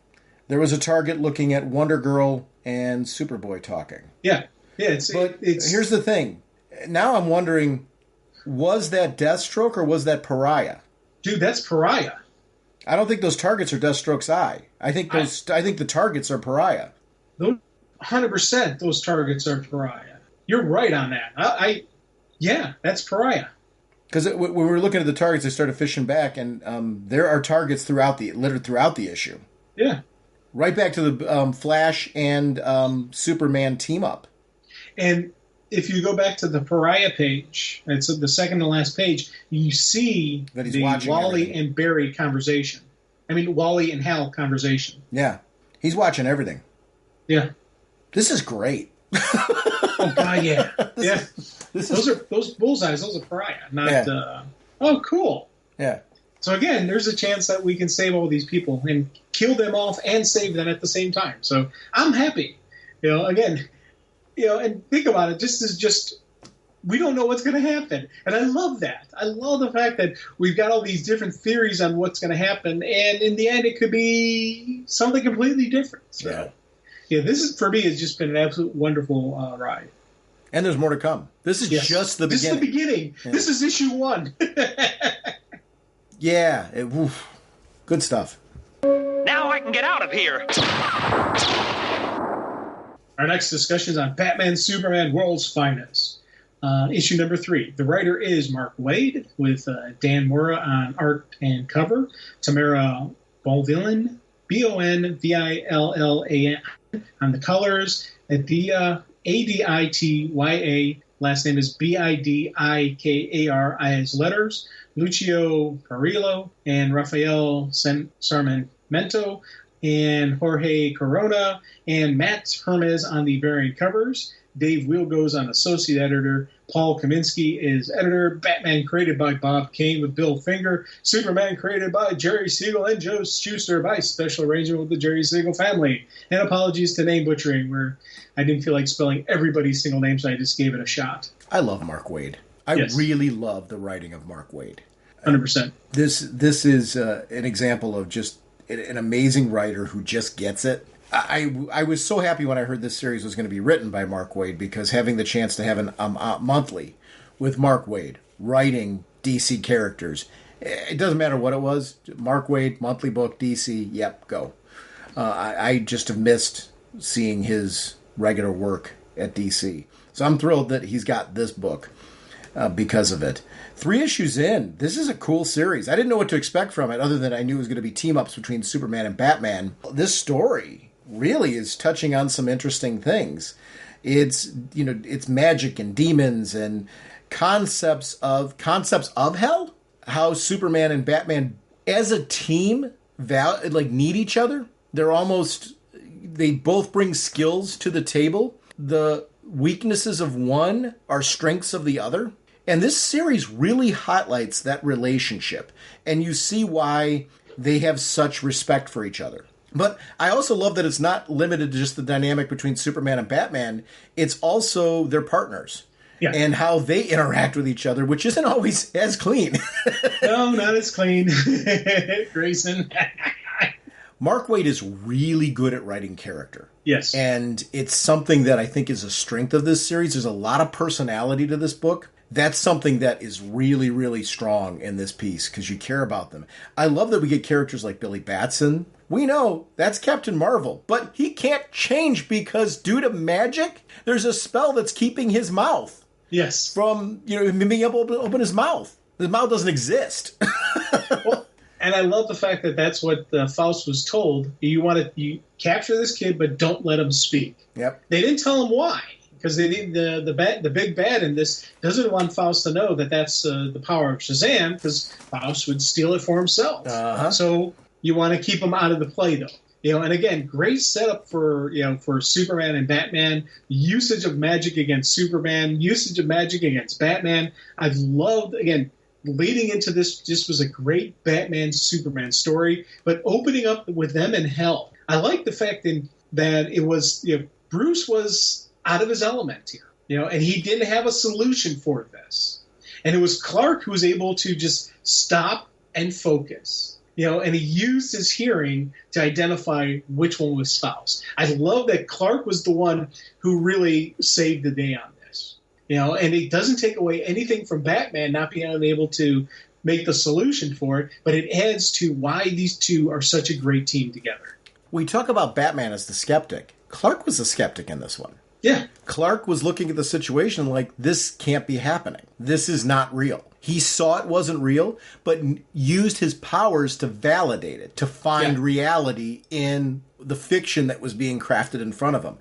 There was a target looking at Wonder Girl and Superboy talking. Yeah. But here's the thing. Now I'm wondering, was that Deathstroke or was that Pariah? Dude, that's Pariah. I don't think those targets are Deathstroke's eye. I think the targets are Pariah. 100% those targets are Pariah. You're right on that. Yeah, that's Pariah. Because when we were looking at the targets, I started fishing back, and there are targets littered throughout the issue. Yeah. Right back to the Flash and Superman team up. And if you go back to the Pariah page, it's the second to last page, you see that he's the watching Wally everything. and Barry conversation. I mean, Wally and Hal conversation. Yeah. He's watching everything. Yeah. This is great. Oh, God, yeah. Yeah. Those bullseyes, those are Pariah. Oh, cool. Yeah. So, again, there's a chance that we can save all these people and kill them off and save them at the same time. So, I'm happy. And think about it. This is just, we don't know what's going to happen. And I love that. I love the fact that we've got all these different theories on what's going to happen. And in the end, it could be something completely different. So, this is, for me, has just been an absolute wonderful ride. And there's more to come. This is just the beginning. This is the beginning. Yeah. This is issue 1. Yeah. Good stuff. Now I can get out of here. Our next discussion is on Batman Superman World's Finest. Issue number 3. The writer is Mark Waid, with Dan Mora on art and cover. Tamara Bonvillain, Bonvillan, on the colors. Aditya, last name is Bidikar letters. Lucio Carrillo and Rafael Sarmiento and Jorge Corona and Matt Hermes on the variant covers. Dave Wheel goes on associate editor. Paul Kaminsky is editor. Batman created by Bob Kane with Bill Finger. Superman created by Jerry Siegel and Joe Shuster by special arrangement with the Jerry Siegel family. And apologies to name butchering, where I didn't feel like spelling everybody's single name, so I just gave it a shot. I love Mark Waid. I really love the writing of Mark Waid. 100%. This is an example of just an amazing writer who just gets it. I was so happy when I heard this series was going to be written by Mark Waid, because having the chance to have a monthly with Mark Waid writing DC characters, it doesn't matter what it was. Mark Waid, monthly book, DC, yep, go. I just have missed seeing his regular work at DC. So I'm thrilled that he's got this book because of it. 3 issues in. This is a cool series. I didn't know what to expect from it, other than I knew it was going to be team-ups between Superman and Batman. This story really is touching on some interesting things. It's magic and demons and concepts of hell. How Superman and Batman as a team need each other. They both bring skills to the table. The weaknesses of one are strengths of the other. And this series really highlights that relationship. And you see why they have such respect for each other. But I also love that it's not limited to just the dynamic between Superman and Batman. It's also their partners. Yeah. And how they interact with each other, which isn't always as clean. No, not as clean. Grayson. Mark Waid is really good at writing character. Yes. And it's something that I think is a strength of this series. There's a lot of personality to this book. That's something that is really, really strong in this piece because you care about them. I love that we get characters like Billy Batson. We know that's Captain Marvel, but he can't change because due to magic, there's a spell that's keeping his mouth. Yes. From, being able to open his mouth. His mouth doesn't exist. Well, and I love the fact that that's what Faust was told. You capture this kid, but don't let him speak. Yep. They didn't tell him why. Because the big bad in this doesn't want Faust to know that that's the power of Shazam, because Faust would steal it for himself. Uh-huh. So you want to keep him out of the play, though. And again, great setup for Superman and Batman. Usage of magic against Superman. Usage of magic against Batman. I've loved, again, leading into this. Just was a great Batman Superman story, but opening up with them in hell. I like the fact that it was Bruce was out of his element here, and he didn't have a solution for this. And it was Clark who was able to just stop and focus, and he used his hearing to identify which one was Faust. I love that Clark was the one who really saved the day on this, and it doesn't take away anything from Batman not being able to make the solution for it, but it adds to why these two are such a great team together. We talk about Batman as the skeptic. Clark was a skeptic in this one. Yeah. Clark was looking at the situation like, this can't be happening. This is not real. He saw it wasn't real, but used his powers to validate it, to find reality in the fiction that was being crafted in front of him.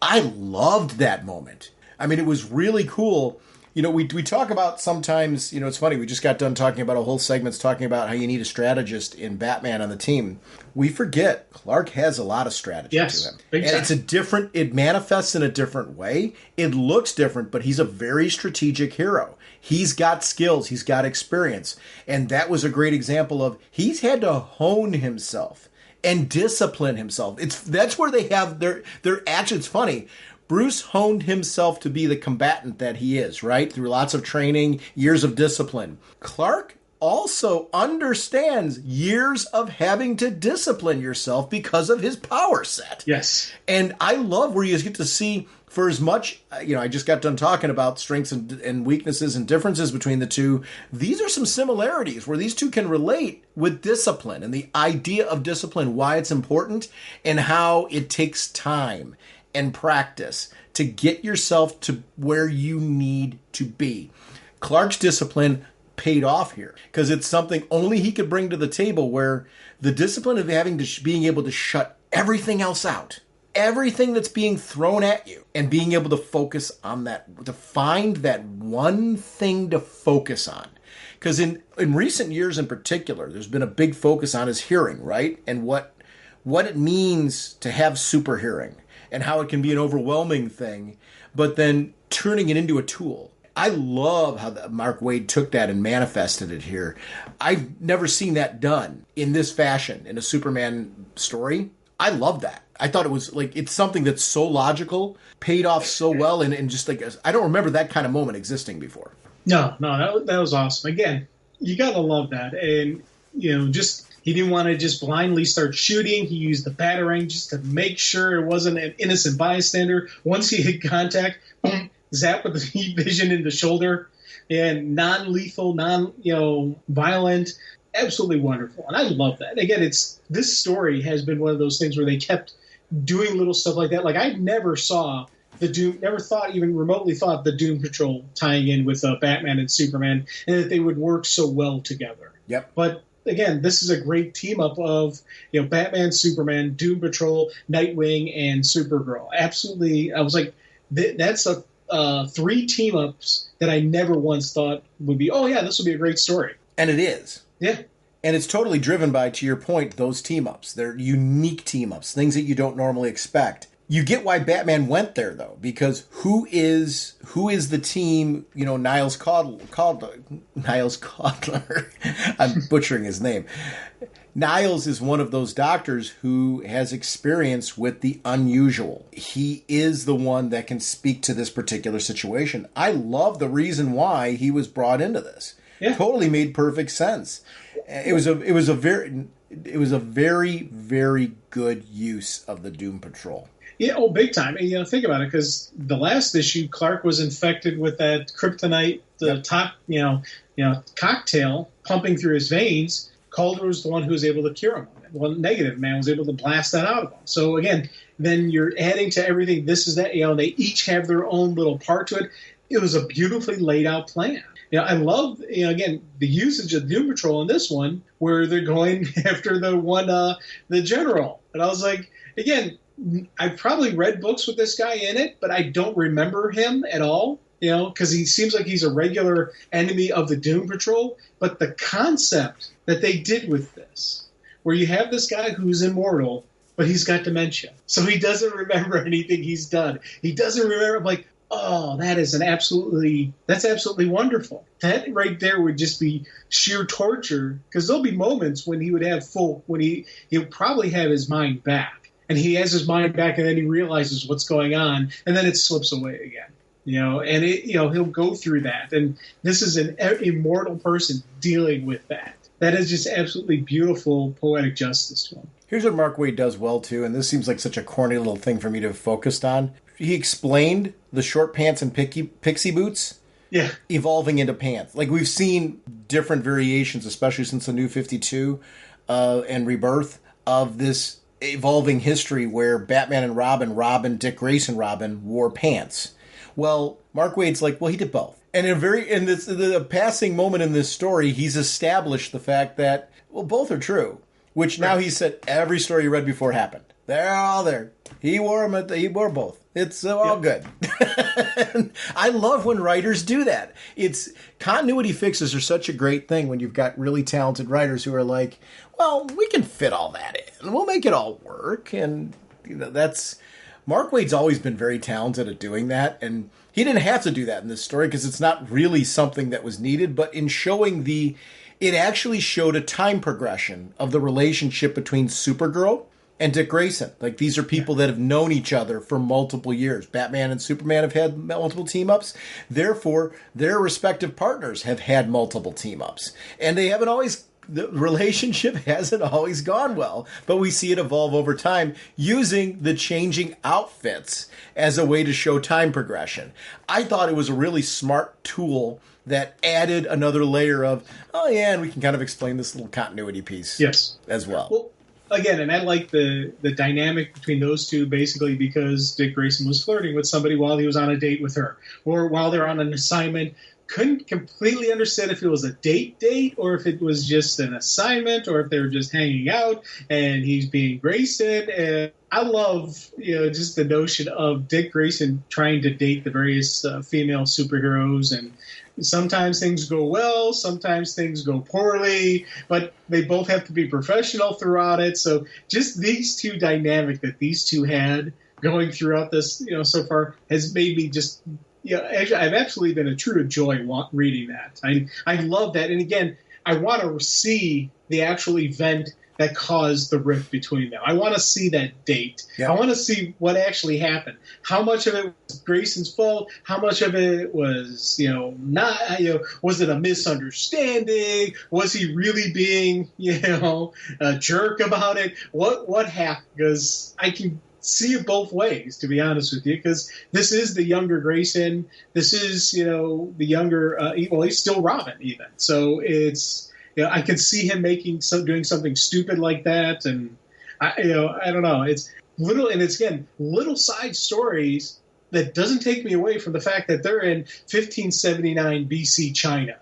I loved that moment. I mean, it was really cool. We talk about sometimes, it's funny, we just got done talking about a whole segments talking about how you need a strategist in Batman on the team. We forget Clark has a lot of strategy to him. And it manifests in a different way. It looks different, but he's a very strategic hero. He's got skills, he's got experience. And that was a great example of he's had to hone himself and discipline himself. That's where they have their action. It's funny. Bruce honed himself to be the combatant that he is, right? Through lots of training, years of discipline. Clark also understands years of having to discipline yourself because of his power set. Yes. And I love where you get to see, for as much, I just got done talking about strengths and weaknesses and differences between the two. These are some similarities where these two can relate with discipline and the idea of discipline, why it's important, and how it takes time and practice to get yourself to where you need to be. Clark's discipline paid off here because it's something only he could bring to the table, where the discipline of being able to shut everything else out, everything that's being thrown at you, and being able to focus on that, to find that one thing to focus on. Because in recent years in particular, there's been a big focus on his hearing, right? And what it means to have super hearing, and how it can be an overwhelming thing, but then turning it into a tool. I love how Mark Waid took that and manifested it here. I've never seen that done in this fashion in a Superman story. I love that. I thought it was it's something that's so logical, paid off so well, and just I don't remember that kind of moment existing before. No, that was awesome. Again, you gotta love that, and he didn't want to just blindly start shooting. He used the batarang just to make sure it wasn't an innocent bystander. Once he hit contact, boom, zap with the heat vision in the shoulder, and non-lethal, violent, absolutely wonderful. And I love that. Again, this story has been one of those things where they kept doing little stuff like that. Like, I never saw even remotely thought the Doom Patrol tying in with Batman and Superman, and that they would work so well together. Yep. But again, this is a great team up of Batman, Superman, Doom Patrol, Nightwing, and Supergirl. Absolutely, I was like, that's a 3 team ups that I never once thought would be. Oh yeah, this would be a great story. And it is. Yeah. And it's totally driven by, to your point, those team ups. They're unique team ups, things that you don't normally expect. You get why Batman went there, though, because who is the team? Niles Caulder. I'm butchering his name. Niles is one of those doctors who has experience with the unusual. He is the one that can speak to this particular situation. I love the reason why he was brought into this. Yeah. Totally made perfect sense. It was a very, very good use of the Doom Patrol. Yeah, big time. And, think about it, because the last issue, Clark was infected with that kryptonite, cocktail pumping through his veins. Calder was the one who was able to cure him. Well, Negative Man was able to blast that out of him. So, again, then you're adding to everything. This is that, they each have their own little part to it. It was a beautifully laid out plan. I love, again, the usage of Doom Patrol in this one, where they're going after the general. And I was like, again, I've probably read books with this guy in it, but I don't remember him at all, because he seems like he's a regular enemy of the Doom Patrol. But the concept that they did with this, where you have this guy who's immortal, but he's got dementia. So he doesn't remember anything he's done. He doesn't remember, like, oh, that's absolutely wonderful. That right there would just be sheer torture, because there'll be moments when he would have he'll probably have his mind back, and he has his mind back, and then he realizes what's going on, and then it slips away again. And he'll go through that, and this is an immortal person dealing with that. That is just absolutely beautiful poetic justice to him. Here's what Mark Waid does well, too, and this seems like such a corny little thing for me to have focused on. He explained the short pants and pixie boots evolving into pants. Like, we've seen different variations, especially since the New 52 and Rebirth, of this evolving history where Batman and Robin, Dick Grayson Robin, wore pants. Well, Mark Waid's like, well, he did both. And in the passing moment in this story, he's established the fact that, well, both are true. Which now he said every story you read before happened. They're all there. He wore them. He wore both. It's all good. I love when writers do that. Continuity fixes are such a great thing when you've got really talented writers who are like, well, we can fit all that in. We'll make it all work. And that's Mark Waid's always been very talented at doing that, and he didn't have to do that in this story because it's not really something that was needed. But in showing it actually showed a time progression of the relationship between Supergirl and Dick Grayson. Like, these are people that have known each other for multiple years. Batman and Superman have had multiple team-ups. Therefore, their respective partners have had multiple team-ups. And the relationship hasn't always gone well, but we see it evolve over time using the changing outfits as a way to show time progression. I thought it was a really smart tool that added another layer of, and we can kind of explain this little continuity piece as well. Well, again, and I like the dynamic between those two, basically because Dick Grayson was flirting with somebody while he was on a date with her, or while they're on an assignment. Couldn't completely understand if it was a date or if it was just an assignment, or if they were just hanging out and he's being Grayson. And I love, just the notion of Dick Grayson trying to date the various female superheroes, and sometimes things go well, sometimes things go poorly, but they both have to be professional throughout it. So just these two dynamic that these two had going throughout this, so far has made me just. Actually, I've absolutely been a true joy reading that. I love that. And again, I want to see the actual event that caused the rift between them. I want to see that date. Yeah. I want to see what actually happened. How much of it was Grayson's fault? How much of it was, not, was it a misunderstanding? Was he really being, a jerk about it? What happened? Because I can see it both ways, to be honest with you, because this is the younger Grayson. This is, the younger, he's still Robin even. So it's, I can see him doing something stupid like that. And I don't know. It's little, and it's, again, little side stories that doesn't take me away from the fact that they're in 1579 BC China.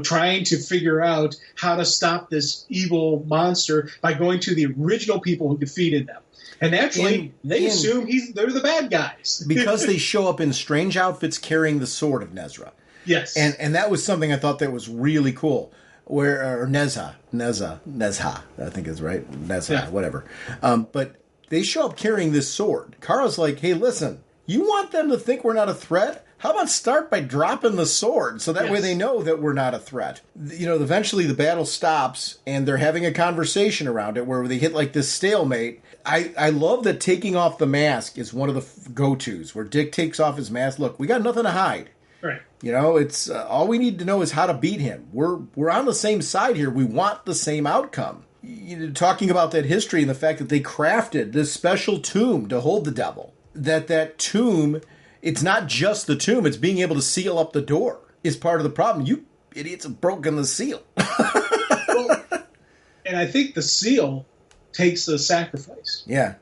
Trying to figure out how to stop this evil monster by going to the original people who defeated them. And naturally, they assume they're the bad guys. Because they show up in strange outfits carrying the sword of Nezra. Yes. And that was something I thought that was really cool. Or Nezha, I think is right. Nezha, whatever. But they show up carrying this sword. Kara's like, hey, listen, you want them to think we're not a threat? How about start by dropping the sword so that way they know that we're not a threat? Eventually the battle stops and they're having a conversation around it where they hit like this stalemate. I love that taking off the mask is one of the go-tos where Dick takes off his mask. Look, we got nothing to hide. Right. You know, it's all we need to know is how to beat him. We're on the same side here. We want the same outcome. Talking about that history and the fact that they crafted this special tomb to hold the devil. That tomb, it's not just the tomb, it's being able to seal up the door is part of the problem. You idiots have broken the seal. Well, and I think the seal takes the sacrifice. Yeah.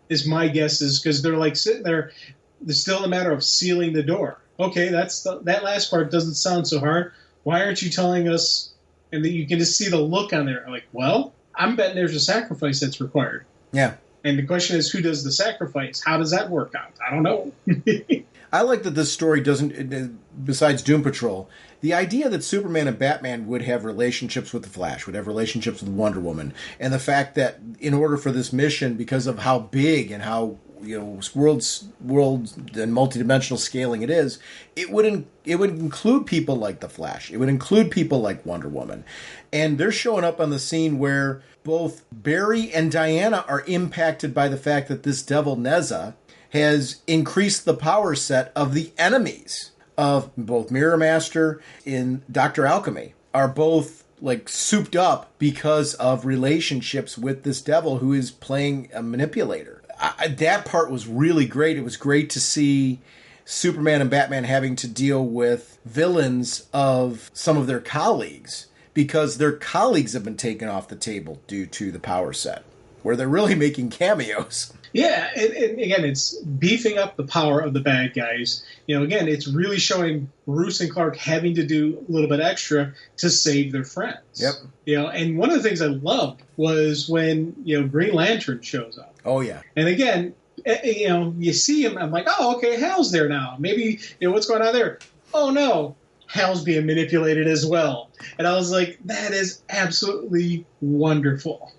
Is my guess, is because they're like sitting there. There's still a matter of sealing the door. Okay, that last part doesn't sound so hard. Why aren't you telling us? And then you can just see the look on there. Like, well, I'm betting there's a sacrifice that's required. Yeah. And the question is, who does the sacrifice? How does that work out? I don't know. I like that this story doesn't, besides Doom Patrol, the idea that Superman and Batman would have relationships with the Flash, would have relationships with Wonder Woman, and the fact that in order for this mission, because of how big and how worlds and multidimensional scaling it is, it would include people like the Flash. It would include people like Wonder Woman, and they're showing up on the scene where both Barry and Diana are impacted by the fact that this devil Neza has increased the power set of the enemies of both Mirror Master and Dr. Alchemy are both like souped up because of relationships with this devil who is playing a manipulator. That part was really great. It was great to see Superman and Batman having to deal with villains of some of their colleagues because their colleagues have been taken off the table due to the power set, where they're really making cameos. Yeah, and again, it's beefing up the power of the bad guys. Again, it's really showing Bruce and Clark having to do a little bit extra to save their friends. Yep. And one of the things I loved was when, Green Lantern shows up. Oh, yeah. And again, you see him, I'm like, oh, okay, Hal's there now. Maybe, what's going on there? Oh, no, Hal's being manipulated as well. And I was like, that is absolutely wonderful.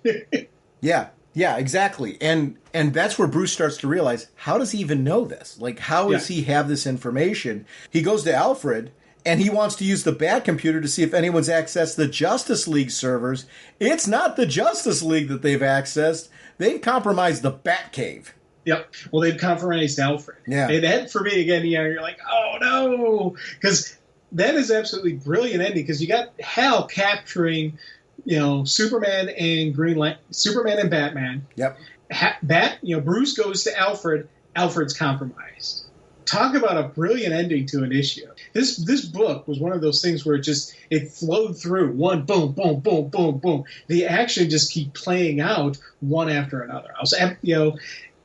Yeah, exactly. And that's where Bruce starts to realize, how does he even know this? Like, how does he have this information? He goes to Alfred, and he wants to use the Bat computer to see if anyone's accessed the Justice League servers. It's not the Justice League that they've accessed. They've compromised the Batcave. Yep. Well, they've compromised Alfred. Yeah. And that, for me, again, you're like, oh, no. Because that is absolutely brilliant ending, because you got Hal capturing Superman and Batman. Yep. Bruce goes to Alfred. Alfred's compromised. Talk about a brilliant ending to an issue. This book was one of those things where it flowed through one boom, boom, boom, boom, boom. The action just keep playing out one after another.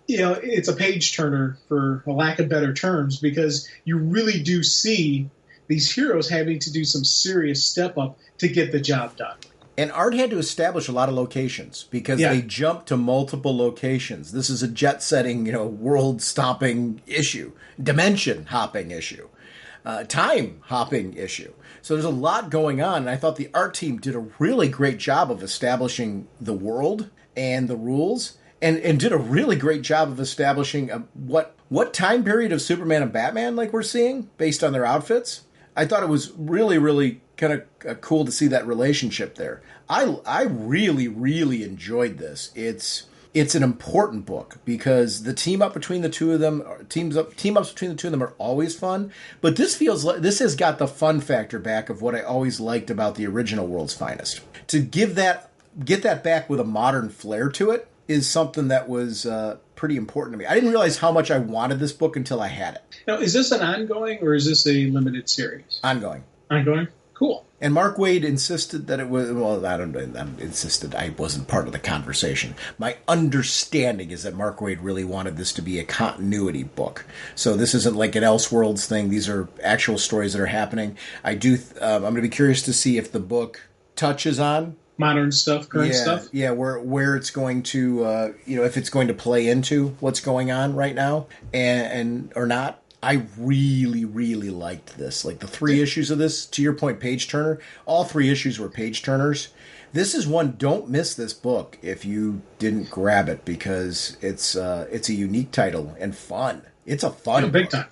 It's a page turner for a lack of better terms, because you really do see these heroes having to do some serious step up to get the job done. And Art had to establish a lot of locations because they jumped to multiple locations. This is a jet-setting, world-stomping issue, dimension-hopping issue, time-hopping issue. So there's a lot going on, and I thought the art team did a really great job of establishing the world and the rules, and did a really great job of establishing what time period of Superman and Batman we're seeing based on their outfits. I thought it was really, really kind of cool to see that relationship there. I really, really enjoyed this. It's an important book because the team ups between the two of them are always fun. But this feels like this has got the fun factor back of what I always liked about the original World's Finest. To get that back with a modern flair to it is something that was pretty important to me. I didn't realize how much I wanted this book until I had it. Now, is this an ongoing or is this a limited series? Ongoing. Ongoing? Cool. And Mark Waid insisted that it was, well, I insisted I wasn't part of the conversation. My understanding is that Mark Waid really wanted this to be a continuity book. So this isn't like an Elseworlds thing. These are actual stories that are happening. I'm going to be curious to see if the book touches on modern stuff, current stuff. Yeah, where it's going to, if it's going to play into what's going on right now and or not. I really, really liked this. Like the 3 issues of this, to your point, page turner. All 3 issues were page turners. This is one, don't miss this book if you didn't grab it, because it's a unique title and fun. It's a fun big book. time.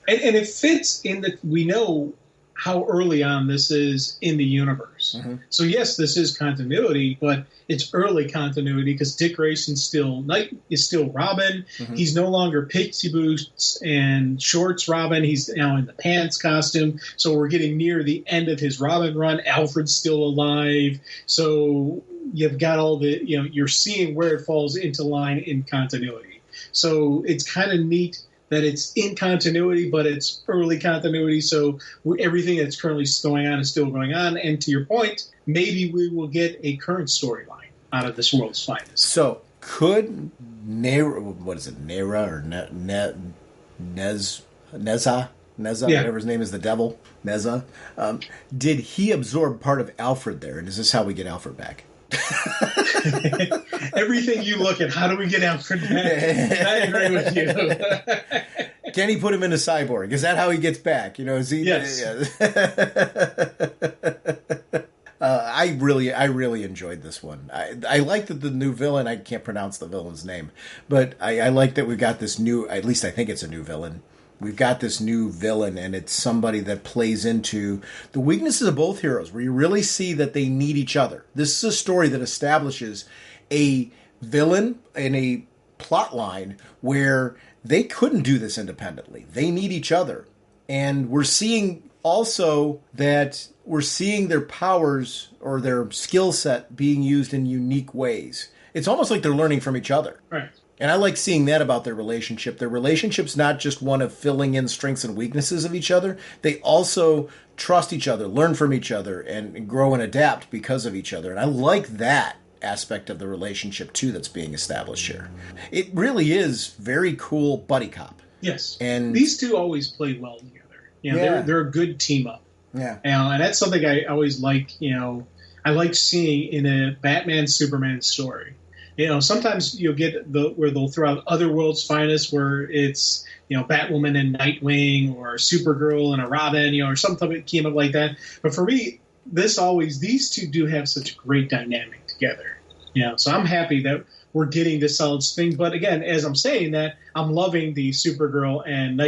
And it fits in that we know how early on this is in the universe. Mm-hmm. So yes, this is continuity, but it's early continuity because Dick Grayson's still Robin. Mm-hmm. He's no longer Pixie Boots and shorts Robin. He's now in the pants costume. So we're getting near the end of his Robin run. Alfred's still alive. So you've got all the, you're seeing where it falls into line in continuity. So it's kind of neat that it's in continuity, but it's early continuity, so everything that's currently going on is still going on. And to your point, maybe we will get a current storyline out of this world's finest. So could Nera or Neza, whatever his name is, the devil, Neza, did he absorb part of Alfred there? And is this how we get Alfred back? Everything you look at, how do we get Alfred back? I agree with you. Can he put him in a cyborg? Is that how he gets back? Is he? Yes. I really enjoyed this one. I like that the new villain, I can't pronounce the villain's name, but I like that we've got this new, at least I think it's a new villain. We've got this new villain, and it's somebody that plays into the weaknesses of both heroes, where you really see that they need each other. This is a story that establishes a villain in a plot line where they couldn't do this independently. They need each other. And we're seeing also that we're seeing their powers or their skill set being used in unique ways. It's almost like they're learning from each other. Right. And I like seeing that about their relationship. Their relationship's not just one of filling in strengths and weaknesses of each other. They also trust each other, learn from each other, and grow and adapt because of each other. And I like that aspect of the relationship, too, that's being established here. It really is very cool buddy cop. Yes. And these two always play well together. They're a good team up. Yeah. And that's something I always like, I like seeing in a Batman-Superman story. Sometimes you'll get where they'll throw out other world's finest, where it's Batwoman and Nightwing, or Supergirl and a Robin, or something came up like that. But for me, these two do have such a great dynamic together. So I'm happy that we're getting this solid thing. But again, as I'm saying that, I'm loving the Supergirl and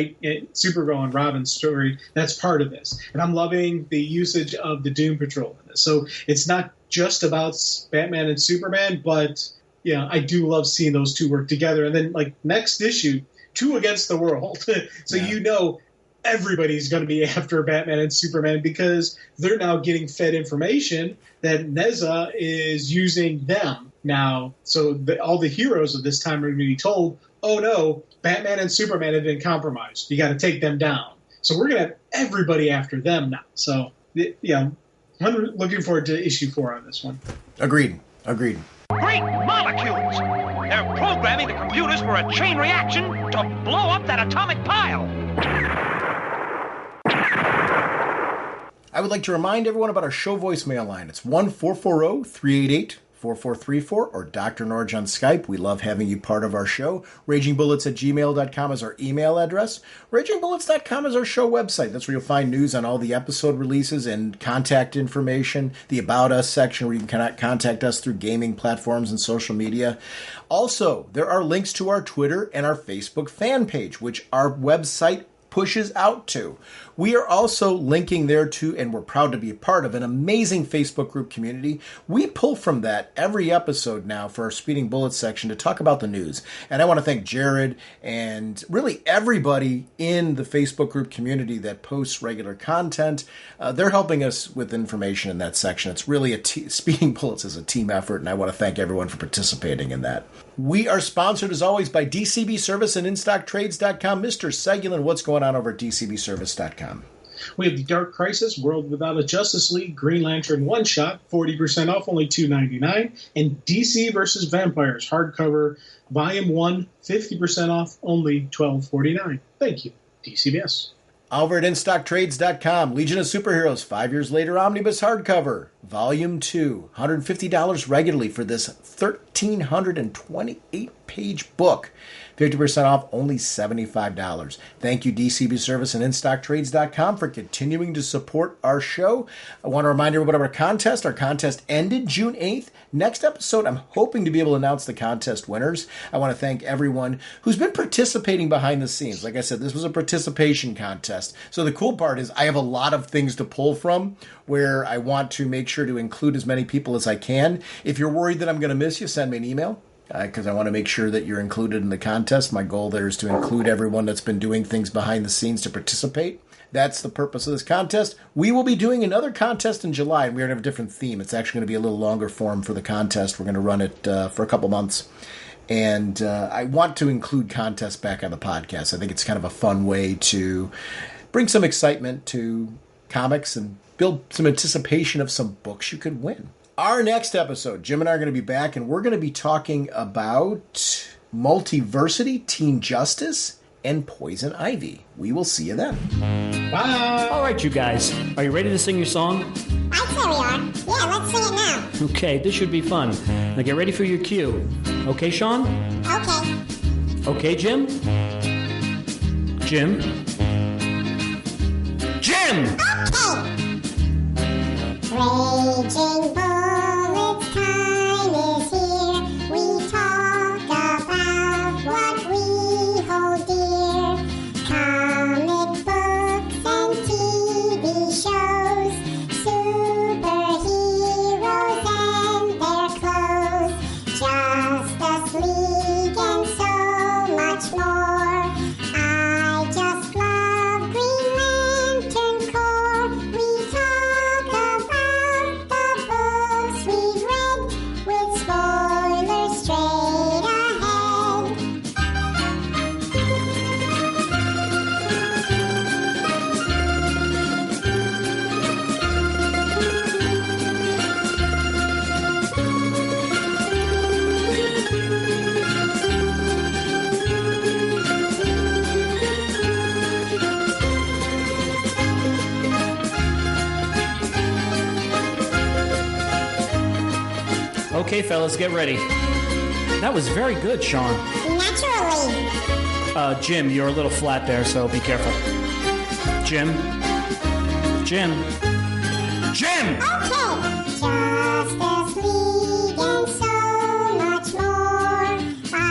Robin story. That's part of this, and I'm loving the usage of the Doom Patrol in this. So it's not just about Batman and Superman, but I do love seeing those two work together. And then, like, next issue, 2 against the world. So everybody's going to be after Batman and Superman because they're now getting fed information that Neza is using them now. So all the heroes of this time are going to be told, oh no, Batman and Superman have been compromised. You got to take them down. So we're going to have everybody after them now. So, I'm looking forward to issue 4 on this one. Agreed. Great molecules! They're programming the computers for a chain reaction to blow up that atomic pile! I would like to remind everyone about our show voicemail line. It's 1-440-388-4434 or Dr. Norge on Skype. We love having you part of our show. RagingBullets@gmail.com is our email address. RagingBullets.com is our show website. That's where you'll find news on all the episode releases and contact information, the About Us section where you can contact us through gaming platforms and social media. Also, there are links to our Twitter and our Facebook fan page, which our website pushes out to. We are also linking there to, and we're proud to be a part of, an amazing Facebook group community. We pull from that every episode now for our Speeding Bullets section to talk about the news. And I want to thank Jared and really everybody in the Facebook group community that posts regular content. They're helping us with information in that section. It's really Speeding Bullets is a team effort, and I want to thank everyone for participating in that. We are sponsored, as always, by DCB Service and InStockTrades.com. Mr. Segulin, what's going on over at DCBService.com? We have the Dark Crisis, World Without a Justice League, Green Lantern one-shot, 40% off, only $2.99, and DC vs. Vampires, hardcover, Volume 1, 50% off, only $12.49. Thank you, DCBS. Over at InStockTrades.com, Legion of Superheroes, 5 years later, Omnibus hardcover, Volume 2, $150 regularly for this 1,328-page book. 50% off, only $75. Thank you, DCB Service and InStockTrades.com, for continuing to support our show. I want to remind everybody of our contest. Our contest ended June 8th. Next episode, I'm hoping to be able to announce the contest winners. I want to thank everyone who's been participating behind the scenes. Like I said, this was a participation contest. So the cool part is I have a lot of things to pull from where I want to make sure to include as many people as I can. If you're worried that I'm going to miss you, send me an email, because I want to make sure that you're included in the contest. My goal there is to include everyone that's been doing things behind the scenes to participate. That's the purpose of this contest. We will be doing another contest in July, and we're going to have a different theme. It's actually going to be a little longer form for the contest. We're going to run it for a couple months. And I want to include contests back on the podcast. I think it's kind of a fun way to bring some excitement to comics and build some anticipation of some books you could win. Our next episode, Jim and I are going to be back, and we're going to be talking about Multiversity, Teen Justice, and Poison Ivy. We will see you then. Bye. All right, you guys. Are you ready to sing your song? I'd say we are. Yeah, let's sing it now. Okay, this should be fun. Now get ready for your cue. Okay, Sean? Okay. Okay, Jim? Jim? Jim! Okay. Raging Bullets time is here. We talk about what we hold dear. Comic books and TV shows. Superheroes and their clothes. Justice League and so much more. I just love Green Lantern Corps. We talk about the books we've read with spoilers straight ahead. Okay, fellas, get ready. That was very good, Sean. Naturally. Jim, you're a little flat there, so be careful. Jim? Jim? Jim! Okay. Justice League and so much more. I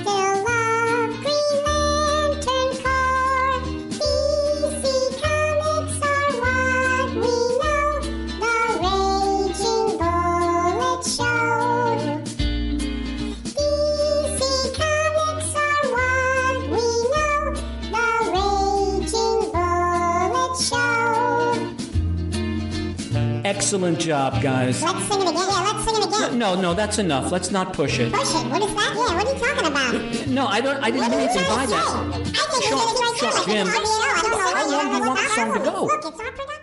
still love Green Lantern Corps. DC Comics are what we know. The Raging Bullet Show. DC Comics are what we know. The Raging Bullet Show. Excellent job, guys. Let's sing it again. Yeah, let's sing it again. No, that's enough. Let's not push it. Push it. What is that? Yeah, what are you talking about? No, I didn't mean anything by that. I think we did it right Jim, there. Like, how long do you want the song to go? Look, it's our production.